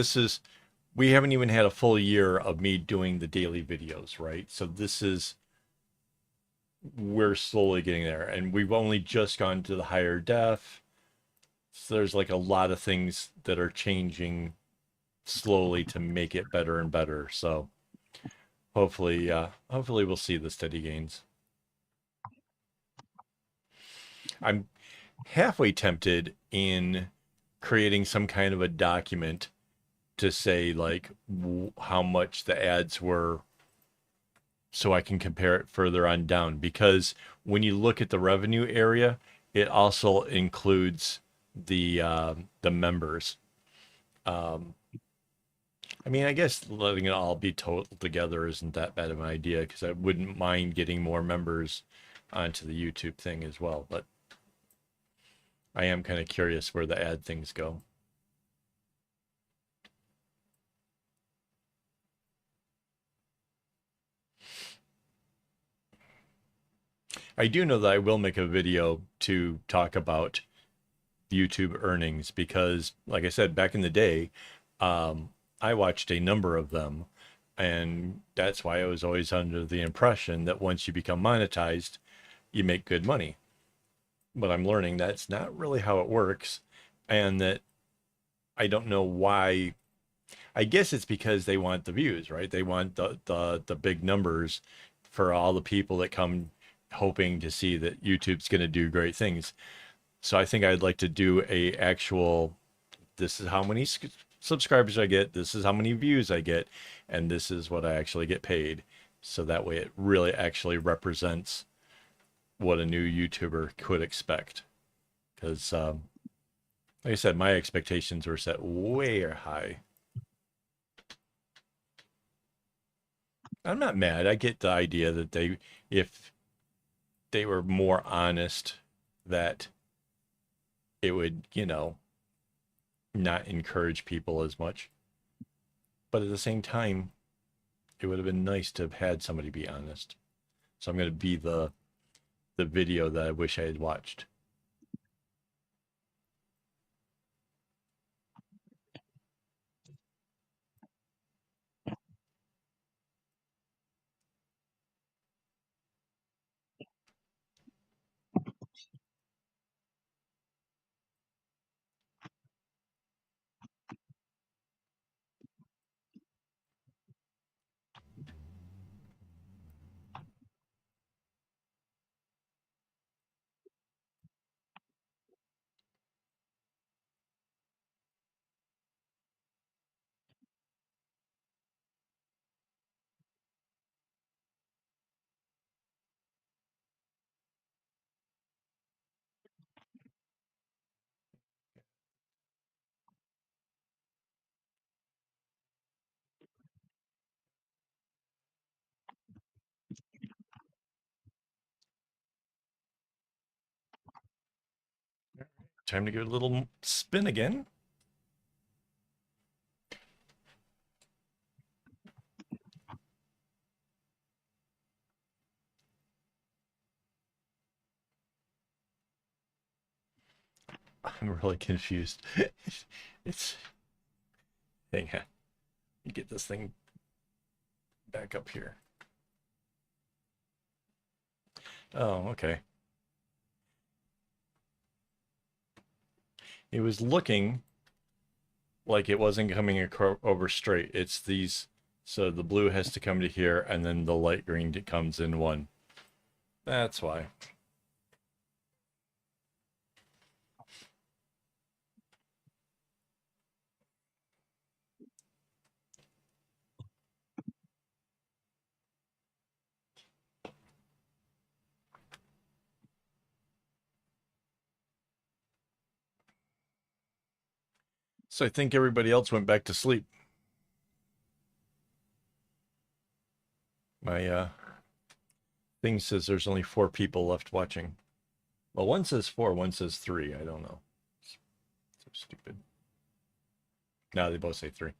we haven't even had a full year of me doing the daily videos, right? So we're slowly getting there, and we've only just gone to the higher def. So there's like a lot of things that are changing slowly to make it better and better. So hopefully we'll see the steady gains. I'm halfway tempted in creating some kind of a document to say like how much the ads were so I can compare it further on down, because when you look at the revenue area, it also includes the members. Um, I mean, I guess letting it all be total together isn't that bad of an idea, because I wouldn't mind getting more members onto the YouTube thing as well. But I am kind of curious where the ad things go. I do know that I will make a video to talk about YouTube earnings because, like I said, back in the day, I watched a number of them. And that's why I was always under the impression that once you become monetized, you make good money. But I'm learning that's not really how it works. And that I don't know why. I guess it's because they want the views, right? They want the big numbers for all the people that come hoping to see that YouTube's going to do great things. So I think I'd like to do a actual, this is how many subscribers I get, this is how many views I get, and this is what I actually get paid. So that way it really actually represents what a new YouTuber could expect. Because, like I said, my expectations were set way high. I'm not mad. I get the idea that if they were more honest, that it would, not encourage people as much. But at the same time, it would have been nice to have had somebody be honest. So I'm going to be the video that I wish I had watched. Time to give it a little spin again. I'm really confused. It's hang on. Get this thing back up here. Oh, okay. It was looking like it wasn't coming over straight. It's these, so the blue has to come to here, and then the light green comes in one. That's why. So I think everybody else went back to sleep. My thing says there's only 4 people left watching. Well, one says 4, one says 3. I don't know. So stupid. No, they both say 3.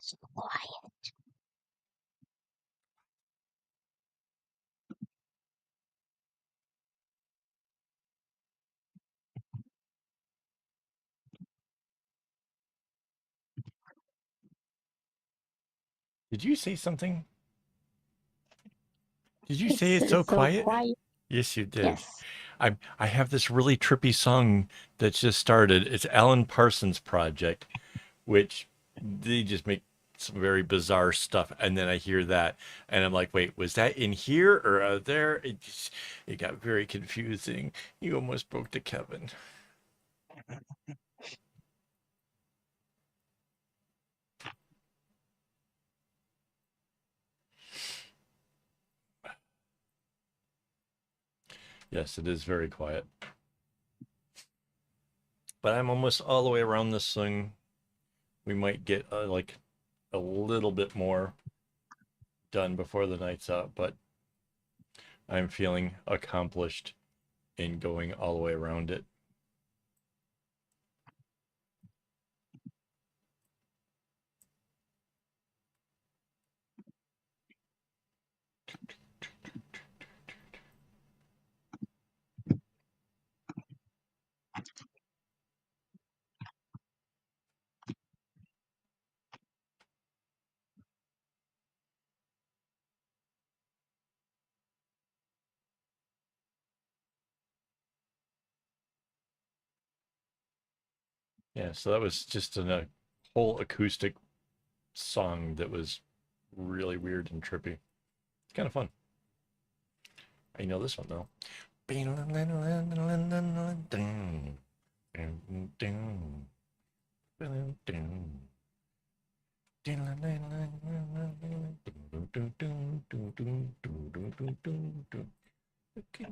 So quiet. Did you say something? Did you say it's so It's so quiet? quiet. Yes, you did. Yes. I have this really trippy song that just started. It's Alan Parsons' project, which they just make some very bizarre stuff. And then I hear that, and I'm like, wait, was that in here or out there? It got very confusing. You almost broke the Kevin. Yes, it is very quiet. But I'm almost all the way around this thing. We might get like a little bit more done before the night's up, but I'm feeling accomplished in going all the way around it. Yeah, so that was just a whole acoustic song that was really weird and trippy. It's kind of fun. I know this one though. Looking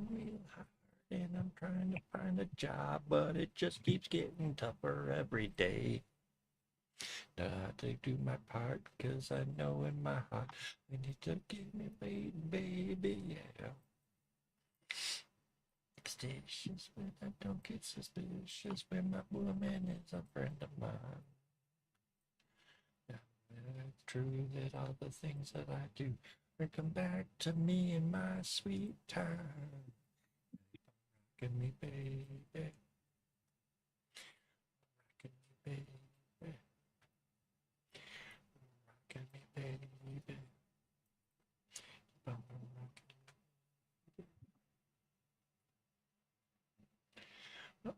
real hard and I'm trying to find a job, but it just keeps getting tougher every day. Got to do my part because I know in my heart I need to get me laid, baby, yeah. Statious when I don't get suspicious when my woman is a friend of mine. Yeah, it's true that all the things that I do bring come back to me in my sweet time. Give me, baby. Give me, baby. Give me, baby.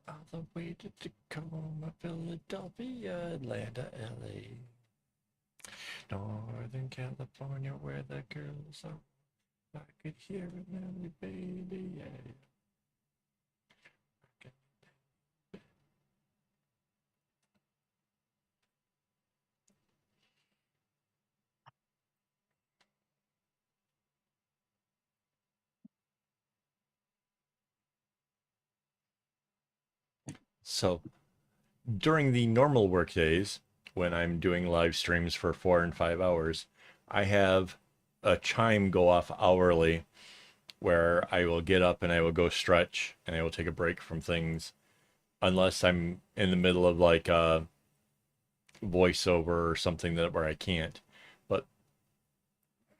All the way to Tacoma, Philadelphia, Atlanta, LA, Northern California, where the girls are. I could hear it now, baby, yeah. So during the normal work days, when I'm doing live streams for 4 and 5 hours, I have a chime go off hourly where I will get up and I will go stretch and I will take a break from things unless I'm in the middle of like a voiceover or something that where I can't. But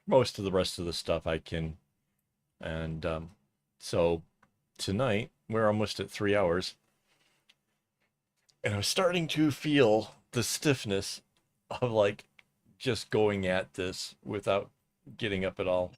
most of the rest of the stuff I can. And so tonight we're almost at 3 hours, and I'm starting to feel the stiffness of like just going at this without getting up at all.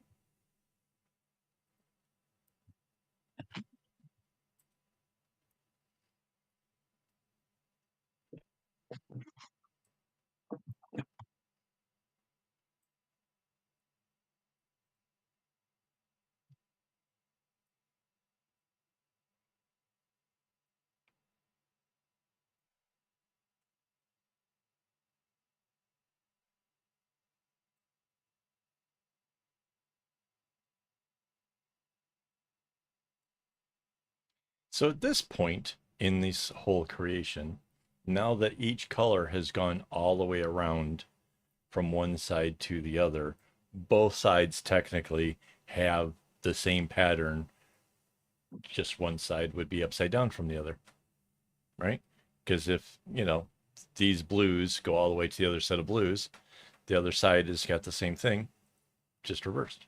So at this point in this whole creation, now that each color has gone all the way around from one side to the other, both sides technically have the same pattern, just one side would be upside down from the other, right? Because if, these blues go all the way to the other set of blues, the other side has got the same thing, just reversed.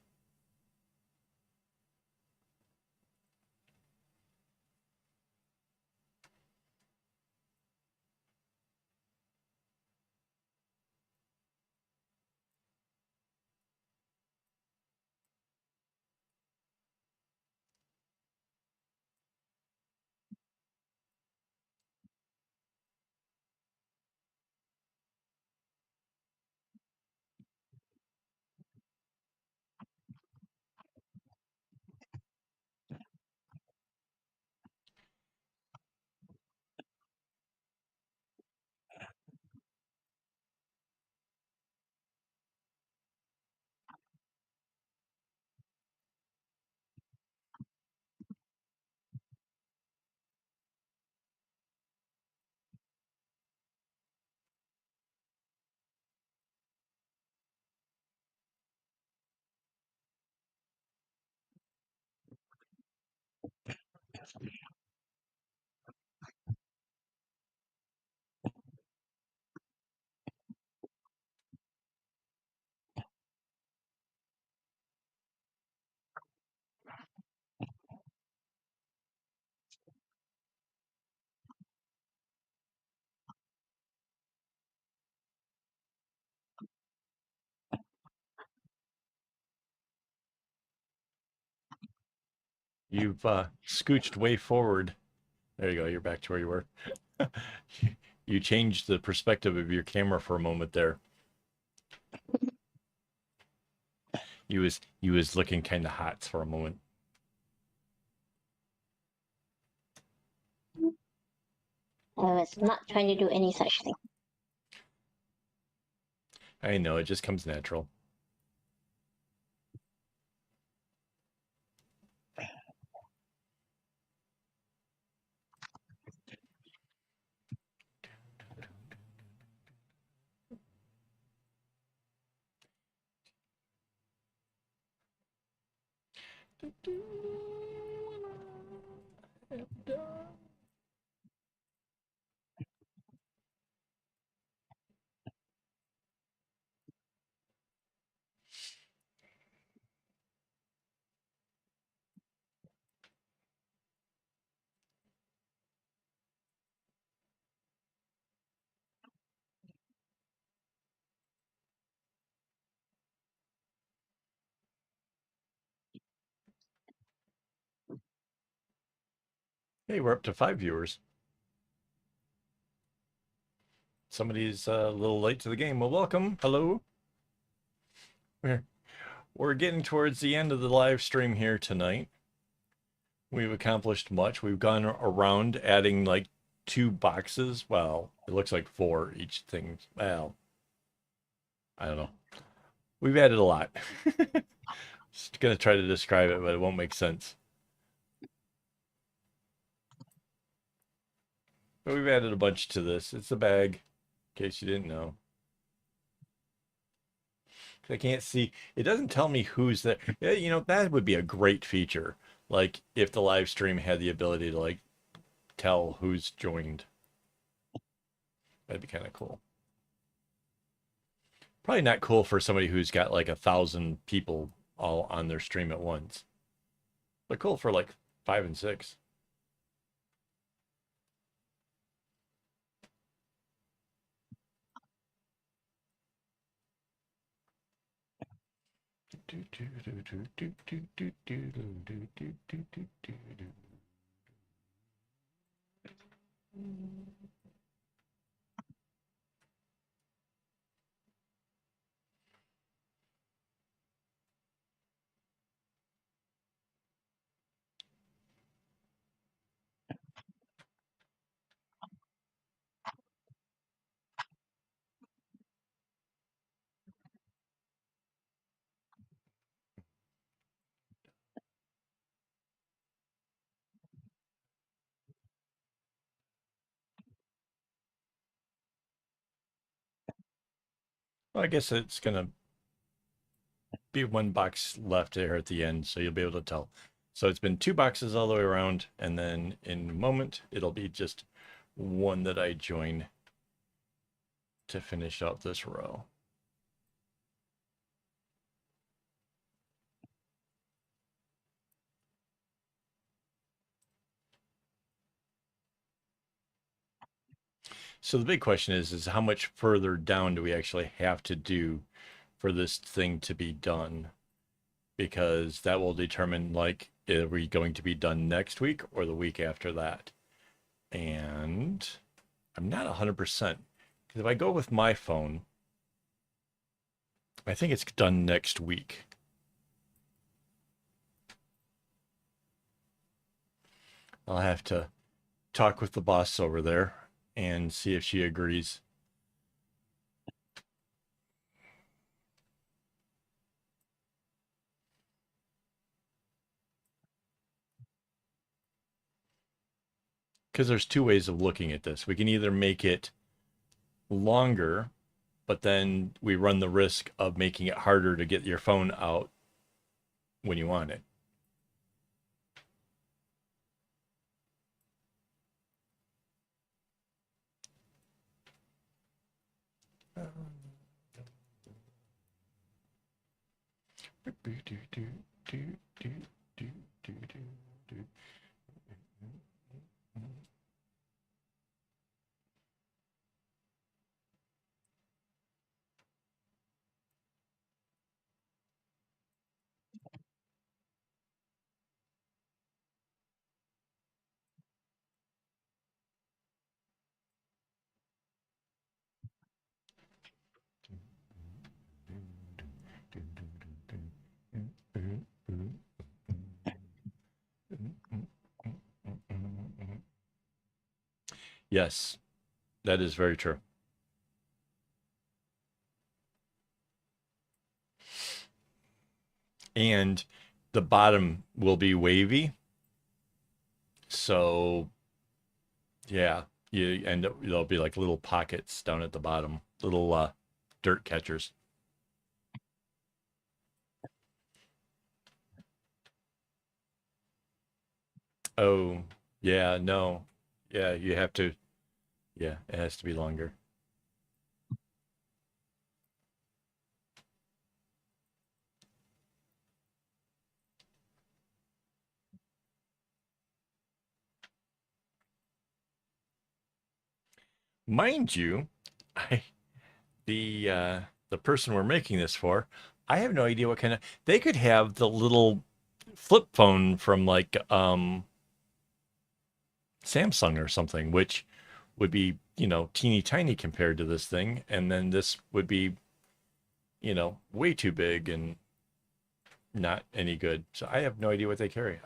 You've scooched way forward. There you go. You're back to where you were. You changed the perspective of your camera for a moment there. You was looking kind of hot for a moment. I was not trying to do any such thing. I know, it just comes natural. Hey, we're up to 5 viewers. Somebody's a little late to the game. Well, welcome. Hello. We're getting towards the end of the live stream here tonight. We've accomplished much. We've gone around adding like 2 boxes. Well, it looks like 4 each thing. Well, I don't know. We've added a lot. Just gonna try to describe it, but it won't make sense. But we've added a bunch to this. It's a bag, in case you didn't know. I can't see. It doesn't tell me who's there. Yeah, you know, that would be a great feature. Like if the live stream had the ability to like tell who's joined. That'd be kind of cool. Probably not cool for somebody who's got like 1,000 people all on their stream at once. But cool for like 5 and 6. Well, I guess it's gonna be 1 box left there at the end, so you'll be able to tell. So it's been 2 boxes all the way around, and then in a moment it'll be just 1 that I join to finish out this row. So the big question is how much further down do we actually have to do for this thing to be done? Because that will determine, like, are we going to be done next week or the week after that? And I'm not 100%. Because if I go with my phone, I think it's done next week. I'll have to talk with the boss over there and see if she agrees. Because there's 2 ways of looking at this. We can either make it longer, but then we run the risk of making it harder to get your phone out when you want it. Yes, that is very true. And the bottom will be wavy. So, yeah, you end up, there'll be like little pockets down at the bottom, little dirt catchers. Oh, yeah, no. Yeah, you have to, yeah, it has to be longer. Mind you, I the person we're making this for, I have no idea what kind of they could have the little flip phone from like Samsung or something, which would be, teeny tiny compared to this thing, and then this would be, way too big and not any good. So I have no idea what they carry.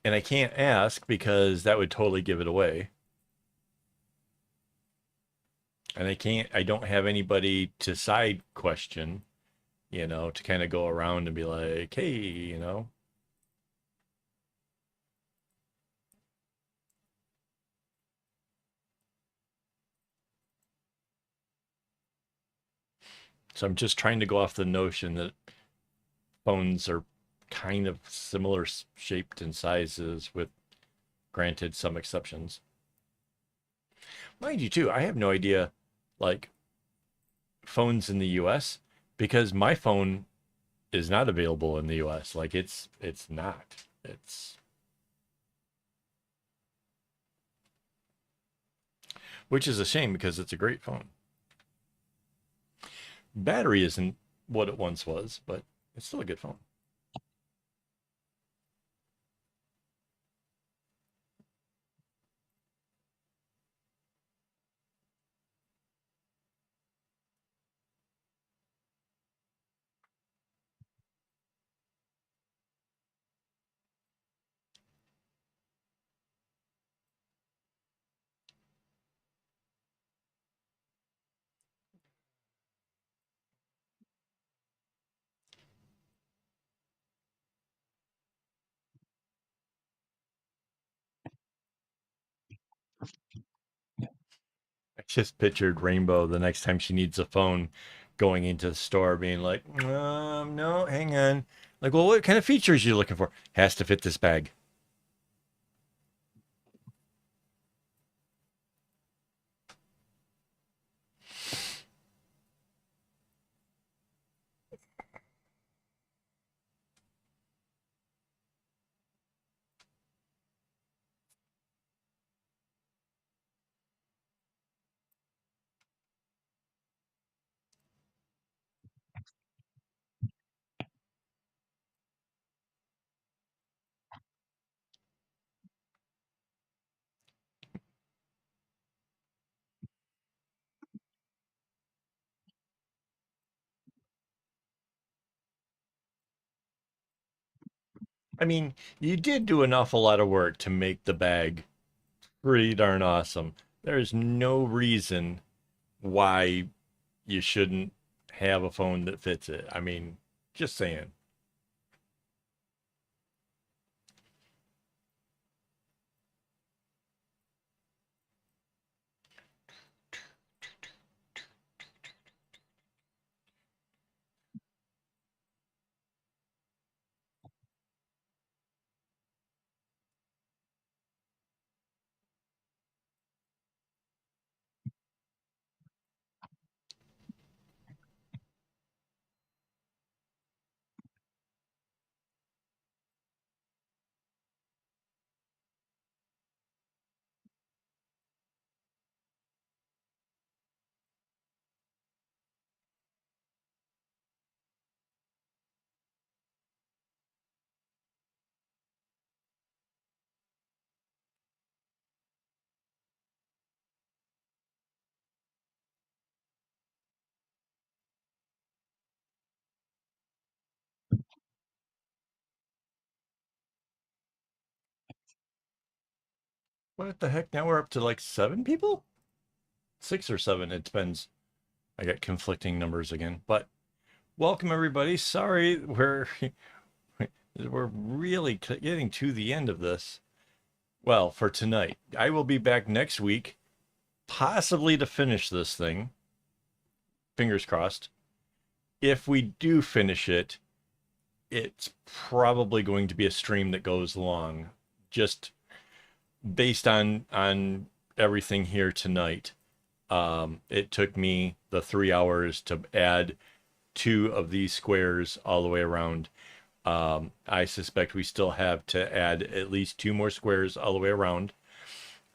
And I can't ask because that would totally give it away. And I don't have anybody to side question, to kind of go around and be like, hey, So I'm just trying to go off the notion that phones are kind of similar shaped and sizes, with granted some exceptions. Mind you, too, I have no idea, like phones in the U.S. because my phone is not available in the U.S. Like it's not. It's which is a shame because it's a great phone. Battery isn't what it once was, but it's still a good phone. I just pictured Rainbow the next time she needs a phone going into the store being like, no, hang on. Like, well, what kind of features are you looking for? Has to fit this bag. I mean, you did do an awful lot of work to make the bag pretty darn awesome. There's no reason why you shouldn't have a phone that fits it. I mean, just saying. What the heck? Now we're up to like 7 people? 6 or 7. It depends. I got conflicting numbers again. But welcome everybody. Sorry, we're really getting to the end of this. Well, for tonight. I will be back next week, possibly to finish this thing. Fingers crossed. If we do finish it, it's probably going to be a stream that goes long, just based on everything here tonight. It took me the 3 hours to add 2 of these squares all the way around. I suspect we still have to add at least 2 more squares all the way around,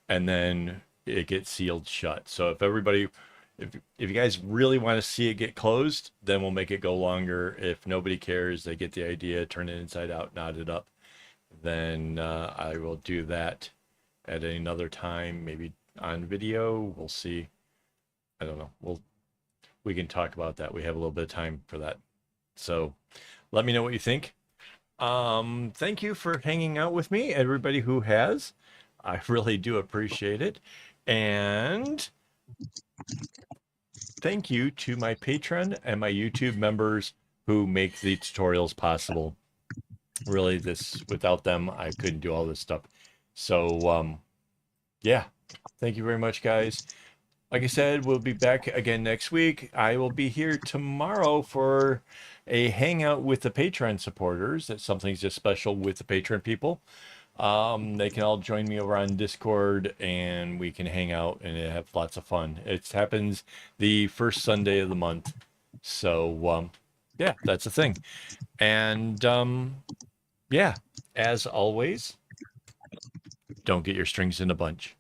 and then it gets sealed shut. So if you guys really want to see it get closed, then we'll make it go longer. If nobody cares, they get the idea, turn it inside out, knot it up, then I will do that at another time, maybe on video. We'll see. I don't know. We can talk about that. We have a little bit of time for that. So let me know what you think. Thank you for hanging out with me, everybody who has. I really do appreciate it. And thank you to my Patreon and my YouTube members who make the tutorials possible. Really, this without them, I couldn't do all this stuff. So, yeah, thank you very much, guys. Like I said, we'll be back again next week. I will be here tomorrow for a hangout with the Patreon supporters. That's something just special with the Patreon people. They can all join me over on Discord and we can hang out and have lots of fun. It happens the first Sunday of the month. So, yeah, that's the thing. And, yeah, as always, don't get your strings in a bunch.